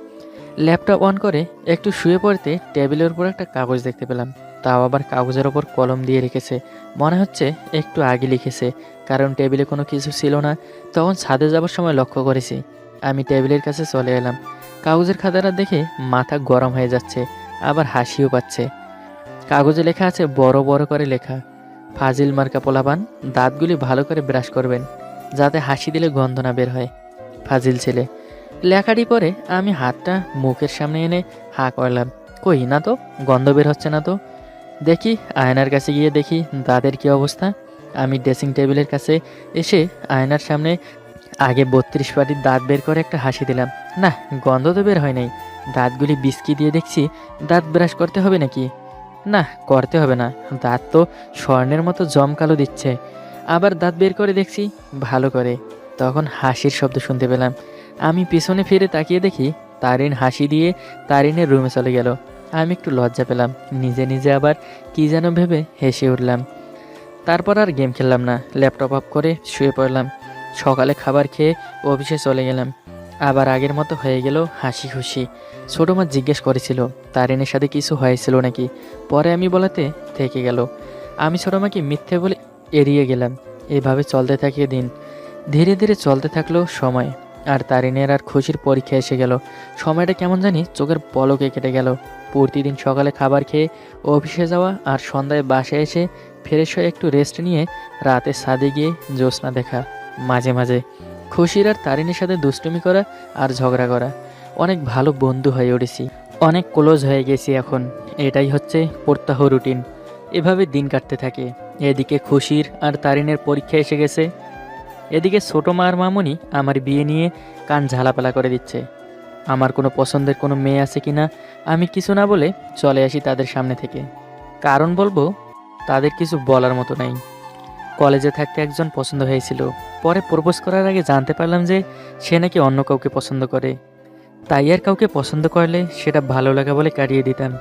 ল্যাপটপ অন করে একটু শুয়ে পড়তে টেবিলের উপর একটা কাগজ দেখতে পেলাম। তাও আবার কাগজের ওপর কলম দিয়ে রেখেছে। মনে হচ্ছে একটু আগে লিখেছে, কারণ টেবিলে কোনো কিছু ছিল না। তখন ছাদে যাবার সময় লক্ষ্য করেছি। আমি টেবিলের কাছে চলে এলাম। কাগজের খাতাটা দেখে মাথা গরম হয়ে যাচ্ছে, আবার হাসিও পাচ্ছে। কাগজে লেখা আছে বড় বড় করে লেখা, ফাজিল মার্কা পোলাপান, দাঁতগুলি ভালো করে ব্রাশ করবেন যাতে হাসি দিলে গন্ধ না বের হয়। ফাজিল ছেলে। লেখাটি পরে আমি হাতটা মুখের সামনে এনে হা করলাম। কই না তো, গন্ধ বের হচ্ছে না তো। দেখি আয়নার কাছে গিয়ে দেখি দাঁতের কি অবস্থা। আমি ড্রেসিং টেবিলের কাছে এসে আয়নার সামনে আগে 32 পাটির দাঁত বের করে একটা হাসি দিলাম। না, গন্ধ তো বের হয় নাই। দাঁতগুলি বিস্কি দিয়ে দেখছি দাঁত ব্রাশ করতে হবে নাকি। না, করতে হবে না, দাঁত তো স্বর্ণের মতো জমকালো দিচ্ছে। আবার দাঁত বের করে দেখছি ভালো করে। তখন হাসির শব্দ শুনতে পেলাম। আমি পিছনে ফিরে তাকিয়ে দেখি তারিন হাসি দিয়ে তারিনের রুমে চলে গেল। আমি একটু লজ্জা পেলাম, নিজে নিজে আবার কি যেন ভেবে হেসে উঠলাম। তারপর আর গেম খেললাম না, ল্যাপটপ অফ করে শুয়ে পড়লাম। সকালে খাবার খেয়ে অফিসে চলে গেলাম। আবার আগের মতো হয়ে গেল হাসি খুশি। ছোটো মা জিজ্ঞেস করেছিল তারিনের সাথে কিছু হয়েছিল নাকি। পরে আমি বলাতে থেকে গেল। আমি ছোটো মাকে মিথ্যে বলে এড়িয়ে গেলাম। এভাবে চলতে থাকে দিন। ধীরে ধীরে চলতে থাকলো সময়। আর তারিনের আর খুশির পরীক্ষা এসে গেল। সময়টা কেমন জানি চোখের পলকে কেটে গেল। প্রতিদিন সকালে খাবার খেয়ে অফিসে যাওয়া আর সন্ধ্যায় বাসায় এসে ফ্রেশ হয়ে একটু রেস্ট নিয়ে রাতে ছাদে গিয়ে জ্যোৎস্না দেখা। মাঝে মাঝে খুশির আর তারিনীর সাথে দুষ্টুমি করা আর ঝগড়া করা। অনেক ভালো বন্ধু হয়ে উঠেছি, অনেক ক্লোজ হয়ে গেছি এখন। এটাই হচ্ছে প্রত্যাহ রুটিন। এভাবে দিন কাটতে থাকে। এদিকে খুশির আর তারিনের পরীক্ষা এসে গেছে। এদিকে ছোটো মা আর মামুনি আমার বিয়ে নিয়ে কান ঝালাপালা করে দিচ্ছে। আমার কোনো পছন্দের কোনো মেয়ে আছে কিনা আমি কিছু না বলে চলে আসি তাদের সামনে থেকে। কারণ বলবো, তাদের কিছু বলার মতো নাই। কলেজে থাকতে একজন পছন্দ হয়েছিল, পরে প্রপোজ করার আগে জানতে পারলাম যে সে নাকি অন্য কাউকে পছন্দ করে। তাই আর কাউকে পছন্দ করলে সেটা ভালো লাগা বলে কাটিয়ে দিতাম।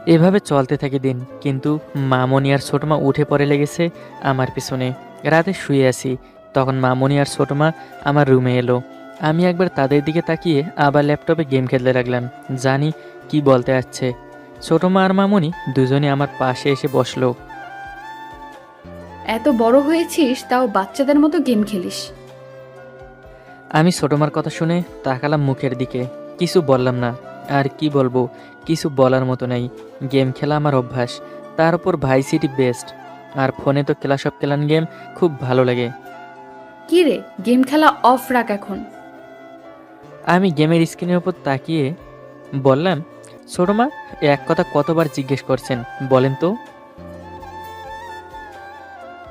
এভাবে চলতে থাকে দিন। কিন্তু মামনি আর ছোটো মা উঠে পড়ে লেগেছে আমার পিছনে। রাতে শুয়ে আছি, তখন মামনি আর ছোটো মা আমার রুমে এলো। আমি একবার তাদের দিকে তাকিয়ে আবার ল্যাপটপে গেম খেলতে লাগলাম। জানি কি বলতে যাচ্ছে। ছোটো মা আর মামনি দুজনে আমার পাশে এসে বসলো। এত বড় হয়েছিস তাও বাচ্চাদের মতো গেম খেলিস। আমি ছোটো মার কথা শুনে তাকালাম মুখের দিকে। কিছু বললাম না। আর কি বলবো, কিছু বলার মতো নাই। গেম খেলা আমার অভ্যাস, তার উপর ভাই সিটি বেস্ট। আর ফোনে তো ক্লাস অফ ক্লান গেম খুব ভালো লাগে। কি রে, গেম খেলা অফ রাখ এখন। আমি গেমের স্ক্রিনের উপর তাকিয়ে বললাম, ছোটো মা, এক কথা কতবার জিজ্ঞেস করছেন বলেন তো?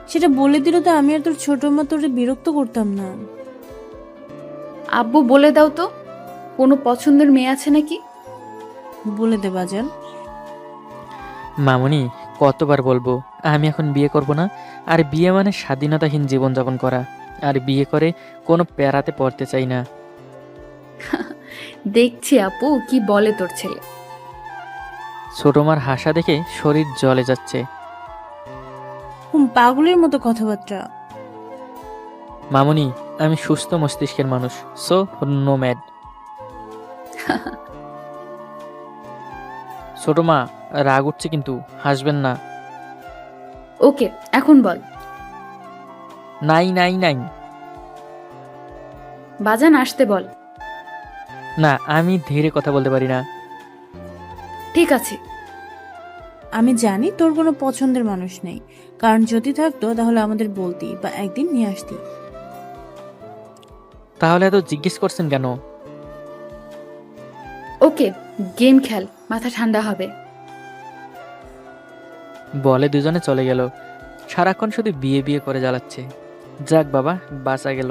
সেটা বলে দিল তো আমি আর তোর ছোট মা তোরে বিরক্ত করতাম না। আব্বু বলে দাও তো, কোনো পছন্দের মেয়ে আছে নাকি? বলে দে বাজান। মামুনি, কতবার বলবো আমি এখন বিয়ে করব না। আর বিয়ে মানে স্বাধীনতাহীন জীবনযাপন করা। আর বিয়ে করে কোনো প্যারাতে পড়তে চাই না। দেখছি আপু কি বলে তোর ছেলে। ছোটো মার হাসা দেখে শরীর জ্বলে যাচ্ছে। পাগলের মতো কথাবার্তা। মামুনি, আমি সুস্থ মস্তিষ্কের মানুষ, সো নো ম্যাড। ছোটো মা, রাগ উঠছে কিন্তু, হাসবেন না। ওকে, এখন বল। নাই নাই নাই। বাজান আসতে বল। না, আমি ধীরে কথা বলতে পারি না। ঠিক আছে। আমি জানি তোর কোনো পছন্দের মানুষ নেই, কারণ যদি থাকতো তাহলে আমাদের বলতি বা একদিন নিয়ে আসতি। তাহলে এত জিজ্ঞেস করছেন কেন? ওকে, গেম খেল, মাথা ঠান্ডা হবে। বলে দুজনে চলে গেল। সারাক্ষণ শুধু বিয়ে বিয়ে করে জ্বালাচ্ছে। যাক বাবা, বাঁচা গেল।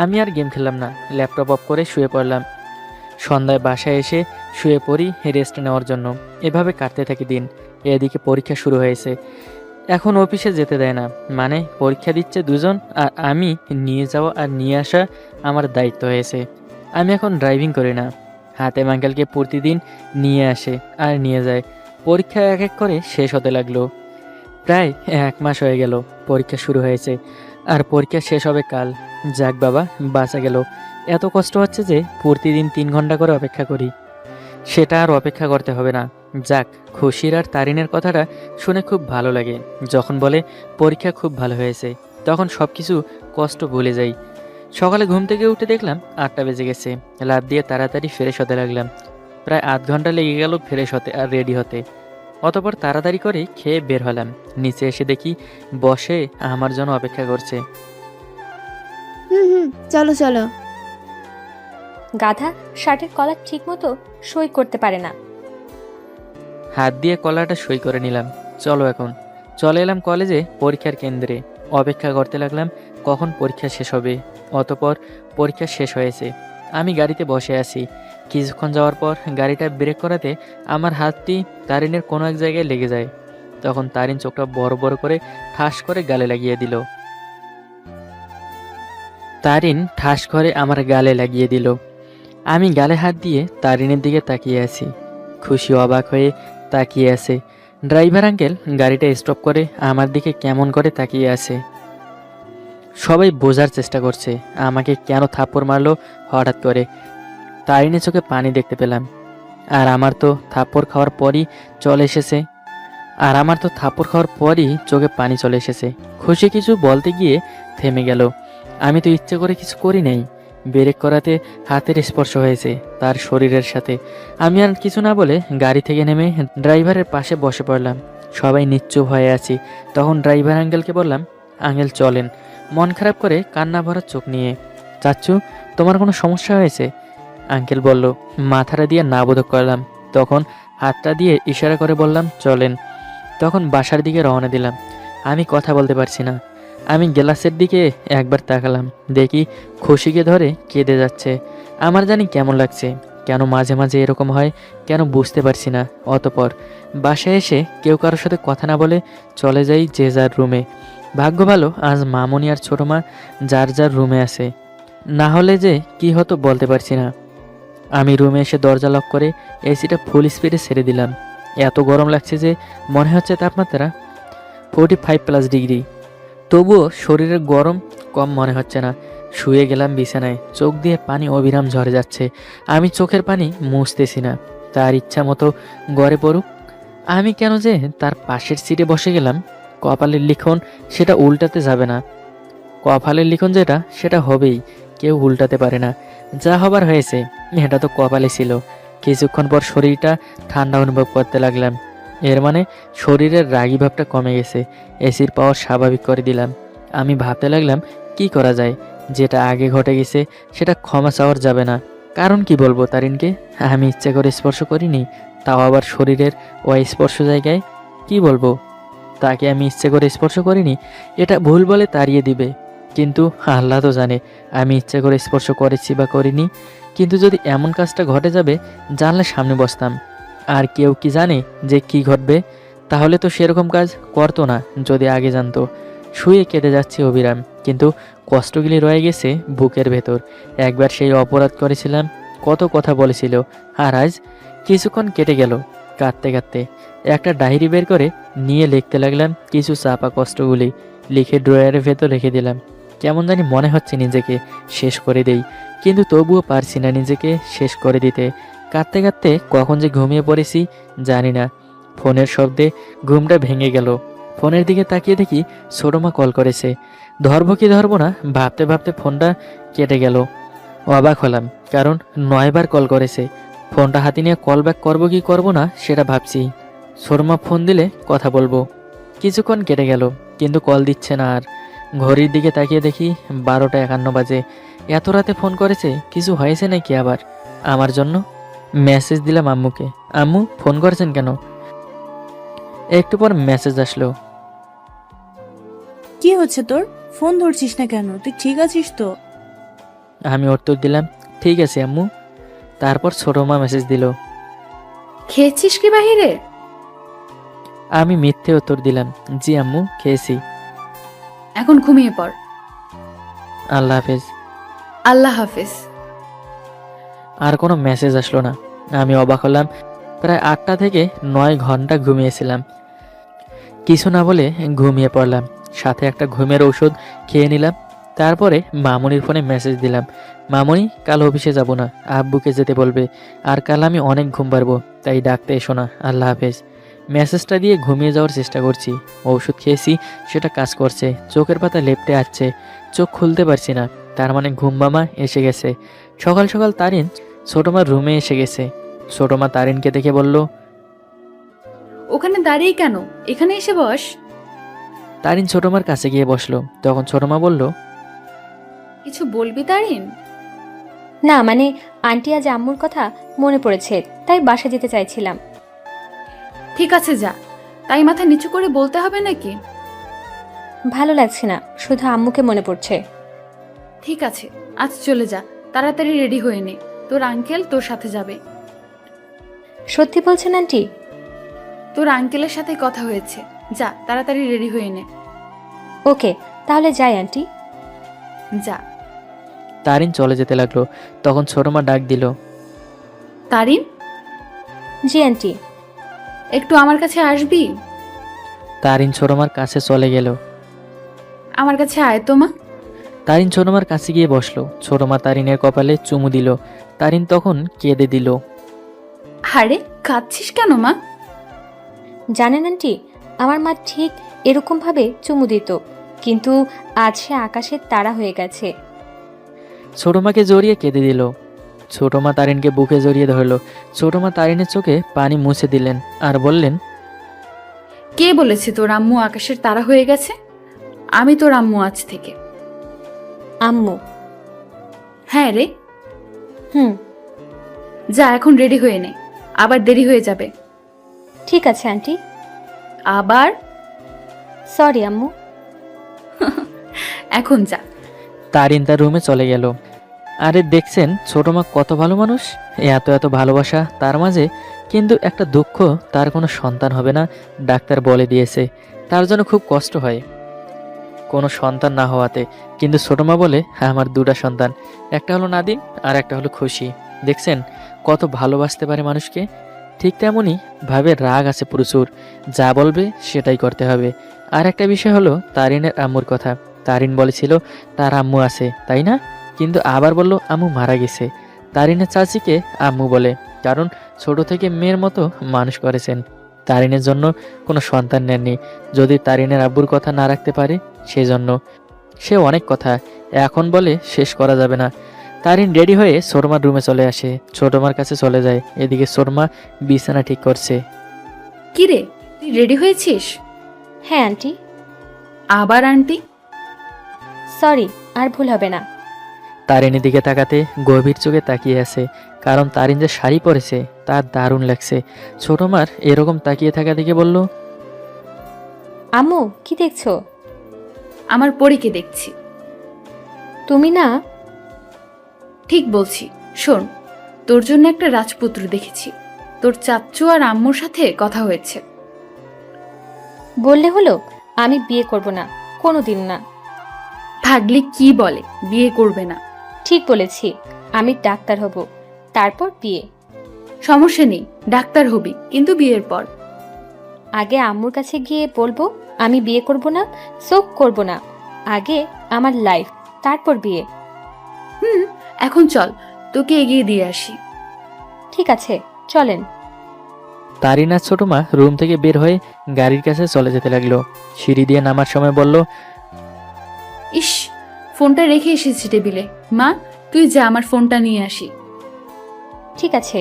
আমি আর গেম খেললাম না, ল্যাপটপ অফ করে শুয়ে পড়লাম। সন্ধ্যায় বাসায় এসে শুয়ে পড়ি রেস্ট নেওয়ার জন্য। এভাবে কাটতে থাকি দিন। এদিকে পরীক্ষা শুরু হয়েছে। এখন অফিসে যেতে দেয় না, মানে পরীক্ষা দিচ্ছে দুজন, আর আমি নিয়ে যাওয়া আর নিয়ে আসা আমার দায়িত্ব হয়েছে। আমি এখন ড্রাইভিং করি না, হাতেম আঙ্কেলকে প্রতিদিন নিয়ে আসে আর নিয়ে যায়। পরীক্ষা এক এক করে শেষ হতে লাগলো। প্রায় 1 মাস হয়ে গেল পরীক্ষা শুরু হয়েছে, আর পরীক্ষা শেষ হবে কাল। যাক বাবা, বাঁচা গেল। এত কষ্ট হচ্ছে যে প্রতিদিন 3 ঘন্টা করে অপেক্ষা করি, সেটা আর অপেক্ষা করতে হবে না। যাক, খুশির আর তারিনের কথাটা শুনে খুব ভালো লাগে। যখন বলে পরীক্ষা খুব ভালো হয়েছে, তখন সব কিছু কষ্ট ভুলে যাই। সকালে ঘুম থেকে উঠে দেখলাম 8টা বেজে গেছে। লাফ দিয়ে তাড়াতাড়ি ফ্রেশ হতে লাগলাম। প্রায় আধ ঘন্টা লেগে গেল ফ্রেশ হতে আর রেডি হতে। অতপর তাড়াতাড়ি করে খেয়ে বের হলাম। নিচে এসে দেখি বসে আমার জন্য অপেক্ষা করছে। হুম, চলো চলো। গাধা শার্টের কলার ঠিকমতো সই করতে পারে না। হাত দিয়ে কলাটা সই করে নিলাম। চলো এখন। চলে এলাম কলেজে পরীক্ষার কেন্দ্রে। অপেক্ষা করতে লাগলাম কখন পরীক্ষা শেষ হবে। অতপর পরীক্ষা শেষ হয়েছে। আমি গাড়িতে বসে আছি। কিছুক্ষণ যাওয়ার পর গাড়িটা ব্রেক করাতে আমার হাতটি তারিনের কোনো এক জায়গায় লেগে যায়। তখন তারিন চোখটা বড় বড় করে ঠাস করে গালে লাগিয়ে দিল। তারিন ঠাস করে আমার গালে লাগিয়ে দিল। আমি গালে হাত দিয়ে তারিনের দিকে তাকিয়ে আছি। খুশি অবাক হয়ে তাকিয়ে আছে। ড্রাইভার আঙ্কেল গাড়িটা স্টপ করে আমার দিকে কেমন করে তাকিয়ে আছে। সবাই বোঝার চেষ্টা করছে আমাকে কেন থাপ্পড় মারলো হঠাৎ করে। তারিনের চোখে পানি দেখতে পেলাম। আর আমার তো থাপ্পড় খাওয়ার পরই চোখে পানি চলে এসেছে। খুশি কিছু বলতে গিয়ে থেমে গেল। আমি তো ইচ্ছে করে কিছু করি নাই। ব্রেক করাতে হাতের স্পর্শ হয়েছে তার শরীরের সাথে। আমি আর কিছু না বলে গাড়ি থেকে নেমে ড্রাইভারের পাশে বসে পড়লাম। সবাই নিশ্চুপ হয়ে আছি। তখন ড্রাইভার আঙ্কেলকে বললাম, আঙ্কেল চলেন। মন খারাপ করে কান্না ভরা চোখ নিয়ে, চাচ্চু তোমার কোনো সমস্যা হয়েছে? আঙ্কেল বলল। মাথাটা দিয়ে না বোধক করলাম। তখন হাতটা দিয়ে ইশারা করে বললাম, চলেন। তখন বাসার দিকে রওনা দিলাম। আমি কথা বলতে পারছি না। আমি গ্লাসের দিকে একবার তাকালাম, দেখি খুশিকে ধরে কেঁদে যাচ্ছে। আমার জানি কেমন লাগছে, কেন মাঝে মাঝে এরকম হয়, কেন বুঝতে পারছি না। অতপর বাসায় এসে কেউ কারোর সাথে কথা না বলে চলে যাই যে যার রুমে। ভাগ্য ভালো আজ মামনি আর ছোট মা যার যার রুমে আছে, না হলে যে কি হতো বলতে পারছি না। আমি রুমে এসে দরজা লক করে এসিটা ফুল স্পিডে ছেড়ে দিলাম। এত গরম লাগছে যে মনে হচ্ছে তাপমাত্রা 45+ ডিগ্রি। তবুও শরীরের গরম কম মনে হচ্ছে না। শুয়ে গেলাম বিছানায়। চোখ দিয়ে পানি অবিরাম ঝরে যাচ্ছে। আমি চোখের পানি মুছতেছি না। তার ইচ্ছা মতো গড়ে পড়ুক। আমি কেন যে তার পাশের সিটে বসে গেলাম। কপালের লিখন সেটা উল্টাতে যাবে না। কপালের লিখন যেটা সেটা হবেই, কেউ উল্টাতে পারে না। যা হবার হয়েছে, এটা তো কপালে ছিল। কিছুক্ষণ পর শরীরটা ঠান্ডা অনুভব করতে লাগলাম। এর মানে শরীরের রাগী ভাবটা কমে গেছে। এসির পাওয়ার স্বাভাবিক করে দিলাম। আমি ভাবতে লাগলাম কি করা যায়। যেটা আগে ঘটে গেছে সেটা ক্ষমা চাওয়ার যাবে না। কারণ কি বলবো তারিনকে? আমি ইচ্ছে করে স্পর্শ করিনি, তাও আবার শরীরের স্পর্শ জায়গায়। কি বলবো তাকে আমি ইচ্ছে করে স্পর্শ করিনি? এটা ভুল বলে তাড়িয়ে দিবে, কিন্তু আল্লাহ তো জানে আমি ইচ্ছে করে স্পর্শ করেছি বা করিনি। কিন্তু যদি এমন কাজটা ঘটে যাবে, জানলে সামনে বসতাম। আর কেউ কি জানে যে কি ঘটবে? তাহলে তো সেরকম কাজ করতো না যদি আগে জানতো। শুয়ে কেটে যাচ্ছে অবিরাম, কিন্তু কষ্টগুলি রয়ে গেছে বুকের ভেতর। একবার সেই অপরাধ করেছিলাম, কত কথা বলেছিল, আর আজ কিছুক্ষণ কেটে গেল। কাঁদতে কাঁদতে একটা ডায়েরি বের করে নিয়ে লিখতে লাগলাম কিছু চাপা কষ্টগুলি। লিখে ড্রয়ারের ভেতর রেখে দিলাম। কেমন জানি মনে হচ্ছে নিজেকে শেষ করে দেই, কিন্তু তবুও পারছি না নিজেকে শেষ করে দিতে। কাঁদতে কাঁদতে কখন যে ঘুমিয়ে পড়েছি জানি না। ফোনের শব্দে ঘুমটা ভেঙে গেল। ফোনের দিকে তাকিয়ে দেখি ছোটমা কল করেছে। ধরবো কি ধরবো না ভাবতে ভাবতে ফোনটা কেটে গেল। অবাক হলাম, কারণ 9 বার কল করেছে। ফোনটা হাতে নিয়ে কল ব্যাক করবো কি করবো না সেটা ভাবছি। শর্মা ফোন দিলে কথা বলবো। কিছুক্ষণ কেটে গেল, কিন্তু কল দিচ্ছে না আর। ঘড়ির দিকে তাকিয়ে দেখি 12টা 51 বাজে। এত রাতে ফোন করেছে, কিছু হয়েছে নাকি আবার আমার জন্য? মেসেজ দিলাম আম্মুকে, আম্মু ফোন করেছেন কেন? একটু পর মেসেজ আসলো, কি হচ্ছে তোর? ফোন ধরছিস না কেন? তুই ঠিক আছিস তো? আমি উত্তর দিলাম ঠিক আছে আম্মু। তারপর ছোট মা মেসেজ দিল, খেয়েছিস কি বাহিরে? আমি মিথ্যে উত্তর দিলাম, জি আম্মু খেয়েছি। এখন ঘুমিয়ে পড়। আল্লাহ হাফেজ। আল্লাহ হাফেজ। আর কোনো মেসেজ আসলো না। আমি অবাক হলাম, প্রায় 8টা থেকে 9 ঘন্টা ঘুমিয়েছিলাম। কিছু না বলে ঘুমিয়ে পড়লাম, সাথে একটা ঘুমের ঔষধ খেয়ে নিলাম। তারপরে মামুনির ফোনে মেসেজ দিলাম, মামুনি কাল অফিসে যাব না, আব্বুকে যেতে বলবে, আর কাল আমি অনেক ঘুম পারবো, তাই ডাকতে এসো না, আল্লাহ হাফেজ। মেসেজটা দিয়ে ঘুমিয়ে যাওয়ার চেষ্টা করছি। ঔষধ খেয়েছি, সেটা কাজ করছে, চোখের পাতা লেপটে আসছে, চোখ খুলতে পারছি না। তার মানে ঘুম মামা এসে গেছে। সকাল সকাল তারিন ছোটমার রুমে এসে গেছে। ছোটমা তারিনকে দেখে বলল, ওখানে দাঁড়িয়ে কেন? এখানে এসে বস। তারিন ছোটমার কাছে গিয়ে বসলো। তখন ছোটমা বলল, কিছু বলবি তারিন? না মানে আন্টি আজ আম্মুর কথা মনে পড়েছে, তাই বাসা যেতে চাইছিলাম। ঠিক আছে যা, তাই মাথা নিচু করে বলতে হবে নাকি? ভালো লাগছে না, শুধু আম্মুকে মনে পড়ছে। ঠিক আছে, আজ চলে যা, তাড়াতাড়ি রেডি হয়ে নে, তোর আঙ্কেল তোর সাথে যাবে। সত্যি বলছেন আন্টি? তোর আঙ্কেলের সাথে কথা হয়েছে, যা তাড়াতাড়ি রেডি হয়ে নে। ওকে, তাহলে যাই আন্টি। যা। তারিন চলে যেতে লাগলো। তখন ছোটমা ডাক দিল, তারিন, জি আন্টি। একটু আমার কাছে আসবি? তারিন ছোটমার কাছে চলে গেল। আমার কাছে আয় তো মা। তারিন ছোটমার কাছে গিয়ে বসলো। ছোটমা তারিনের কপালে চুমু দিল। তারিন তখন কেঁদে দিল। আরে কাঁদছিস কেন মা? জানেন আন্টি, আমার মা ঠিক এরকমভাবে চুমু দিত, কিন্তু আজ সে আকাশের তারা হয়ে গেছে। ছোটমাকে জড়িয়ে কেঁদে দিল। ছোটমা তারিনকে বুকে জড়িয়ে ধরলো। ছোটমা তারিনের চোখে পানি মুছে দিলেন আর বললেন, কে বলেছে তোর আম্মু আকাশের তারা হয়ে গেছে? আমি তোর আম্মু আজ থেকে। আম্মু? হ্যাঁ রে। হুম। যা এখন রেডি হয়ে নে, আবার দেরি হয়ে যাবে। ঠিক আছে আন্টি। আবার? সরি আম্মু। এখন যা। তারিন তার রুমে চলে গেল। আরে দেখছেন ছোটমা কত ভালো মানুষ, এত এত ভালোবাসা তার মাঝে, কিন্তু একটা দুঃখ, তার কোনো সন্তান হবে না, ডাক্তার বলে দিয়েছে। তার জন্য খুব কষ্ট হয় কোনো সন্তান না হওয়াতে। কিন্তু ছোটমা বলে, আমার 2টা সন্তান, একটা হলো নাদিম আর একটা হলো খুশি। দেখছেন কত ভালোবাসতে পারে মানুষকে। ঠিক তেমনই ভাবে রাগ আছে প্রচুর, যা বলবে সেটাই করতে হবে। আর একটা বিষয় হলো তারিনের আম্মুর কথা। তারিন বলেছিল তার আম্মু আছে, তাই না? কিন্তু আবার বলল আম্মু মারা গেছে। তারিনের চাচিকে আম্মু বলে, কারণ ছোট থেকে মেয়ের মতো মানুষ করেছেন। তারিনের জন্য কোনো সন্তান নেননি, যদি তারিনের আব্বুর কথা না রাখতে পারে সেজন্য। সে অনেক কথা এখন বলে শেষ করা যাবে না। তারিন রেডি হয়ে শর্মার রুমে চলে আসে, ছোটমার কাছে চলে যায়। এদিকে শর্মা বিছানা ঠিক করছে। কি রে, তুই রেডি হয়েছিস? হ্যাঁ আন্টি। আবার আন্টি? সরি, আর ভুল হবে না। তারিনের দিকে তাকাতে গভীর চোখে তাকিয়ে আছে, কারণ তারিন যে শাড়ি পরেছে তার দারুণ লাগছে। ছোটমার এরকম তাকিয়ে থাকা দেখে বলল, আম্মু কি দেখছো? আমার পরীকে দেখছি। তুমি না? ঠিক বলছি। শোন, তোর জন্য একটা রাজপুত্র দেখেছি। তোর চাচ্চু আর আম্মুর সাথে কথা হয়েছে। বললে হলো, আমি বিয়ে করব না, কোনোদিন না। ভাগলি কি বলে বিয়ে করবে না? ঠিক বলেছি, আমি ডাক্তার হব, তারপর বিয়ে। সমস্যা নেই, ডাক্তার হবি, কিন্তু বিয়ের পর। আগে আম্মুর কাছে গিয়ে বলবো আমি বিয়ে করব না, শোক করব না। আগে আমার লাইফ, তারপর বিয়ে। এখন চল, তোকে এগিয়ে দিয়ে আসি। ঠিক আছে, চলেন। তারিন আর ছোটমা রুম থেকে বের হয়ে গাড়ির কাছে চলে যেতে লাগলো। সিঁড়ি দিয়ে নামার সময় বলল, ইস, ফোনটা রেখে এসেছি টেবিলে। মা, তুই যা, আমার ফোনটা নিয়ে আসি। ঠিক আছে।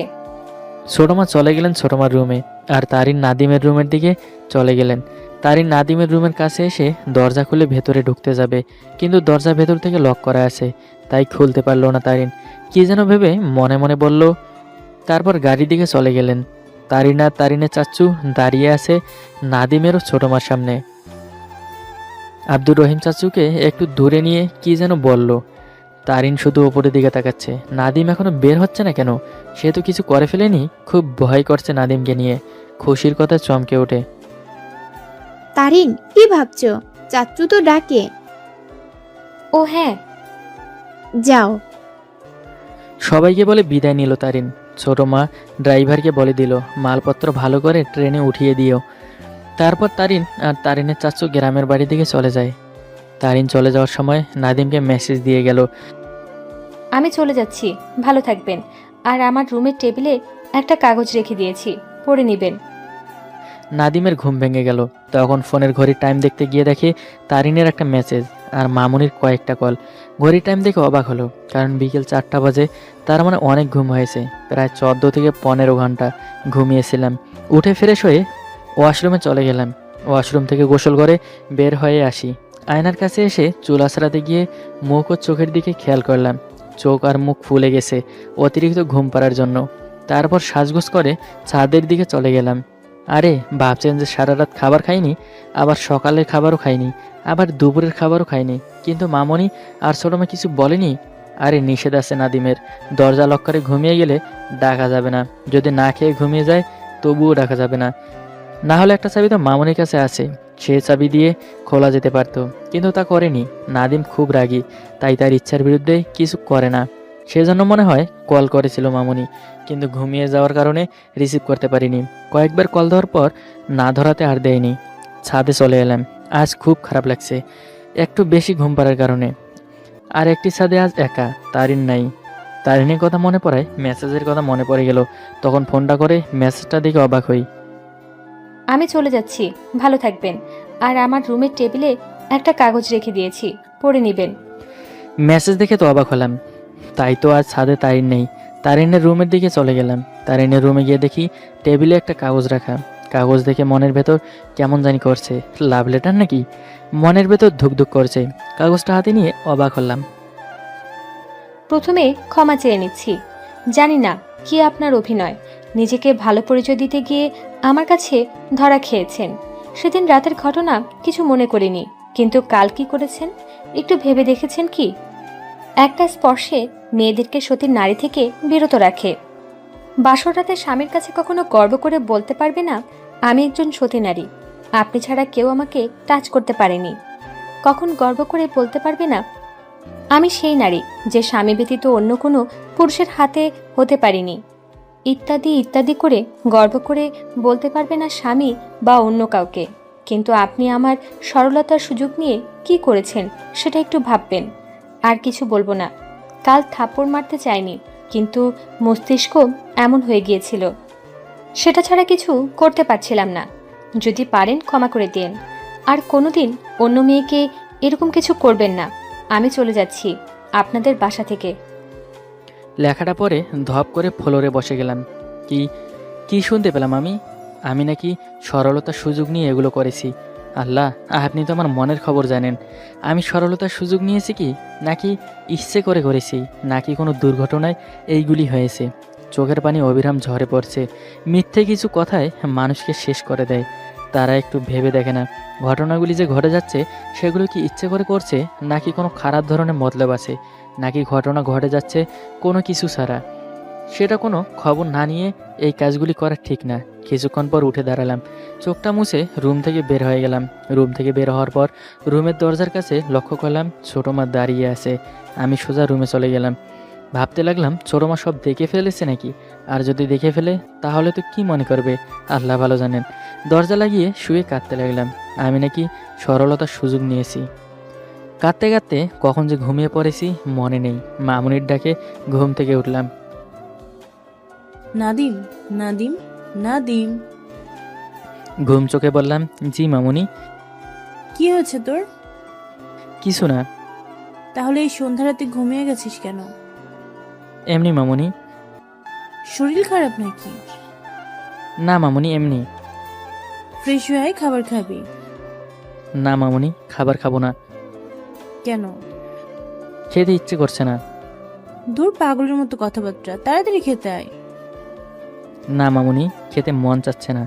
ছোটো মা চলে গেলেন ছোটো মার রুমে, আর তারিন নাদিমের রুমের দিকে চলে গেলেন। তারিন নাদিমের রুমের কাছে এসে দরজা খুলে ভেতরে ঢুকতে যাবে, কিন্তু দরজা ভেতর থেকে লক করা আছে, তাই খুলতে পারলো না তারিন। কি যেন ভেবে মনে মনে বলল। তারপর গাড়ির দিকে চলে গেলেন। তারিন আর তারিনের চাচ্চু দাঁড়িয়ে আছে নাদিমেরও ছোটো মার সামনে। আব্দুর রহিম চাচুকে একটু দূরে নিয়ে কি যেন বলল। তারিন শুধু ওপরের দিকে তাকাচ্ছে। নাদিম এখনো বের হচ্ছে না কেন? সে তো কিছু করে ফেলেনি। খুব ভয় করছে নাদিমকে নিয়ে। খুশির কথা চমকে ওঠে। তারিন, কি ভাবছো? চাচ্চু তো ডাকে। ও হ্যাঁ। যাও। সবাইকে বলে বিদায় নিল তারিন। ছোট মা ড্রাইভারকে বলে দিল মালপত্র ভালো করে ট্রেনে উঠিয়ে দিও। তারপর তারিন আর তারিনের চাচু গ্রামের বাড়ি দিকে চলে যায়। তারিন চলে যাওয়ার সময় নাদিমকে মেসেজ দিয়ে গেল। আমি চলে যাচ্ছি, ভালো থাকবেন। আর আমার রুমের টেবিলে একটা কাগজ রেখে দিয়েছি, পড়ে নেবেন। নাদিমের ঘুম ভেঙে গেল। তখন ফোনের ঘড়ির টাইম দেখতে গিয়ে দেখে তারিনের একটা মেসেজ আর মামুনির কয়েকটা কল। ঘড়ির টাইম দেখে অবাক হলো, কারণ বিকেল 4টা বাজে। তার মানে অনেক ঘুম হয়েছে। প্রায় 14 থেকে 15 ঘন্টা ঘুমিয়েছিলাম। উঠে ফ্রেশ হয়ে ওয়াশরুমে চলে গেলাম। ওয়াশরুম থেকে গোসল করে বের হয়ে আসি। আয়নার কাছে এসে চুল আঁচড়াতে গিয়ে মুখ ও চোখের দিকে খেয়াল করলাম। চোখ আর মুখ ফুলে গেছে অতিরিক্ত ঘুম পাড়ার জন্য। তারপর সাজগোজ করে ছাদের দিকে চলে গেলাম। আরে ভাবছেন যে সারা রাত খাবার খাইনি, আবার সকালের খাবারও খাইনি, আবার দুপুরের খাবারও খাইনি, কিন্তু মামনি আর ছোটো মা কিছু বলেনি? আরে নিষেধ আছে নাদিমের, দরজা লক করে ঘুমিয়ে গেলে ডাকা যাবে না। যদি না খেয়ে ঘুমিয়ে যায় তবুও ডাকা যাবে না। না হলে একটা চাবি তো মামনির কাছে আছে, সে চাবি দিয়ে খোলা যেতে পারতো, কিন্তু তা করেনি। নাদিম খুব রাগী, তাই তার ইচ্ছার বিরুদ্ধে কিছু করে না। সেজন্য মনে হয় কল করেছিল মামনি, কিন্তু ঘুমিয়ে যাওয়ার কারণে রিসিভ করতে পারিনি। কয়েকবার কল দেওয়ার পর না ধরাতে আর দেয়নি। ছাদে চলে এলাম। আজ খুব খারাপ লাগছে, একটু বেশি ঘুম পাড়ার কারণে। আর একটি ছাদে আজ একা, তারিন নাই। তারিনের কথা মনে পড়ায় মেসেজের কথা মনে পড়ে গেল। তখন ফোনটা করে মেসেজটা দেখে অবাক হই। আমি চলে যাচ্ছি, ভালো থাকবেন। আর আমার রুমের টেবিলে একটা কাগজ রেখে দিয়েছি, পড়ে নেবেন। মেসেজ দেখে তো অবাক হলাম। তাই তো আজ ছাদে তারিন নেই। তারিনের রুমের দিকে চলে গেলাম। তারিনের রুমে গিয়ে দেখি টেবিলে একটা কাগজ রাখা। কাগজ দেখে মনের ভেতর কেমন জানি করছে। লাভ লেটার নাকি? মনের ভেতর ধুকধুক করছে। কাগজটা হাতে নিয়ে অবাক হলাম। প্রথমে ক্ষমা চেয়ে নিচ্ছি। জানি না কি আপনার অভিনয়, নিজেকে ভালো পরিচয় দিতে গিয়ে আমার কাছে ধরা খেয়েছেন। সেদিন রাতের ঘটনা কিছু মনে করিনি, কিন্তু কাল কি করেছেন একটু ভেবে দেখেছেন কি? একটা স্পর্শে মেয়েদেরকে সতীর নারী থেকে বিরত রাখে। বাসর রাতে স্বামীর কাছে কখনো গর্ব করে বলতে পারবে না আমি একজন সতী নারী, আপনি ছাড়া কেউ আমাকে টাচ করতে পারেনি। কখন গর্ব করে বলতে পারবে না আমি সেই নারী যে স্বামী ব্যতীত অন্য কোনো পুরুষের হাতে হতে পারিনি, ইত্যাদি ইত্যাদি করে গর্ব করে বলতে পারবে না স্বামী বা অন্য কাউকে। কিন্তু আপনি আমার সরলতার সুযোগ নিয়ে কি করেছেন সেটা একটু ভাববেন। আর কিছু বলবো না। কাল থাপ্পড় মারতে চাইনি, কিন্তু মস্তিষ্ক এমন হয়ে গিয়েছিল, সেটা ছাড়া কিছু করতে পারছিলাম না। যদি পারেন ক্ষমা করে দিন, আর কোনোদিন অন্য মেয়েকে এরকম কিছু করবেন না। আমি চলে যাচ্ছি আপনাদের বাসা থেকে। লেখাটা পরে ধপ করে ফ্লোরে বসে গেলাম। কি কি শুনতে পেলাম আমি নাকি সরলতার সুযোগ নিয়ে এগুলো করেছি। আল্লাহ, আপনি তো আমার মনের খবর জানেন। আমি সরলতার সুযোগ নিয়েছি কি, নাকি ইচ্ছে করে করেছি, নাকি কোনো দুর্ঘটনায় এইগুলি হয়েছে? চোখের পানি অবিরাম ঝরে পড়ছে। মিথ্যে কিছু কথায় মানুষকে শেষ করে দেয়। তারা একটু ভেবে দেখে না ঘটনাগুলি যে ঘটে যাচ্ছে সেগুলো কি ইচ্ছে করে করছে, নাকি কোনো খারাপ ধরনের মতলব আছে, নাকি ঘটনা ঘটে যাচ্ছে কোনো কিছু ছাড়া। সেটা কোনো খবর না নিয়ে এই কাজগুলি করা ঠিক না। কিছুক্ষণ পর উঠে দাঁড়ালাম, চোখটা মুছে রুম থেকে বের হয়ে গেলাম। রুম থেকে বের হওয়ার পর রুমের দরজার কাছে লক্ষ্য করলাম ছোটো মা দাঁড়িয়ে আছে। আমি সোজা রুমে চলে গেলাম। ভাবতে লাগলাম ছোটো মা সব দেখে ফেলেছে নাকি, আর যদি দেখে ফেলে তাহলে তো কি মনে করবে আল্লাহ ভালো জানেন। দরজা লাগিয়ে শুয়ে কাঁদতে লাগলাম। আমি নাকি সরলতার সুযোগ নিয়েছি। কাঁদতে কাঁদতে কখন যে ঘুমিয়ে পড়েছি মনে নেই। মামুনির ডাকে ঘুম থেকে উঠলাম। নাদিম, নাদিম, নাদিম। ঘুম চোখে বললাম, জি মামুনি। কি হয়েছে তোর? কিছু না। তাহলে এই সন্ধ্যা রাতে ঘুমিয়ে গেছিস কেন? এমনি মামুনি। শরীর খারাপ নাকি? না মামুনি, এমনি। ফ্রেশ হয়ে আয়, খাবার খাবি। না মামুনি, খাবার খাবো না। কেন? খেতে ইচ্ছে করছে না। দূর পাগলের মতো কথাবার্তা, তাড়াতাড়ি খেতে আয়। না মামুনি, খেতে মন চাচ্ছে না।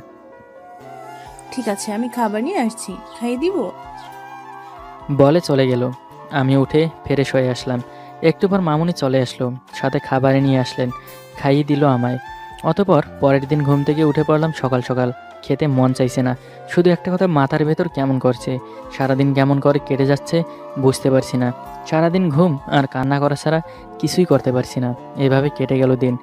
ঠিক আছে, আমি খাবার নিয়ে আসছি, খাইয়ে দিব। বলে চলে গেল। আমি উঠে ফ্রেশ হয়ে আসলাম। একটু পর মামুনি চলে আসলো, সাথে খাবারে নিয়ে আসলেন, খাইয়ে দিল আমায়। অতপর পরের দিন ঘুম থেকে উঠে পড়লাম সকাল সকাল। খেতে মন চাইছে না, শুধু একটা কথা মাথার ভেতর কেমন করছে। সারাদিন কেমন করে কেটে যাচ্ছে বুঝতে পারছি না। সারাদিন ঘুম আর কান্না করা ছাড়া কিছুই করতে পারছি না। এভাবে কেটে গেল দিন।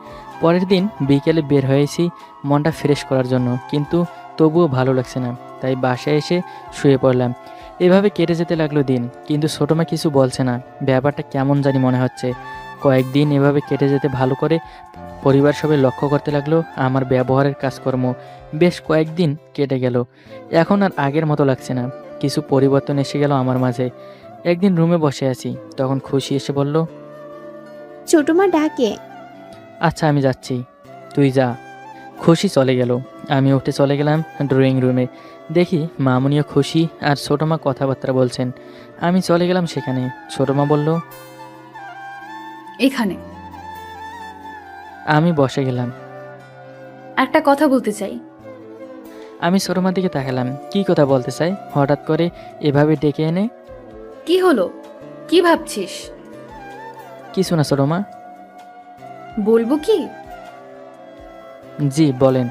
পরের দিন বিকেলে বের হয়েছি মনটা ফ্রেশ করার জন্য, কিন্তু তবুও ভালো লাগছে না, তাই বাসায় এসে শুয়ে পড়লাম। এভাবে কেটে যেতে লাগলো দিন, কিন্তু ছোটো মা কিছু বলছে না। ব্যাপারটা কেমন জানি মনে হচ্ছে। কয়েকদিন এভাবে কেটে যেতে ভালো করে পরিবার সবাই লক্ষ্য করতে লাগলো আমার ব্যবহারের কাজকর্ম। বেশ কয়েকদিন কেটে গেল, এখন আর আগের মতো লাগছে না। কিছু পরিবর্তন এসে গেল আমার মাঝে। একদিন রুমে বসে আছি, তখন খুশি এসে বলল, ছোট মা ডাকে। আচ্ছা আমি যাচ্ছি, তুই যা। খুশি চলে গেল। আমি উঠে চলে গেলাম ড্রয়িং রুমে। দেখি মামুনিও খুশি আর ছোটো মা কথাবার্তা বলছেন। আমি চলে গেলাম সেখানে। ছোটো মা বলল, এখানে আমি বসে গেলাম। একটা কথা বলতে চাই। আমি ছোটো মার দিকে তাকালাম, কি কথা বলতে চাই হঠাৎ করে এভাবে ডেকে এনে? কি হলো? কি ভাবছিস? কিছু না ছোটো মা। বলবো কি? জি বলেন।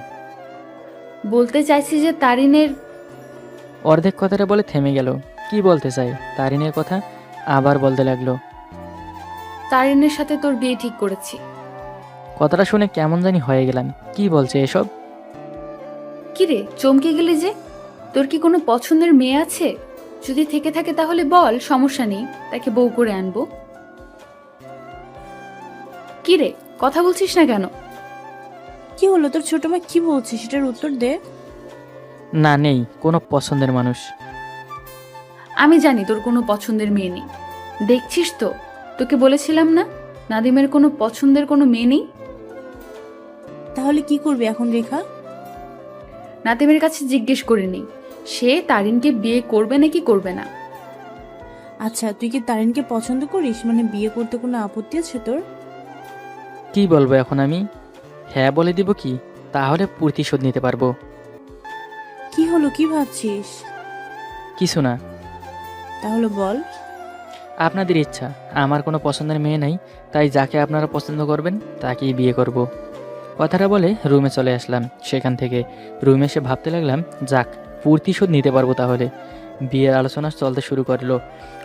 বলতে চাইছি যে তারিনের অর্ধেক কথাটা বলে থেমে গেল। কি বলতে চাই? তারিনের কথা আবার বলতে লাগলো। তারিনের সাথে তোর বিয়ে ঠিক করেছি। কথাটা শুনে কেমন জানি হয়ে গেলাম। কি বলছে এসব? কি রে, চমকে গেলি যে? তোর কি কোনো পছন্দের মেয়ে আছে? যদি থেকে থাকে তাহলে বল, সমস্যা নেই, তাকে বউ করে আনবো। কি রে, কথা বলছিস না কেন? কি হলো তোর? ছোট মা কি বলছে সেটার উত্তর দে। না, নেই কোনো পছন্দের মানুষ। আমি জানি তোর কোনো পছন্দের মেয়ে নেই। দেখছিস তো, তোকে বলেছিলাম না নাদিমের কোনো পছন্দের কোনো মেয়ে নেই। তাহলে কি করবি এখন রেখা? নাদিমের কাছে জিজ্ঞেস করে নেই সে তারিনকে বিয়ে করবে নাকি করবে না। আচ্ছা, তুই কি তারিনকে পছন্দ করিস? মানে বিয়ে করতে কোনো আপত্তি আছে তোর? কি বলবো এখন আমি? হ্যাঁ বলে দিব কি? তাহলে প্রতিশোধ নিতে পারবো। কি হলো, কি ভাবছিস? কিছু না। তাহলে বল। আপনাদের ইচ্ছা, আমার কোনো পছন্দের মেয়ে নাই, তাই যাকে আপনারা পছন্দ করবেন তাকেই বিয়ে করব। কথাটা বলে রুমে চলে আসলাম। সেখান থেকে রুমে এসে ভাবতে লাগলাম, যাক প্রতিশোধ নিতে পারবো তাহলে। বিয়ের আলোচনা চলতে শুরু করলো।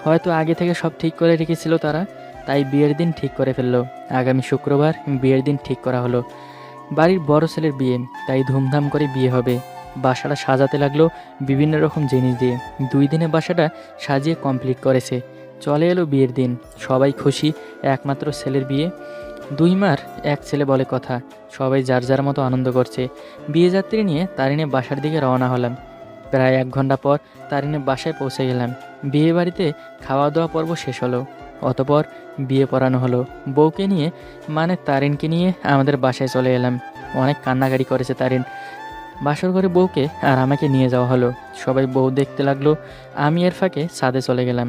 হয়তো আগে থেকে সব ঠিক করে রেখেছিল তারা, তাই বিয়ের দিন ঠিক করে ফেললো। আগামী শুক্রবার বিয়ের দিন ঠিক করা হলো। বাড়ির বড় ছেলের বিয়ে, তাই ধুমধাম করে বিয়ে হবে। বাসাটা সাজাতে লাগলো বিভিন্ন রকম জিনিস দিয়ে। 2 দিনে বাসাটা সাজিয়ে কমপ্লিট করেছে। চলে এলো বিয়ের দিন, সবাই খুশি। একমাত্র ছেলের বিয়ে, 2 মার 1 ছেলে বলে কথা। সবাই যার যার মতো আনন্দ করছে। বিয়ে যাত্রী নিয়ে তারিনের বাসার দিকে রওনা হলাম। প্রায় 1 ঘন্টা পর তারিনের বাসায় পৌঁছে গেলাম। বিয়ে বাড়িতে খাওয়া দাওয়া পর্ব শেষ হলো। অতপর বিয়ে পড়ানো হলো। বউকে নিয়ে, মানে তারিনকে নিয়ে আমাদের বাসায় চলে এলাম। অনেক কান্নাকাটি করেছে তারিন। বাসর ঘরে বউকে আর আমাকে নিয়ে যাওয়া হলো। সবাই বউ দেখতে লাগলো। আমি এর ফাঁকে ছাদে চলে গেলাম।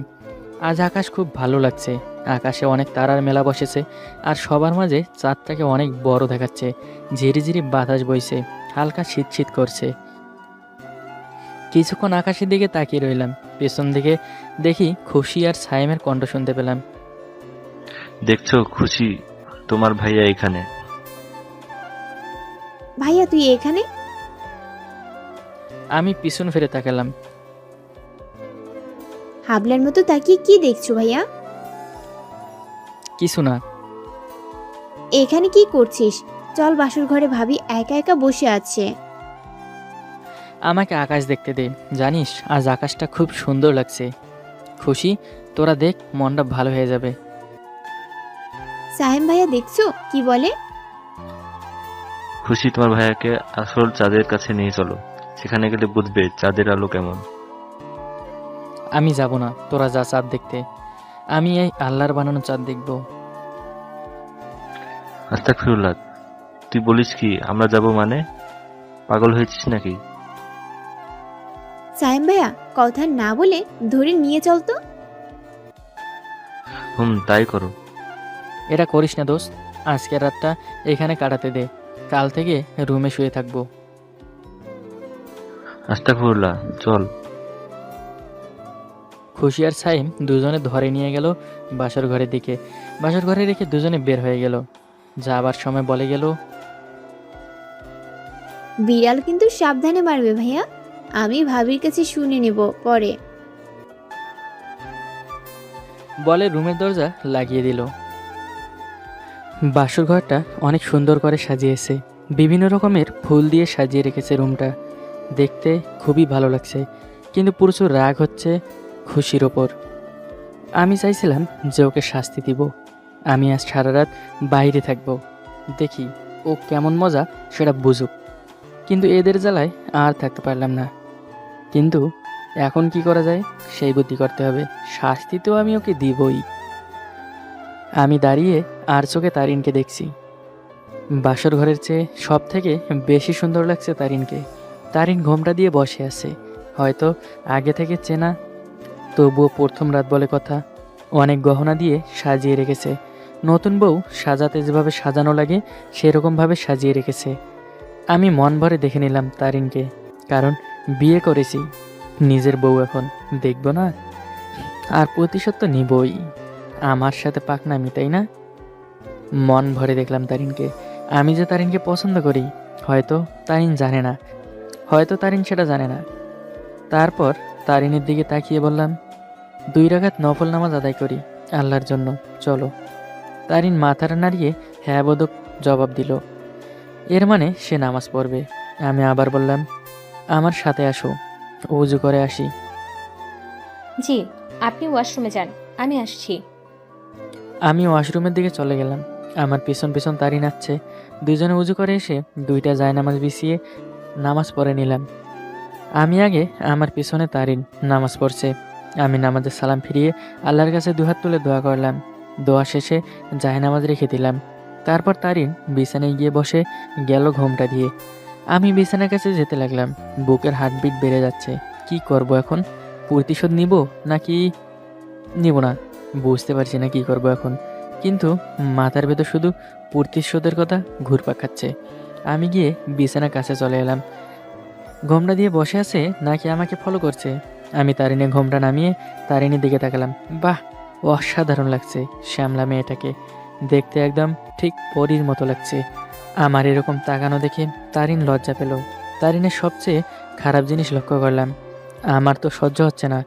আজ আকাশ খুব ভালো লাগছে। আকাশে অনেক তারার মেলা বসেছে, আর সবার মাঝে চাঁদটাকে অনেক বড় দেখাচ্ছে। ঝিরিঝিরি বাতাস বইছে, হালকা শীত শীত করছে। কিছুক্ষণ আকাশের দিকে তাকিয়ে রইলাম। পেছন দিকে দেখি খুশি আর সাইমের কণ্ঠ শুনতে পেলাম। দেখছো খুশি, তোমার ভাইয়া এখানে। ভাইয়া তুই এখানে? আমি পিছন ফিরে তাকালাম। হাবলার মতো তাকিয়ে কি দেখছো ভাইয়া? কিছু না। এখানে কি করছিস? চল বাসর ঘরে, ভাবি একা একা বসে আছে। আমাকে আকাশ দেখতে দে। জানিস আজ আকাশটা খুব সুন্দর লাগছে। খুশি, তোরা দেখ, মনটা ভালো হয়ে যাবে। সাহেব ভাইয়া দেখছো কি বলে? খুশি, তোমার ভাইয়াকে আসল চাঁদের কাছে নিয়ে চলো, সেখানে গেলে বুঝবে চাঁদের আলো কেমন। আমি যাব না, তোরা যা চাঁদ দেখতে। আমি এই আল্লাহর বানানো চাঁদ দেখব। আস্তাগফিরুল্লাহ, তুই বলিস কি আমরা যাব মানে? পাগল হয়েছিস নাকি? সাইম ভাইয়া কথা না বলে ধরে নিয়ে চল তো। তাই করো। এটা করিস না দোস্ত, আজকের রাতটা এখানে কাটাতে দে, কাল থেকে রুমে শুয়ে থাকবো। আস্তাগফিরুল্লাহ, চল। খুশি আর সাইম দুজনে ধরে নিয়ে গেল বাসর ঘরের দিকে। বাসর ঘরে রেখে দুজনে বের হয়ে গেল। যাবার সময় বলে গেল, বিড়াল কিন্তু সাবধানে মারবে ভাইয়া, আমি ভাবির কাছে শুনে নেব পরে। বলে রুমের দরজা লাগিয়ে দিল। বাসর ঘরটা অনেক সুন্দর করে সাজিয়েছে, বিভিন্ন রকমের ফুল দিয়ে সাজিয়ে রেখেছে রুমটা। দেখতে খুবই ভালো লাগছে, কিন্তু প্রচুর রাগ হচ্ছে খুশির ওপর। আমি চাইছিলাম যে ওকে শাস্তি দিব। আমি আজ সারা রাত বাইরে থাকবো, দেখি ও কেমন মজা সেটা বুঝুক। কিন্তু এদের জ্বালায় আর থাকতে পারলাম না। কিন্তু এখন কি করা যায় সেই বুদ্ধি করতে হবে। শাস্তি তো আমি ওকে দিবই। আমি দাঁড়িয়ে আর চোখে তারিনকে দেখছি। বাসর ঘরের চেয়ে সব থেকে বেশি সুন্দর লাগছে তারিনকে। তারিন ঘোমটা দিয়ে বসে আছে, হয়তো আগে থেকে চেনা, তবুও প্রথম রাত বলে কথা। অনেক গহনা দিয়ে সাজিয়ে রেখেছে, নতুন বউ সাজাতে যেভাবে সাজানো লাগে সেরকমভাবে সাজিয়ে রেখেছে। আমি মন ভরে দেখে নিলাম তারিনকে, কারণ বিয়ে করেছি, নিজের বউ এখন দেখব না? আর প্রতিশোধ তো নিবই। আমার সাথে পাকনামি, তাই না? মন ভরে দেখলাম তারিনকে। আমি যে তারিনকে পছন্দ করি হয়তো তারিন জানে না, হয়তো তারিন সেটা জানে না। তারপর তারিনের দিকে তাকিয়ে বললাম, 2 রাকাত নফল নামাজ আদায় করি আল্লাহর জন্য, চলো। তারিন মাথাটা নাড়িয়ে হ্যাঁ বোধক জবাব দিল। এর মানে সে নামাজ পড়বে। আমি আবার বললাম, আমার সাথে আসো, উজু করে আসি। জি, আপনি ওয়াশরুমে যান, আমি আসছি। আমি ওয়াশরুমের দিকে চলে গেলাম। আমার পিছন পিছন তারিন আসছে। দুজনে উজু করে এসে 2টা জায়নামাজ বিছিয়ে নামাজ পড়ে নিলাম। আমি আগে, আমার পিছনে তারিন নামাজ পড়ছে। আমি নামাজের সালাম ফিরিয়ে আল্লাহর কাছে 2 হাত তুলে দোয়া করলাম। দোয়া শেষে জায়নামাজ রেখে দিলাম। তারপর তারিন বিছানায় গিয়ে বসে গেল ঘোমটা দিয়ে। আমি বিছানার কাছে যেতে লাগলাম। বুকের হার্টবিট বেড়ে যাচ্ছে। কি করব এখন? প্রতিশোধ নিব নাকি নিব না, বুঝতে পারছি না কি করব এখন। কিন্তু মাথার ভেতর শুধু প্রতিশোধের কথা ঘুরপাক খাচ্ছে। আমি গিয়ে বিছানার কাছে চলে এলাম। ঘোমটা দিয়ে বসে আছে নাকি আমাকে ফলো করছে? আমি তারিনের ঘোমটা নামিয়ে তারিনের দিকে তাকালাম। বাহ, অসাধারণ লাগছে শ্যামলা মেয়েটাকে, দেখতে একদম ঠিক পরীর মতো লাগছে। আমার এরকম তাকানো দেখে তারিন লজ্জা পেল। তারিনের সবচেয়ে খারাপ জিনিস লক্ষ্য করলাম, আমার তো সহ্য হচ্ছে না।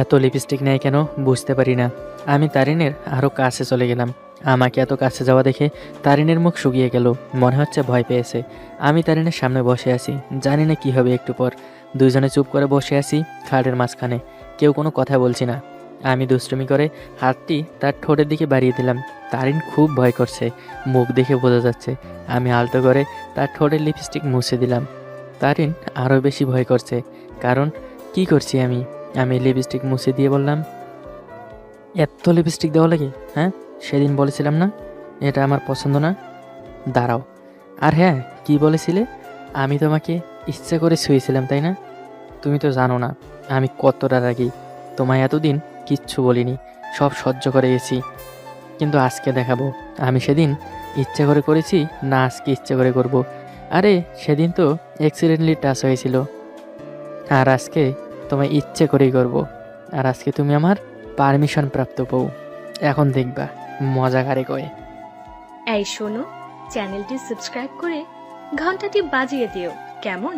এত লিপস্টিক নেই কেন বুঝতে পারি না। আমি তারিনের আরও কাছে চলে গেলাম। আমাকে এত কাছে যাওয়া দেখে তারিনের মুখ শুকিয়ে গেল, মনে হচ্ছে ভয় পেয়েছে। আমি তারিনের সামনে বসে আছি, জানি না কি হবে একটু পর। দুজনে চুপ করে বসে আছি খাটের মাঝখানে, কেউ কোনো কথা বলছি না। আমি দুষ্টুমি করে হাতটি তার ঠোঁটের দিকে বাড়িয়ে দিলাম। তারিন খুব ভয় করছে, মুখ দেখে বোঝা যাচ্ছে। আমি আলতো করে তার ঠোঁটের লিপস্টিক মুছে দিলাম। তারিন আরও বেশি ভয় করছে, কারণ কি করছি আমি লিপস্টিক মুছে দিয়ে বললাম, এত লিপস্টিক দেওয়া লাগে? হ্যাঁ, সেদিন বলেছিলাম না এটা আমার পছন্দ না? দাঁড়াও, আর হ্যাঁ, কি বলেছিলে? আমি তোমাকে ইচ্ছে করে ছুঁয়েছিলাম, তাই না? তুমি তো জানো না আমি কতটা রাগি। তোমায় এতদিন কিচ্ছু বলিনি, সব সহ্য করে গেছি। কিন্তু আজকে দেখাবো আমি সেদিন ইচ্ছে করে করেছি না আজকে ইচ্ছে করে করব। আরে সেদিন তো অ্যাক্সিডেন্টলি টাচ হয়েছিল, আর আজকে তোমায় ইচ্ছে করেই করব। আর আজকে তুমি আমার পারমিশন প্রাপ্ত বউ। এখন দেখবা মজা কারে কয়। এই শোনো, চ্যানেলটি সাবস্ক্রাইব করে ঘন্টাটি বাজিয়ে দিও, কেমন?